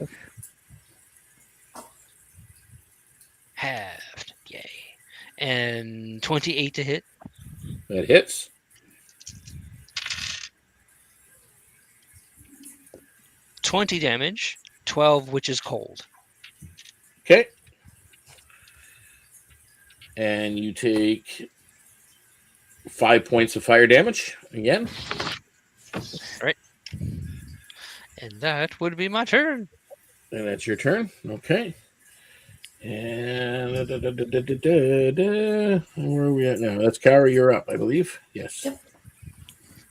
Halved. Yay. And 28 to hit. That hits. 20 damage. 12, which is cold. Okay. And you take 5 points of fire damage again. Right. And that would be my turn. And that's your turn. Okay. And where are we at now? That's Kara, you're up, I believe. Yes. Yep.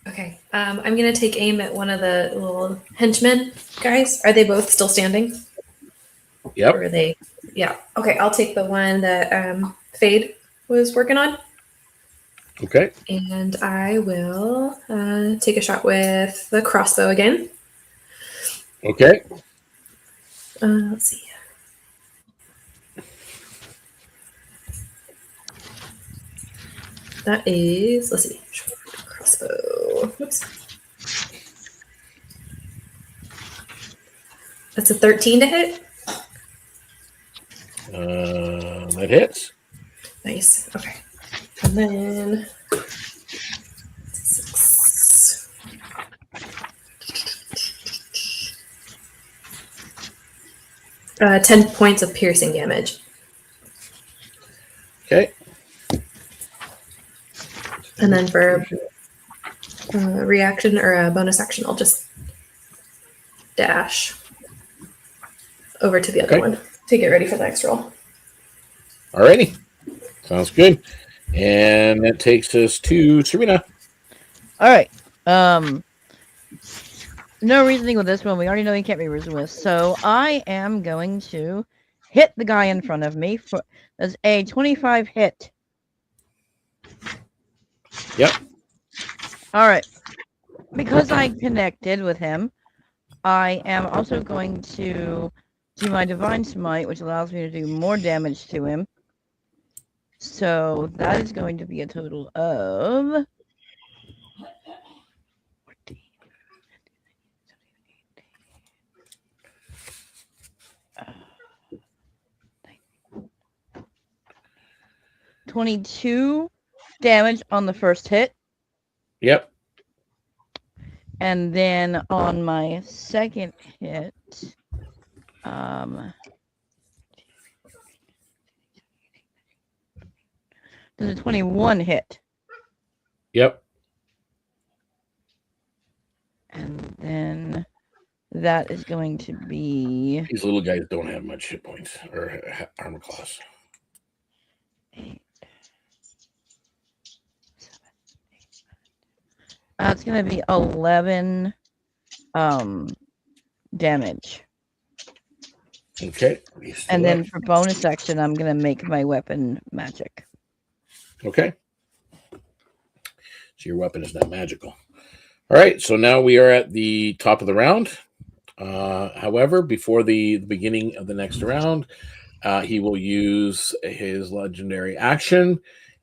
Okay. I'm gonna take aim at one of the little henchmen guys. Are they both still standing? Yep. Or are they? Yeah. Okay. I'll take the one that Fade was working on, Okay. and I will take a shot with the crossbow again. Okay. Let's see. That is, let's see, crossbow. Oops. That's a 13 to hit. That hits. Nice. Okay. And then 6. Uh, 10 points of piercing damage. Okay. And then for reaction or a bonus action, I'll just dash over to the other one to get ready for the next roll. Alrighty. Sounds good. And that takes us to Serena. All right. No reasoning with this one. We already know he can't be reasoned with. So I am going to hit the guy in front of me. That's a 25 hit. Yep. All right. Because I connected with him, I am also going to do my Divine Smite, which allows me to do more damage to him. So that is going to be a total of 22 damage on the first hit. Yep. And then on my second hit, there's a 21 hit. Yep. And then that is going to be These little guys don't have much hit points or armor class. 8, 7, 8. It's going to be 11 damage. Okay. And then for bonus action, I'm going to make my weapon magic. Okay. So your weapon is not magical. All right. So now we are at the top of the round. However, before the beginning of the next round, he will use his legendary action,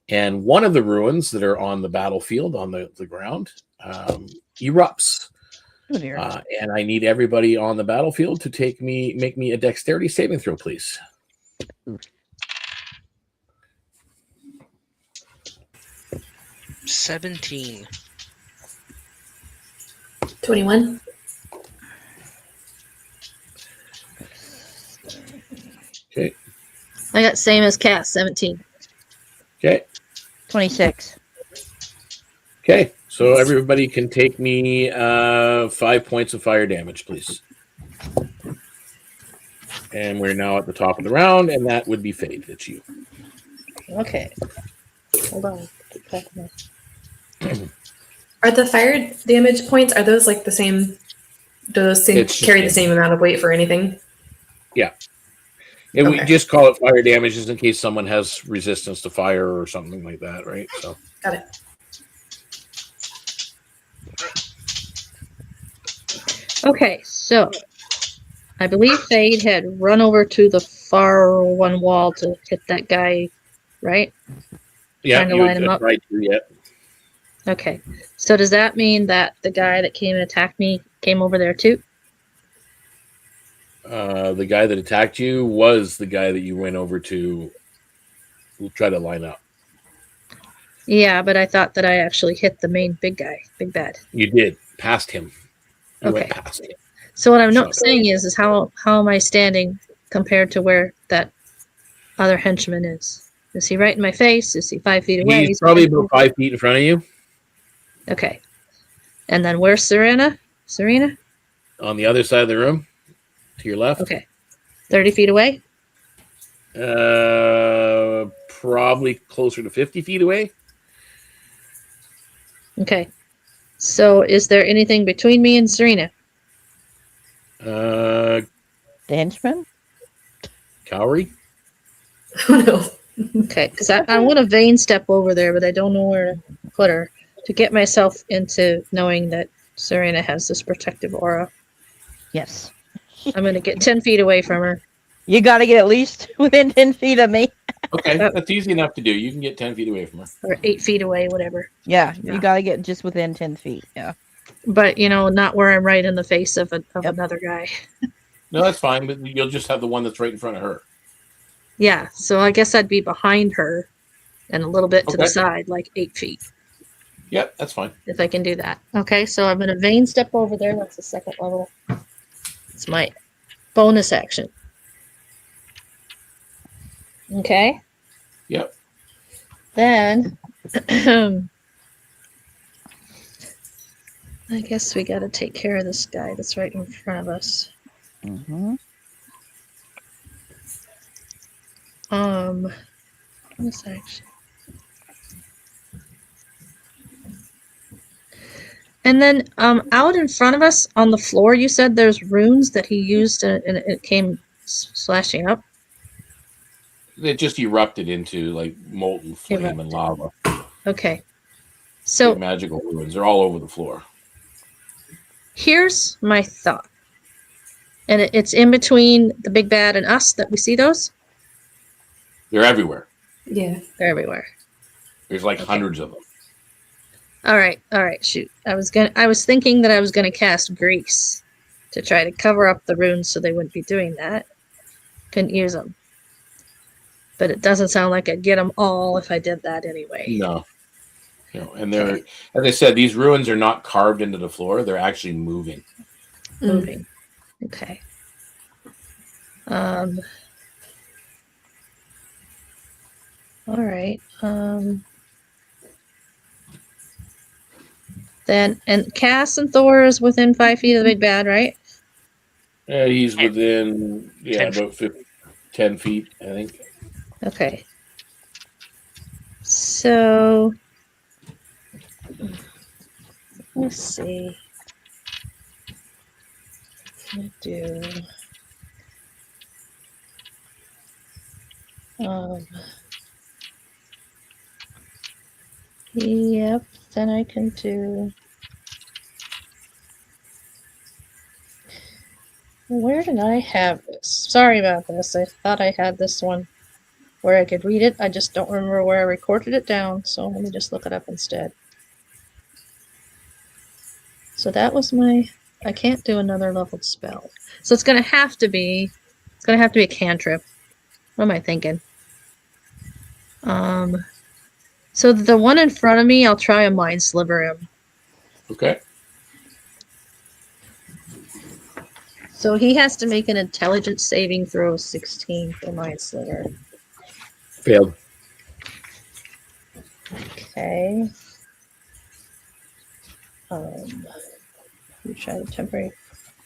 and one of the ruins that are on the battlefield on the ground erupts. Oh dear. And I need everybody on the battlefield to make me a dexterity saving throw, please. Ooh. 17. 21. Okay. I got same as Cass, 17. Okay. 26. Okay. So everybody can take me 5 points of fire damage, please. And we're now at the top of the round, and that would be Fade. It's you. Okay. Hold on. Are the fire damage points, are those like the same? Do those carry the same amount of weight for anything? Yeah. And we just call it fire damage just in case someone has resistance to fire or something like that, right? So Got it. Okay, so I believe Fade had run over to the far one wall to hit that guy, right? yeah, Trying to line him up. Right, yeah. Okay, so does that mean that the guy that came and attacked me came over there too? The guy that attacked you was the guy that you went over to try to line up. Yeah, but I thought that I actually hit the main big guy, big bad. You did, past him. I went Okay. past it. So what I'm not So- saying is how am I standing compared to where that other henchman is? Is he right in my face? Is he 5 feet away? He's probably about 5 feet in front of you. Okay. And then where's Serena? Serena? On the other side of the room, to your left. Okay. 30 feet away? Probably closer to 50 feet away. Okay. So is there anything between me and Serena? Uh, The henchman? Cowrie. Oh no. Okay, because I want to vein step over there, but I don't know where to put her to get myself into knowing that Serena has this protective aura. Yes. I'm going to get 10 feet away from her. You got to get at least within 10 feet of me. Okay, that's easy enough to do. You can get 10 feet away from her. Or 8 feet away, whatever. Yeah, Yeah. you got to get just within 10 feet. Yeah. But, not where I'm right in the face of another guy. No, that's fine, but you'll just have the one that's right in front of her. Yeah, so I guess I'd be behind her and a little bit to the Okay. side, like 8 feet, Yep, that's fine. if I can do that. Okay, so I'm going to vein step over there. That's the second level. It's my bonus action. Okay. Yep. Then, I guess we got to take care of this guy that's right in front of us. Mm-hmm. Bonus action. And then, out in front of us on the floor, you said there's runes that he used and it came slashing up. It just erupted into like molten flame and lava. Okay. So Big magical ruins. They're all over the floor. here's my thought. And it's in between the big bad and us that we see those. They're everywhere. Yeah. They're everywhere. There's like Okay. hundreds of them. All right. Shoot. I was thinking that I was gonna cast grease to try to cover up the runes so they wouldn't be doing that. Couldn't use them. But it doesn't sound like I'd get them all if I did that anyway. No. And they're, as I said, these ruins are not carved into the floor. They're actually moving. Moving. Okay. All right. Then, and Kassenthor is within 5 feet of the big bad, right? He's within, 10 about 10 feet, I think. Okay. So, let's see. I do. Yep, then I can do. Where did I have this? Sorry about this. I thought I had this one where I could read it. I just don't remember where I recorded it down, so let me just look it up instead. So that was my. I can't do another leveled spell. So it's gonna have to be a cantrip. What am I thinking? So the one in front of me, I'll try a mind sliver him. Okay. So he has to make an intelligence saving throw 16 for mind sliver. Failed. Okay. You try the temporary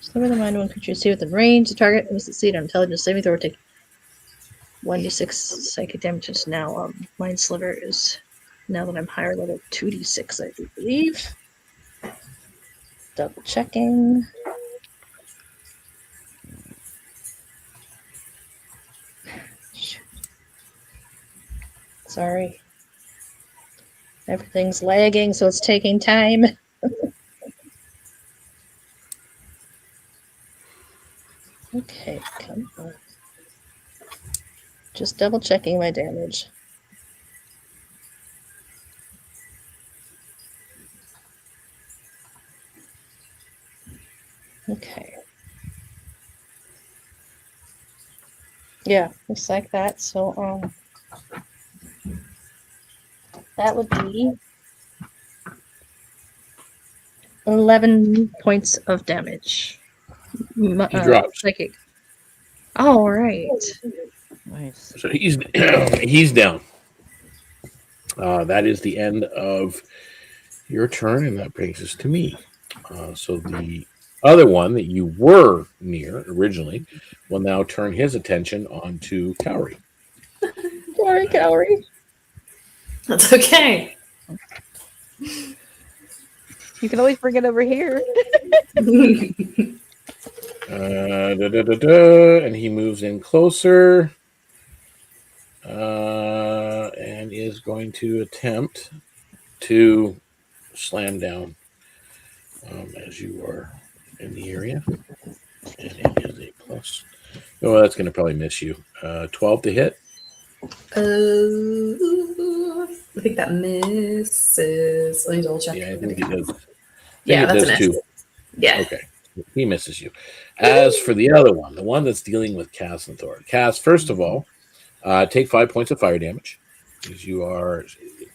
sliver of the mind one creature you see within range. The target must succeed on intelligence saving throw or take 1d6 psychic damage. Now mind sliver is, now that I'm higher level, 2d6 I do believe. Double checking. Sorry. Everything's lagging, so it's taking time. Okay, come on. Just double checking my damage. Okay. Yeah, looks like that. So, that would be 11 points of damage. He drops. Psychic. All right. Nice. So he's he's down. That is the end of your turn, and that brings us to me. So the other one that you were near originally will now turn his attention onto Cowrie. Sorry, Cowrie. That's okay. You can always bring it over here. And he moves in closer and is going to attempt to slam down as you are in the area. And it is a plus. Oh, that's going to probably miss you. 12 to hit. I think that misses. Let me double check. Yeah, I think it does. Yeah, that's a miss. Too. Yeah. Okay. He misses you. As for the other one, the one that's dealing with Kassenthor. Cass, first of all, take 5 points of fire damage. Because you are, at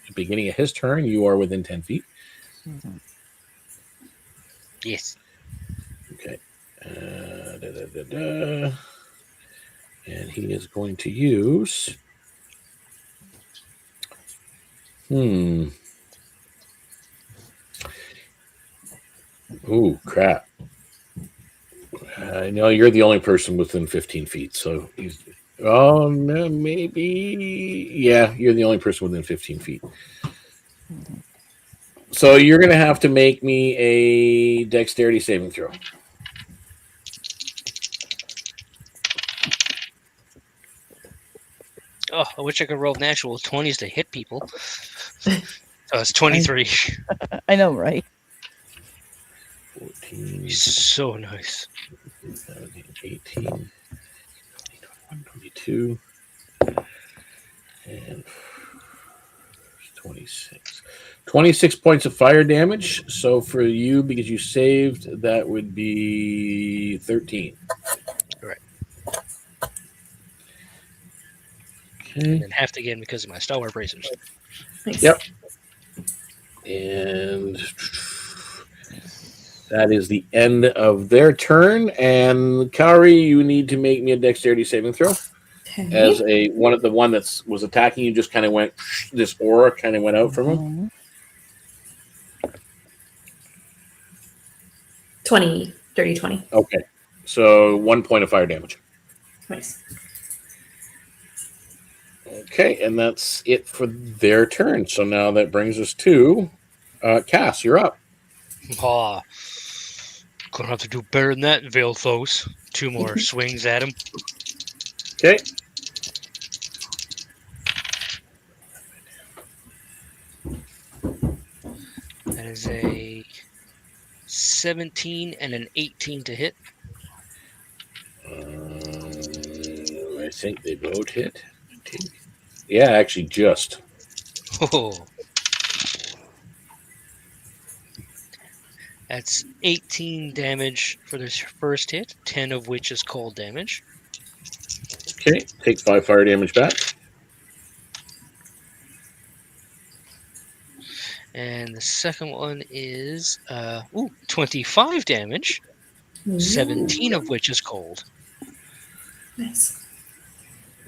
the beginning of his turn, you are within 10 feet. Yes. Okay. And he is going to use... Ooh, crap. I know you're the only person within 15 feet, so he's... Oh, no, maybe... Yeah, you're the only person within 15 feet. So you're going to have to make me a dexterity saving throw. Oh, I wish I could roll natural 20s to hit people. So it's 23. I know, right? 14, So nice. 17, 18, 20, 21, 22, and 26. 26 points of fire damage. So for you, because you saved, that would be 13. Right. Okay. And half again because of my stalwart bracers. Nice. Yep. And that is the end of their turn. And Kauri, you need to make me a dexterity saving throw. Okay. As a one of the one that was attacking you just kind of went, this aura kind of went out from him. 20. Dirty 20. Okay. So 1 point of fire damage. Nice. Okay, and that's it for their turn. So now that brings us to Cass, you're up. Ah, gonna have to do better than that, Vaelthos. 2 more swings at him. Okay. That is a 17 and an 18 to hit. I think they both hit. Yeah, actually just. Oh. That's 18 damage for this first hit, 10 of which is cold damage. Okay, take 5 fire damage back. And the second one is 25 damage, 17 of which is cold. Nice.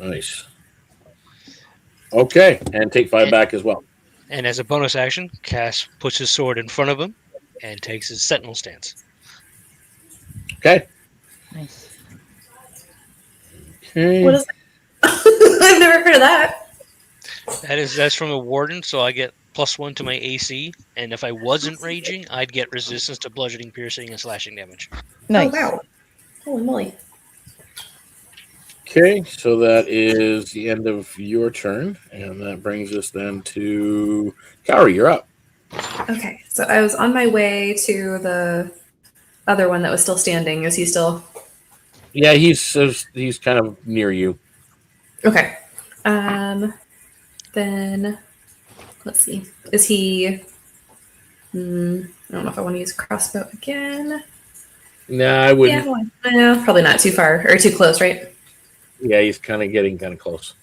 Nice. Okay, and take 5 back as well. And as a bonus action, Cass puts his sword in front of him and takes his sentinel stance. Okay. Nice. Okay. What is that? I've never heard of that. That's from a warden, so I get +1 to my AC, and if I wasn't raging, I'd get resistance to bludgeoning, piercing, and slashing damage. Nice. Oh, wow. Holy moly. Okay, so that is the end of your turn, and that brings us then to Kauri, you're up. Okay, so I was on my way to the other one that was still standing. Is he still? Yeah, he's kind of near you. Okay. Then let's see. Is he? I don't know if I want to use crossbow again. No, I wouldn't. Yeah, probably not too far or too close, right? Yeah, he's kind of getting kind of close.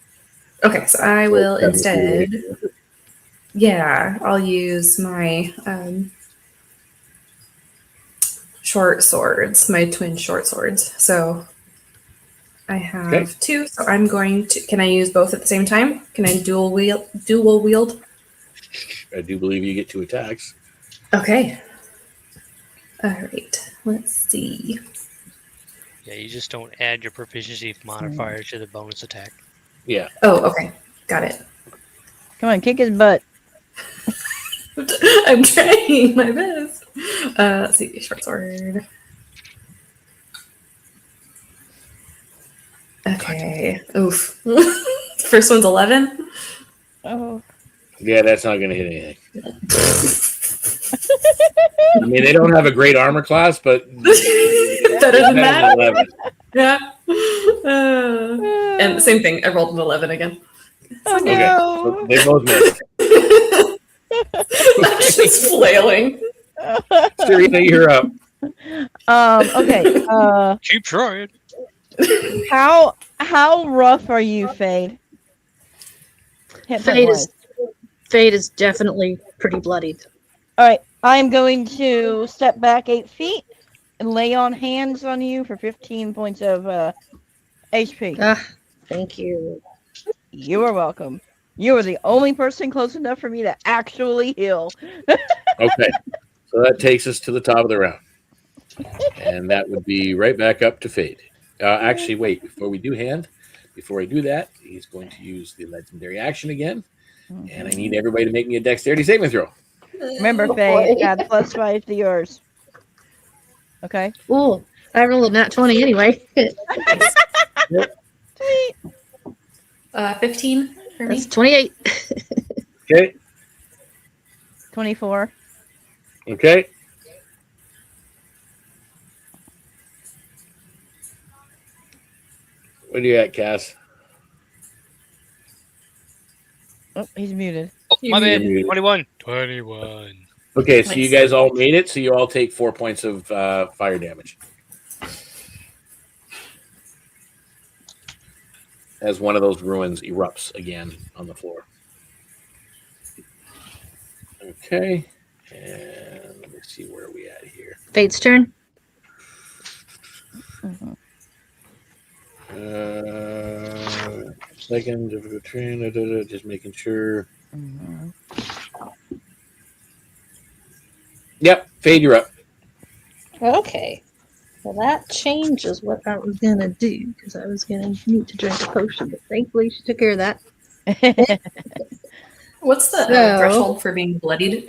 Okay, so I will instead. Yeah, I'll use my short swords, my twin short swords. So I have Okay. 2. So I'm going to. Can I use both at the same time? Can I dual wield? I do believe you get 2 attacks. Okay. All right. Let's see. Yeah, you just don't add your proficiency modifier to the bonus attack. Yeah. Oh, okay. Got it. Come on, kick his butt. I'm trying my best. Let's see. Short sword. Okay. Oof. First one's 11. Oh. Yeah, that's not going to hit anything. I mean, they don't have a great armor class, but Better than that. 11. Yeah. And same thing. I rolled an 11 again. Oh, Okay, no. so they both missed. Just flailing. Serena, you're up. Okay. Keep trying. How rough are you, Fade? Fade is definitely pretty bloodied. All right. I am going to step back 8 feet and lay on hands on you for 15 points of HP. Ah, thank you. You are welcome. You are the only person close enough for me to actually heal. Okay, so that takes us to the top of the round. And that would be right back up to Fade. Actually, wait, before I do that, he's going to use the legendary action again. And I need everybody to make me a dexterity saving throw. Remember, Fade, add +5 to yours. Okay? Ooh, I rolled a nat 20 anyway. Sweet. 15 for me. That's 28. Okay, 24. okay. What are you at, Cass? Oh, he's muted. Oh, my bad. You're muted. 21. 21. Okay, so Nice. you guys all made it, so you all take 4 points of fire damage. As one of those ruins erupts again on the floor. Okay, and let me see where are we at here. Fade's turn. Mhm. Second, difficult train, just making sure. Mhm. Yep, Fade, you're up. Okay. Well, that changes what I was going to do because I was going to need to drink a potion, but thankfully she took care of that. What's the So- threshold for being bloodied?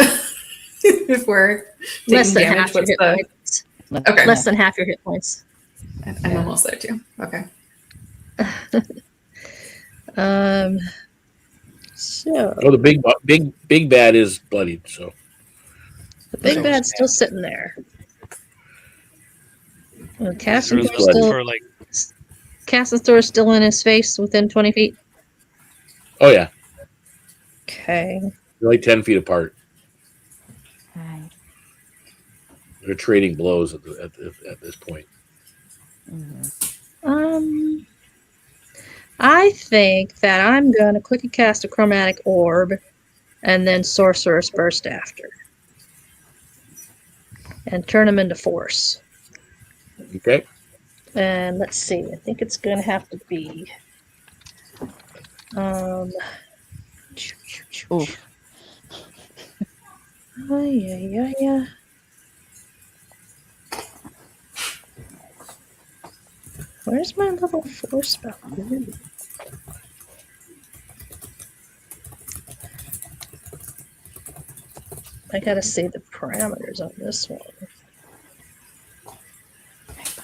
If we're Less taking than damage, half your what's hit the? points. Okay. Less than half your hit points. I'm almost there too. Okay. So Oh, the big bad is bloodied. So the big So bad's sad. still sitting there. Well, Is there Kassenthor's blood. still, for like Kassenthor's still in his face within 20 feet. oh yeah, Okay. they're like 10 feet apart. Right. They're trading blows at this point. Mhm. I think that I'm going to quickly cast a chromatic orb and then sorcerer's burst after. And turn them into force. Okay. And let's see, I think it's going to have to be. Oof. Yeah. Where's my level 4 spell? Ooh. I gotta see the parameters on this one.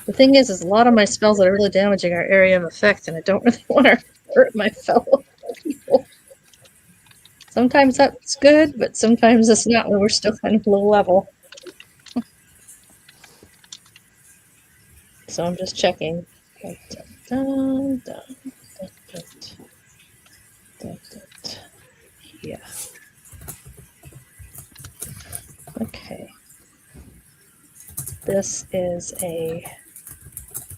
The thing is a lot of my spells that are really damaging are area of effect, and I don't really want to hurt my fellow people. Sometimes that's good, but sometimes it's not when we're still kind of low level. So I'm just checking. Yeah. Okay. This is a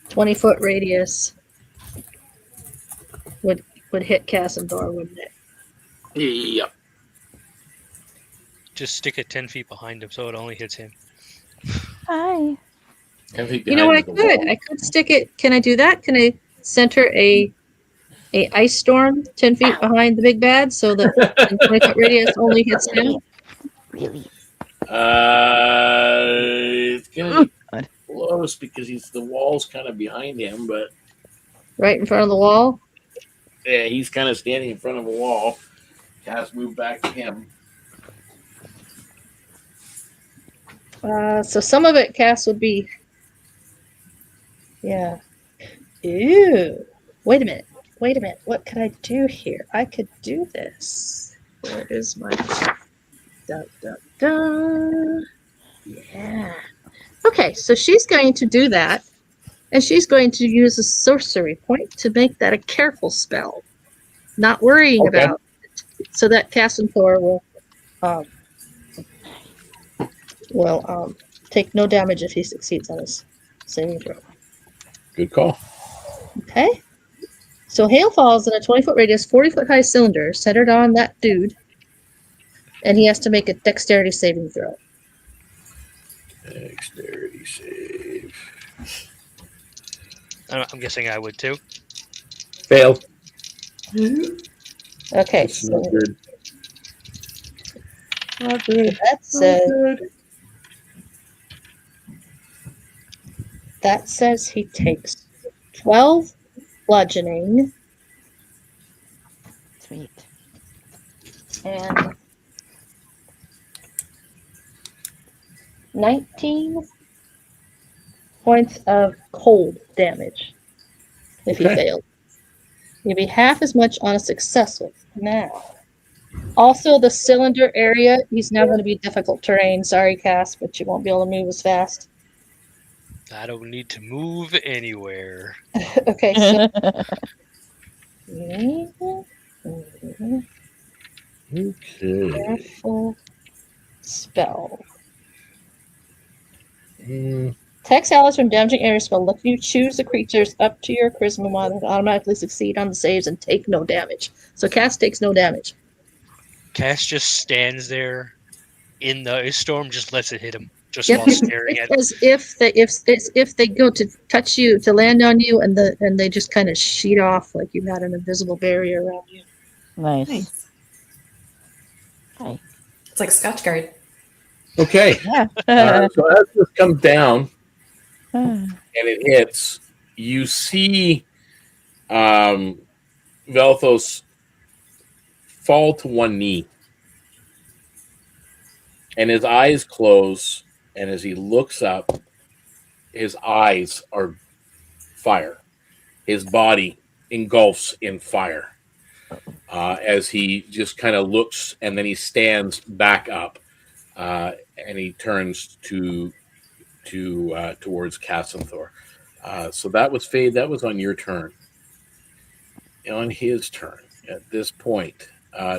20-foot radius. Would hit Kassenthor, wouldn't it? Yep. just stick it 10 feet behind him so it only hits him. Hi. I think You know what I behind the could? I could stick it. Can I do that? Can I center a ice storm 10 feet behind the big bad so that in 20-foot radius only hits him? Really? It's gonna be close because the wall's kind of behind him, but Right in front of the wall? yeah, he's kind of standing in front of a wall. Cass move back to him. So some of it, Cass, would be... Yeah. Ew. Wait a minute. Wait a minute. What could I do here? I could do this. Where is my... Da, da, da. Yeah. Okay, so she's going to do that, and she's going to use a sorcery point to make that a careful spell. Not worrying Okay. about it, so that Kassenthor will take no damage if he succeeds on his saving throw. Good call. Okay? So hail falls in a 20-foot radius, 40-foot high cylinder centered on that dude, and he has to make a dexterity saving throw. Dexterity save. I'm guessing I would too. Fail. Okay, That's so not good. Not good. That says he takes 12 bludgeoning Sweet. and 19 points of cold damage if he Okay. failed. He'll be half as much on a successful. Now, also the cylinder area, he's now going to be difficult terrain. Sorry, Cass, but you won't be able to move as fast. I don't need to move anywhere. Okay, so Okay. careful spell. Mm, Text allies from damaging area spell. Let you choose the creatures up to your charisma model to automatically succeed on the saves and take no damage. So Cass takes no damage. Cass just stands there in the ice storm, just lets it hit him, just Yep, while staring at it's as if they go to touch you, to land on you, and they just kind of sheet off like you've got an invisible barrier around you. Nice. Nice. Hi. It's like Scotch guard. okay. Yeah. So as this comes down Ah. and it hits, you see Vaelthos fall to one knee. And his eyes close, and as he looks up, his eyes are fire. His body engulfs in fire as he just kind of looks, and then he stands back up, and he turns towards Kassenthor. So that was Fade. That was on your turn. On his turn, at this point,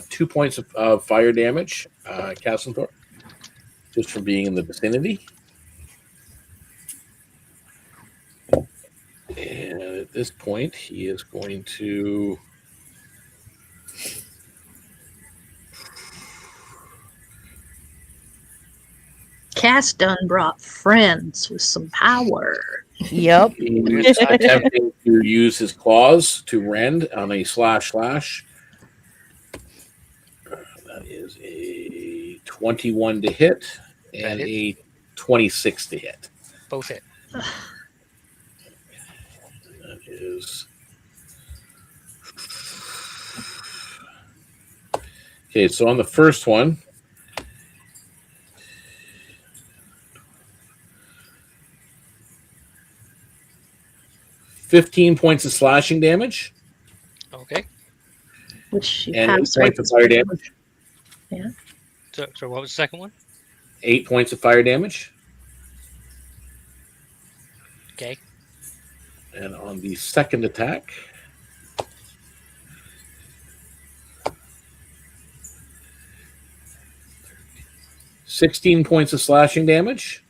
2 points of fire damage, Kassenthor, just from being in the vicinity. And at this point, he is going to Cass done brought friends with some power. Yep. he's attempting to use his claws to rend on a slash. That is a 21 to hit and That a 26 to hit. both hit. That is okay. So on the first one, 15 points of slashing damage Okay. Which you and have 8 points of fire damage. So what was the second one? 8 points of fire damage. Okay. And on the second attack, $16 points of slashing damage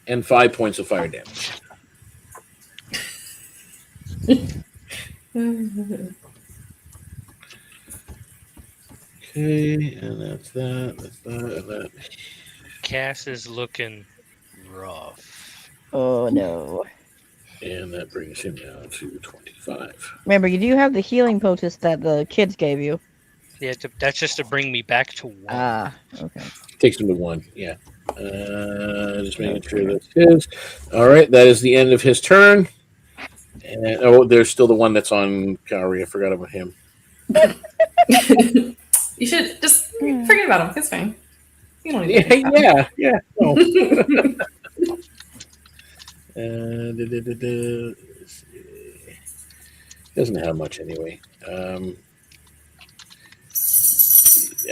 and 5 points of fire damage. Okay, and that's that, and that. Cass is looking rough. Oh no. And that brings him down to 25. Remember, you do have the healing potions that the kids gave you. Yeah, that's just to bring me back to 1. Ah, okay. Takes him to 1, yeah. Just making sure that's his. All right, that is the end of his turn. And there's still the one that's on Kaori. I forgot about him. You should just forget about him. It's fine. You don't need to think about him. Yeah. No. Doesn't have much anyway.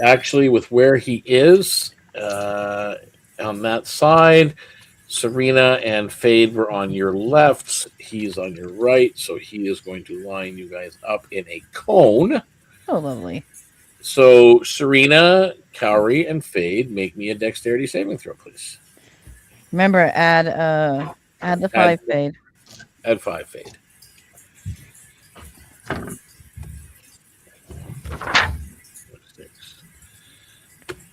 Actually, with where he is on that side, Serena and Fade were on your left. He's on your right, so he is going to line you guys up in a cone. Oh, lovely. So Serena, Kaori, and Fade, make me a dexterity saving throw, please. Remember, add the 5 fade. Add 5 Fade.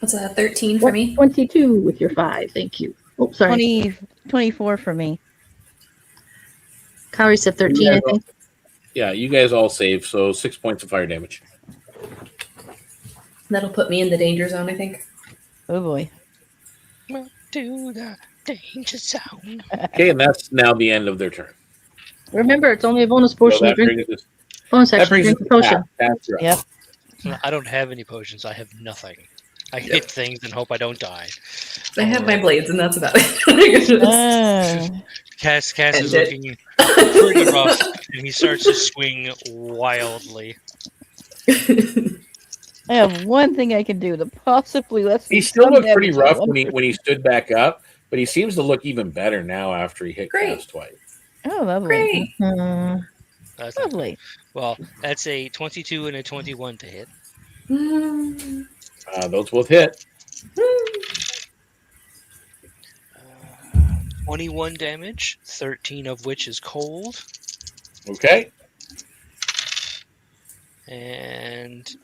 What's a 13 for me? 22 with your 5. Thank you. Oh, sorry. 24 for me. Kaori said 13, I think. Yeah, you guys all save, so 6 points of fire damage. That'll put me in the danger zone, I think. Oh boy. To the danger zone. Okay, and that's now the end of their turn. Remember, it's only a bonus So portion. that You drink, brings us, bonus that action, brings drink us the potion. That's right. Yep. I don't have any potions. I have nothing. I hit things and hope I don't die. I have my blades, and that's about it. Cass is End it. looking pretty rough, and he starts to swing wildly. I have one thing I can do to possibly let. He still looked pretty rough when he stood back up, but he seems to look even better now after he hit Great. Cass twice. Oh, lovely. Great. That's Lovely. Well, that's a 22 and a 21 to hit. Mm. Those both hit. 21 damage, 13 of which is cold, Okay. and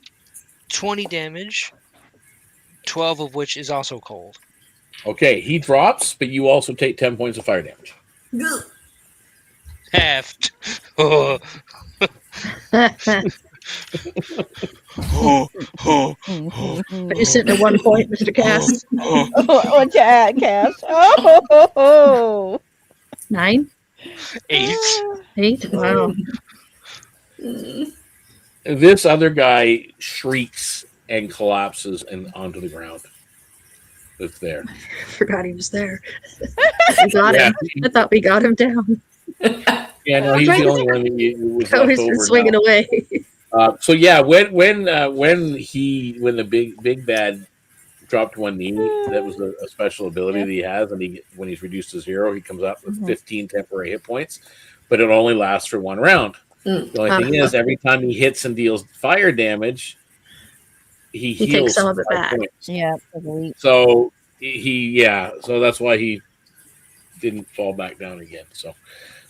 20 damage, 12 of which is also cold. Okay, he drops, but you also take 10 points of fire damage. Halved. Oh, Are you sitting at 1 point, Mr. Cass? Oh, Cass. Oh. 9? 8. 8? Wow. This other guy shrieks and collapses and onto the ground. It's there. Forgot he was there. We got him. I thought we got him down. Yeah, no, he's the only one that was left Cody's been over swinging now. away. So yeah, when the big bad dropped one knee, that was a special ability that he has, and when he's reduced to 0, he comes up with 15 temporary hit points, but it only lasts for 1 round. The only thing is, every time he hits and deals fire damage, he heals takes some of it 5 back. points. Yeah. So so that's why he didn't fall back down again. So,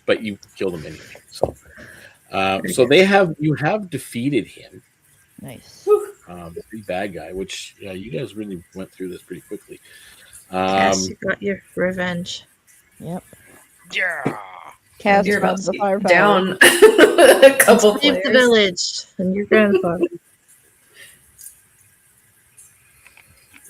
but you killed him anyway. So, you have defeated him. Nice. The big bad guy, which you guys really went through this pretty quickly. Cass, you got your revenge. Yep. Yeah. Cass You're about runs to the get firepower. down a couple Leave the players. village and your grandfather.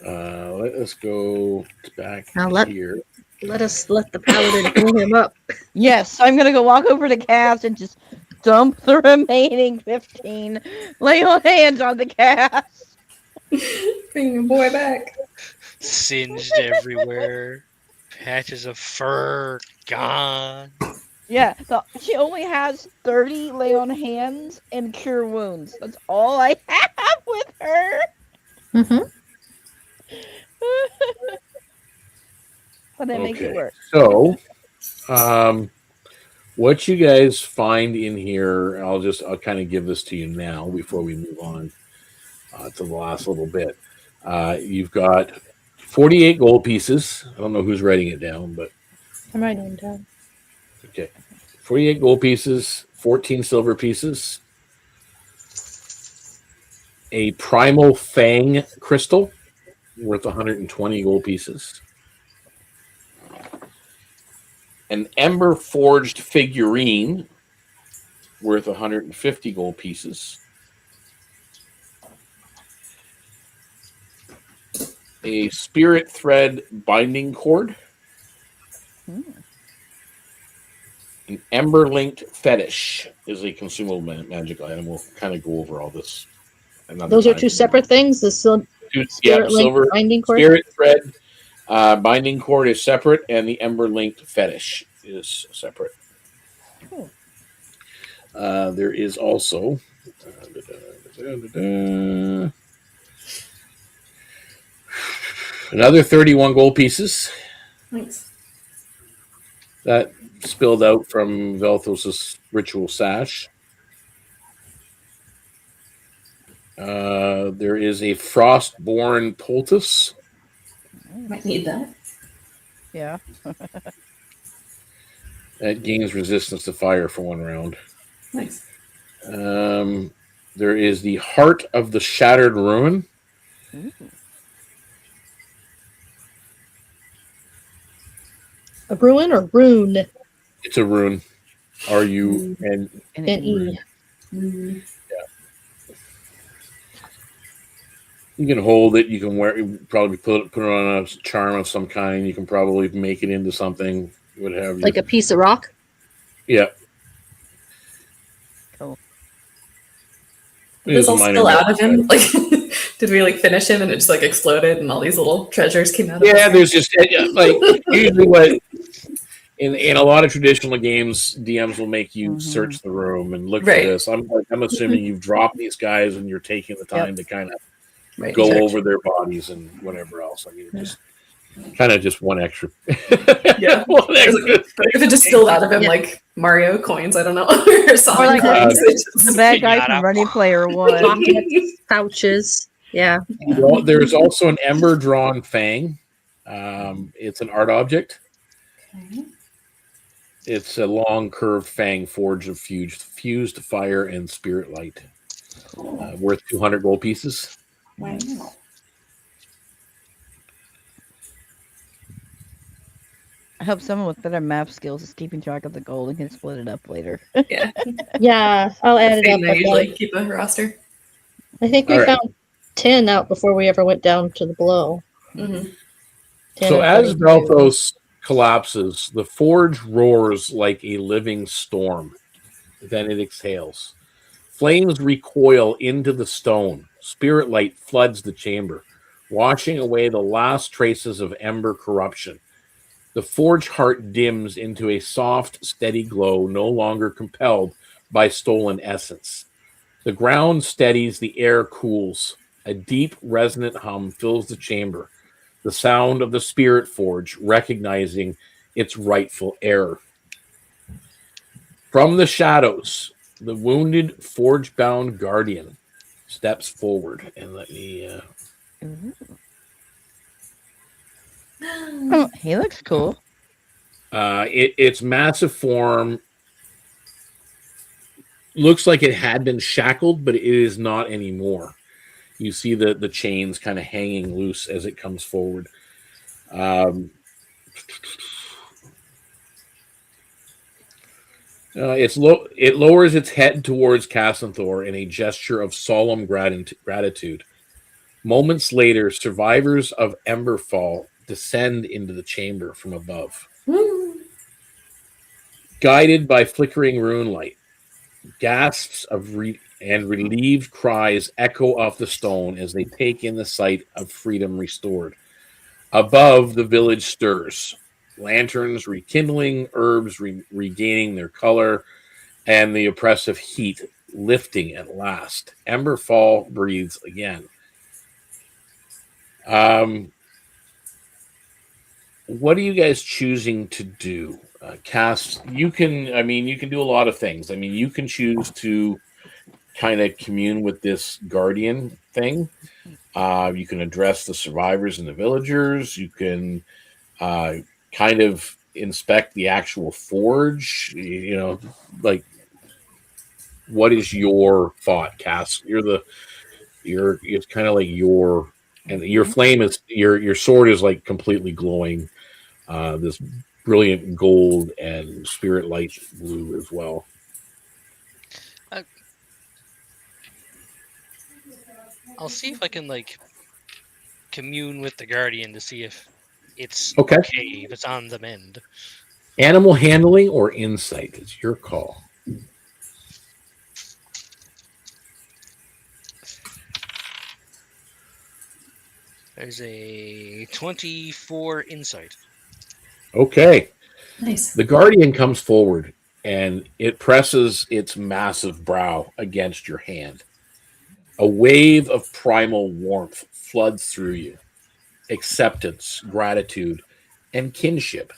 Let us go back Now let- here. Let the paladin pull him up. Yes, I'm gonna go walk over to Cass and just dump the remaining 15. Lay your hands on the Cass. Bring your boy back. Singed everywhere. Patches of fur gone. Yeah, she only has 30 lay on hands and cure wounds. That's all I have with her. Mm-hmm. But that makes it work. So, what you guys find in here, I'll kind of give this to you now before we move on to the last little bit. You've got 48 gold pieces. I don't know who's writing it down, but I'm writing him down. okay. 48 gold pieces, 14 silver pieces, a primal fang crystal worth 120 gold pieces, an Ember forged figurine worth 150 gold pieces. A spirit thread binding cord. An ember linked fetish is a consumable magic item. We'll kind of go over all this another Those time. are two separate things. The spirit link silver binding cord. spirit thread binding cord is separate, and the ember linked fetish is separate. Cool. There is also another 31 gold pieces. Thanks. That spilled out from Vaelthos' ritual sash. There is a frostborn poultice. Might need that. Yeah. That gains resistance to fire for 1 round. Nice. There is the Heart of the Shattered Ruin. Ooh. A ruin or rune? It's a rune. R-U-N. N-E. You can hold it. You can wear. You probably put it on a charm of some kind. You can probably make it into something. What have you? Like a piece of rock? Yeah. Cool. It This is a all minor spill out of magic him. Like, did we like finish him and it just like exploded and all these little treasures came out of Yeah, him? there's just like usually what in a lot of traditional games, DMs will make you search the room and look for Right. this. I'm assuming you've dropped these guys and you're taking the time to kind of Right. go Sure. over their bodies and whatever else. I mean, just kind of just one extra. Yeah. One extra If it just spilled out of him like Mario coins, I don't know, or something. Or like It's the bad guy Pinata. from Ready Player One. Pockets, pouches. Yeah. Well, there's also an ember drawn fang. It's an art object. Okay. It's a long curved fang forged of fused fire and spirit light. Worth 200 gold pieces. Wow. I hope someone with better map skills is keeping track of the gold and can split it up later. Yeah. Yeah, I'll add it up. I usually keep a roster. I think we All right. found 10 out before we ever went down to the below. Mm-hmm. 10 So or as 22. Vaelthos collapses, the forge roars like a living storm. Then it exhales. Flames recoil into the stone. Spirit light floods the chamber, washing away the last traces of ember corruption. The forge heart dims into a soft, steady glow, no longer compelled by stolen essence. The ground steadies, the air cools. A deep, resonant hum fills the chamber, the sound of the spirit forge recognizing its rightful heir. From the shadows, the wounded, forge-bound guardian steps forward. And let me... Oh, he looks cool. its massive form looks like it had been shackled, but it is not anymore. You see the chains kind of hanging loose as it comes forward. It lowers its head towards Kassenthor in a gesture of solemn gratitude. Moments later, survivors of Emberfall descend into the chamber from above. Guided by flickering rune light, gasps of and relieved cries echo off the stone as they take in the sight of freedom restored. Above, the village stirs. Lanterns rekindling, herbs regaining their color, and the oppressive heat lifting at last. Emberfall breathes again. What are you guys choosing to do? Cass, you can do a lot of things. I mean, you can choose to kind of commune with this guardian thing. You can address the survivors and the villagers. You can kind of inspect the actual forge. You know, like, what is your thought, Cass? It's kind of like your flame is your sword is like completely glowing. This brilliant gold and spirit light blue as well. I'll see if I can like commune with the guardian to see if it's Okay. if it's on the mend. Animal handling or insight? It's your call. There's a 24 insight. Okay. Nice. The guardian comes forward and it presses its massive brow against your hand. A wave of primal warmth floods through you. Acceptance, gratitude, and kinship.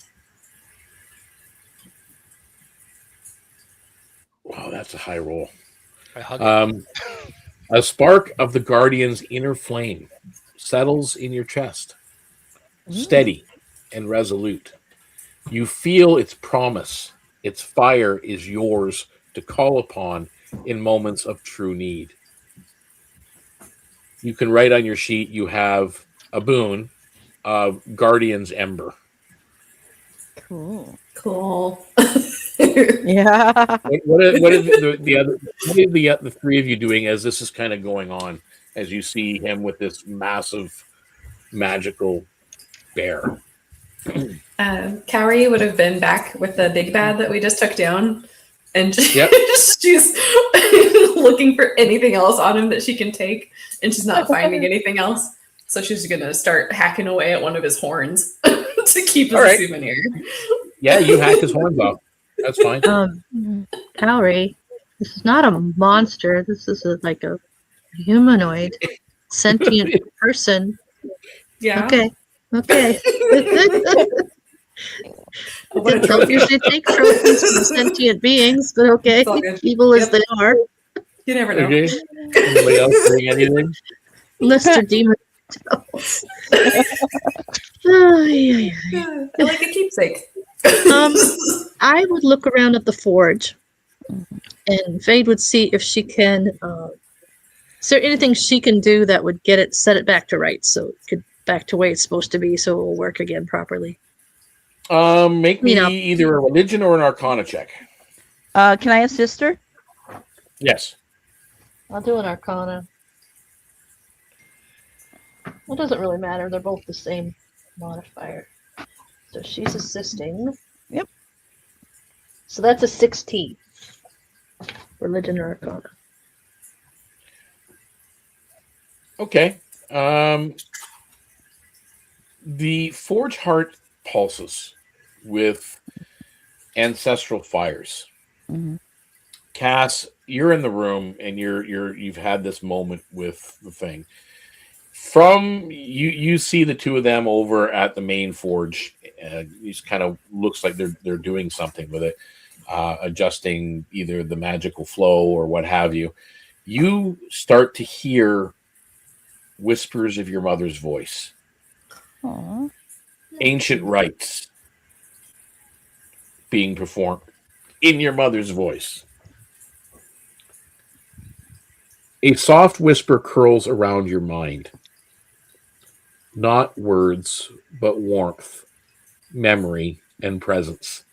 Wow, that's a high roll. I hug it. A spark of the guardian's inner flame settles in your chest, steady and resolute. You feel its promise. Its fire is yours to call upon in moments of true need. You can write on your sheet you have a boon of Guardian's Ember. Cool. Cool. Yeah. What are the three of you doing as this is kind of going on, as you see him with this massive magical bear? Cowrie would have been back with the big bad that we just took down, and Yep. she's looking for anything else on him that she can take, and she's not finding anything else. So she's gonna start hacking away at one of his horns to keep as All a right. souvenir. Yeah, you hack his horns off. That's fine. Cowrie, this is not a monster. This is like a humanoid, sentient person. Yeah. Okay. Okay. What a Don't trophy. usually take trophies from sentient beings, but okay. It's all good. Evil as Yep. they are, You never know. Okay. Anybody else doing anything? unless they're demon devils. Ay, ay, ay. Yeah, I like a keepsake. I would look around at the forge, and Vade would see if she can. Is there anything she can do that would get it, set it back to rights, so it could back to where it's supposed to be, so it will work again properly? Make me You know. either a religion or an arcana check. Can I assist her? Yes. I'll do an arcana. It doesn't really matter. They're both the same modifier. So she's assisting. Yep. So that's a 16. Religion or arcana. Okay. The forge heart pulses with ancestral fires. Mhm. Cass, you're in the room and you've had this moment with the thing. From you see the two of them over at the main forge. It kind of looks like they're doing something with it, adjusting either the magical flow or what have you. You start to hear whispers of your mother's voice, Aw. ancient rites being performed in your mother's voice. A soft whisper curls around your mind. Not words, but warmth, memory, and presence.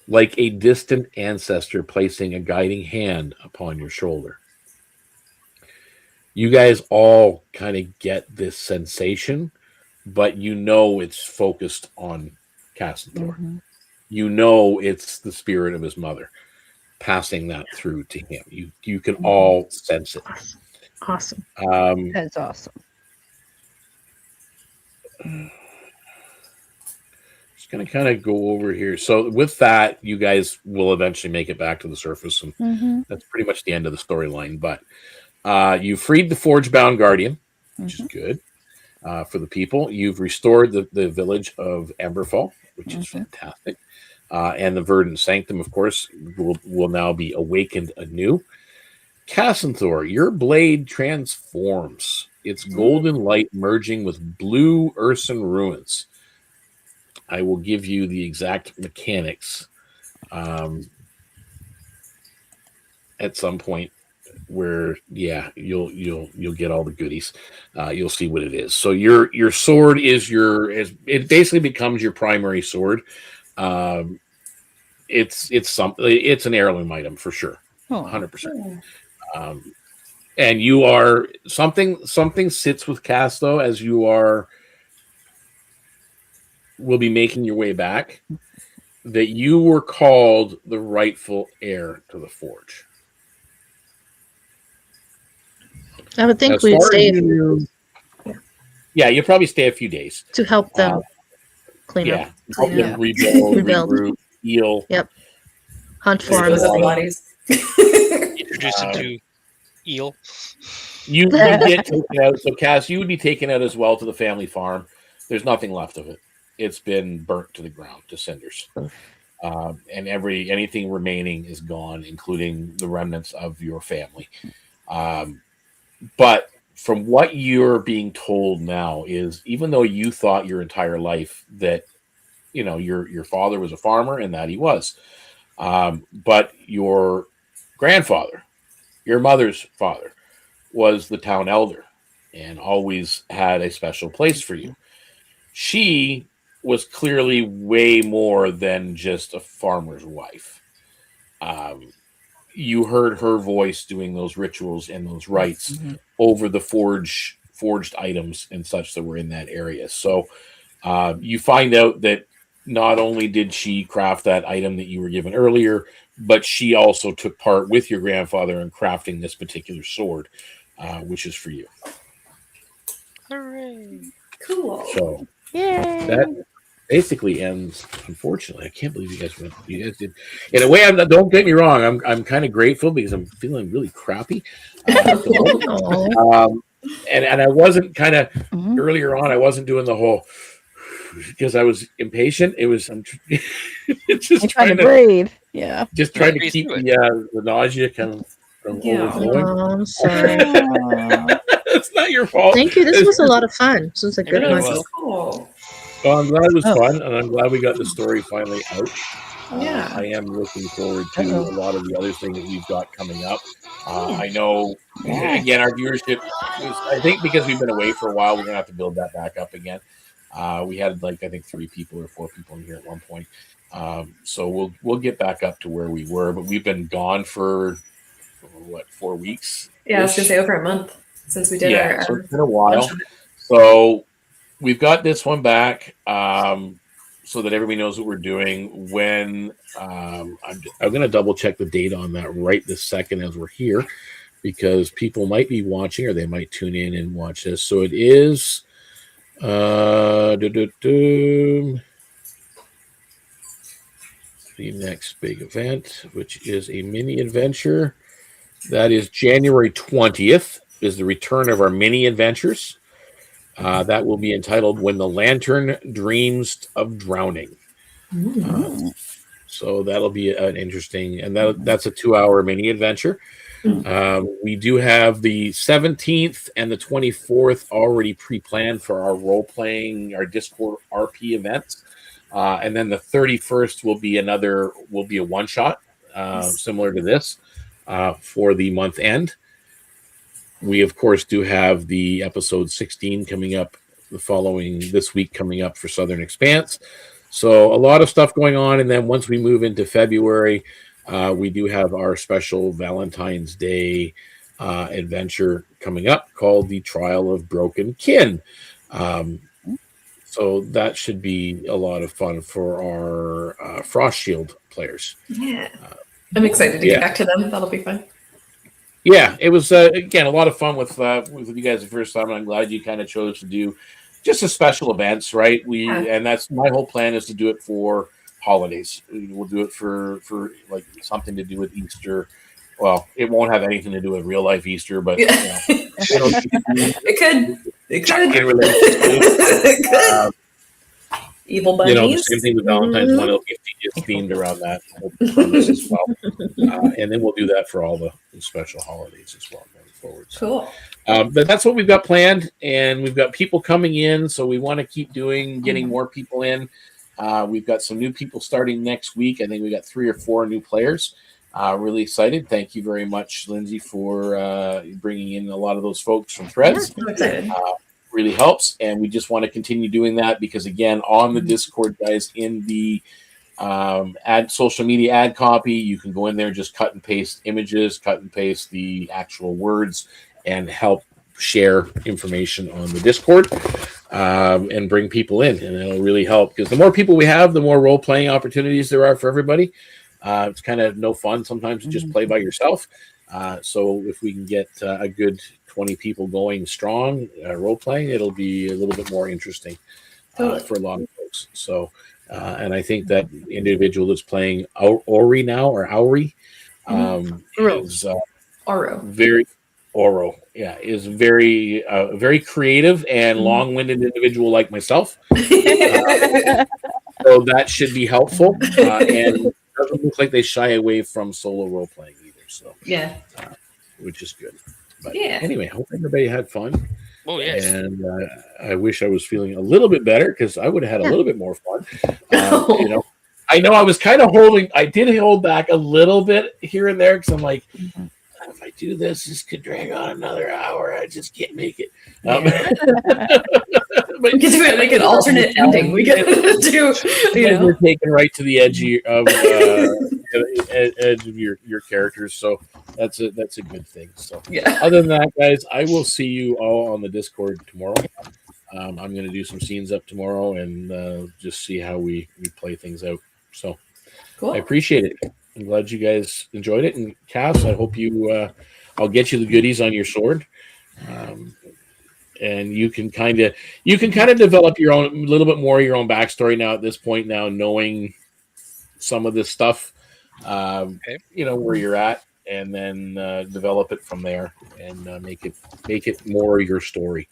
Like a distant ancestor placing a guiding hand upon your shoulder. You guys all kind of get this sensation, but you know it's focused on Kassenthor. Mhm. You know it's the spirit of his mother passing that through to him. You can all sense it. Awesome. That's awesome. Just going to kind of go over here. So with that, you guys will eventually make it back to the surface, and Mhm. that's pretty much the end of the storyline. But you freed the forge-bound guardian, which is good for the people. You've restored the village of Emberfall, which is fantastic. And the verdant sanctum, of course, will now be awakened anew. Kassenthor, your blade transforms. Its golden light merging with blue Ursan ruins. I will give you the exact mechanics at some point where, yeah, you'll get all the goodies. You'll see what it is. So your sword is it basically becomes your primary sword. It's something. It's an heirloom item for sure, Oh. 100%. And you are something sits with Cass though as you will be making your way back, that you were called the rightful heir to the forge. I would think As we'd far stay as you you'll probably stay a few days to help them clean up, help Clean them rebuild, Rebuild. regroup, heal. hunt for Dispose them. of the bodies. Introduced into eel. You would get taken out. So, Cass, you would be taken out as well to the family farm. There's nothing left of it. It's been burnt to the ground, to cinders. And anything remaining is gone, including the remnants of your family. But from what you're being told now is, even though you thought your entire life that, your father was a farmer, and that he was, but your grandfather, your mother's father, was the town elder and always had a special place for you. She was clearly way more than just a farmer's wife. You heard her voice doing those rituals and those rites over the forged items and such that were in that area. So you find out that not only did she craft that item that you were given earlier, but she also took part with your grandfather in crafting this particular sword, which is for you. Hooray! Cool. So Yay! that basically ends. Unfortunately, I can't believe you guys did. In a way, don't get me wrong. I'm kind of grateful because I'm feeling really crappy. At the moment. And I wasn't earlier on. I wasn't doing the whole because I was impatient. It was I'm just trying to breathe. Yeah. just trying to Breathe keep through the nausea kind of from overflowing. Oh, I'm sorry. It's not your fault. Thank you. This was a lot of fun. This was a good really one. was. Cool. Well, I'm glad it was fun, and I'm glad we got the story finally out. Yeah. I am looking forward to a lot of the other things that we've got coming up. I know, again, our viewership is, I think because we've been away for a while, we're going to have to build that back up again. We had I think 3 people or 4 people in here at one point. So we'll get back up to where we were, but we've been gone for, 4 weeks? Yeah, I was going to say over a month since we did our. So it's been a while. So we've got this one back. So that everybody knows what we're doing. When I'm going to double check the date on that right this second as we're here, because people might be watching or they might tune in and watch this. So it is the next big event, which is a mini adventure. That is January 20th. Is the return of our mini adventures. That will be entitled "When the Lantern Dreams of Drowning." So that'll be an interesting, and that's a 2-hour mini adventure. We do have the 17th and the 24th already pre-planned for our role-playing, our Discord RP events, and then the 31st will be a one-shot similar to this for the month end. We, of course, do have the episode 16 coming up this week coming up for Southern Expanse. So a lot of stuff going on. And then once we move into February, we do have our special Valentine's Day adventure coming up called The Trial of Broken Kin. So that should be a lot of fun for our Frost Shield players. Yeah. I'm excited to get back to them. That'll be fun. Yeah, it was again a lot of fun with you guys the first time. And I'm glad you kind of chose to do just a special events, right? And that's my whole plan is to do it for holidays. We'll do it for like something to do with Easter. Well, it won't have anything to do with real life Easter, but it could. It could. Evil bunnies. The same thing with Valentine's one. It's themed around that premise as well, and then we'll do that for all the special holidays as well going forward. Cool. But that's what we've got planned, and we've got people coming in, so we want to keep getting more people in. We've got some new people starting next week. I think we got 3 or 4 new players. Really excited. Thank you very much, Lindsay, for bringing in a lot of those folks from Threads. I'm excited. Really helps, and we just want to continue doing that because, again, on the Discord, guys, in the add social media ad copy. You can go in there, just cut and paste images, cut and paste the actual words, and help share information on the Discord, and bring people in, and it'll really help, because the more people we have, the more role-playing opportunities there are for everybody. It's kind of no fun sometimes to just play by yourself. So if we can get a good 20 people going strong role-playing, it'll be a little bit more interesting for a lot of folks. So, and I think that individual that's playing Ori now, or Auri, is Oro. very Oro, yeah, is very very creative and long-winded individual like myself. So that should be helpful, and it doesn't look like they shy away from solo role-playing either. So Yeah. Which is good. But Yeah. anyway, hope everybody had fun. Oh yes. And I wish I was feeling a little bit better, because I would have had a little bit more fun. You know, I know I was kind of I did hold back a little bit here and there, because I'm like, if I do this could drag on another hour. I just can't make it. But we could do it like an alternate ending. We could do, We're taken right to the edge of your characters, so that's a good thing. So other than that, guys, I will see you all on the Discord tomorrow. I'm going to do some scenes up tomorrow and just see how we play things out. So cool. I appreciate it. I'm glad you guys enjoyed it, and Cass, I hope I'll get you the goodies on your sword. And you can kind of develop your own, a little bit more of your own backstory now at this point, now knowing some of this stuff, you know, where you're at, and then develop it from there, and make it more your story.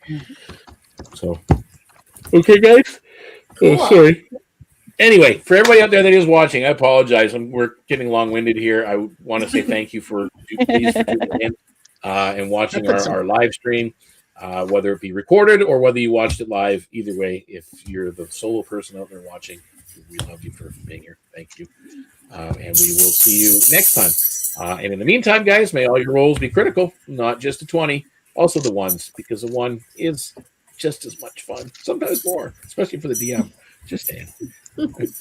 So, okay, guys. Cool. Oh, sorry. Anyway, for everybody out there that is watching, I apologize. We're getting long-winded here. I want to say thank you for tuning in and watching our live stream. Whether it be recorded or whether you watched it live, either way, if you're the solo person out there watching, we love you for being here. Thank you. And we will see you next time. And in the meantime, guys, may all your rolls be critical, not just a 20, also the ones, because the one is just as much fun, sometimes more, especially for the DM. Just saying.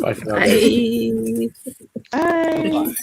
Bye for now, guys. Bye. Bye. Bye.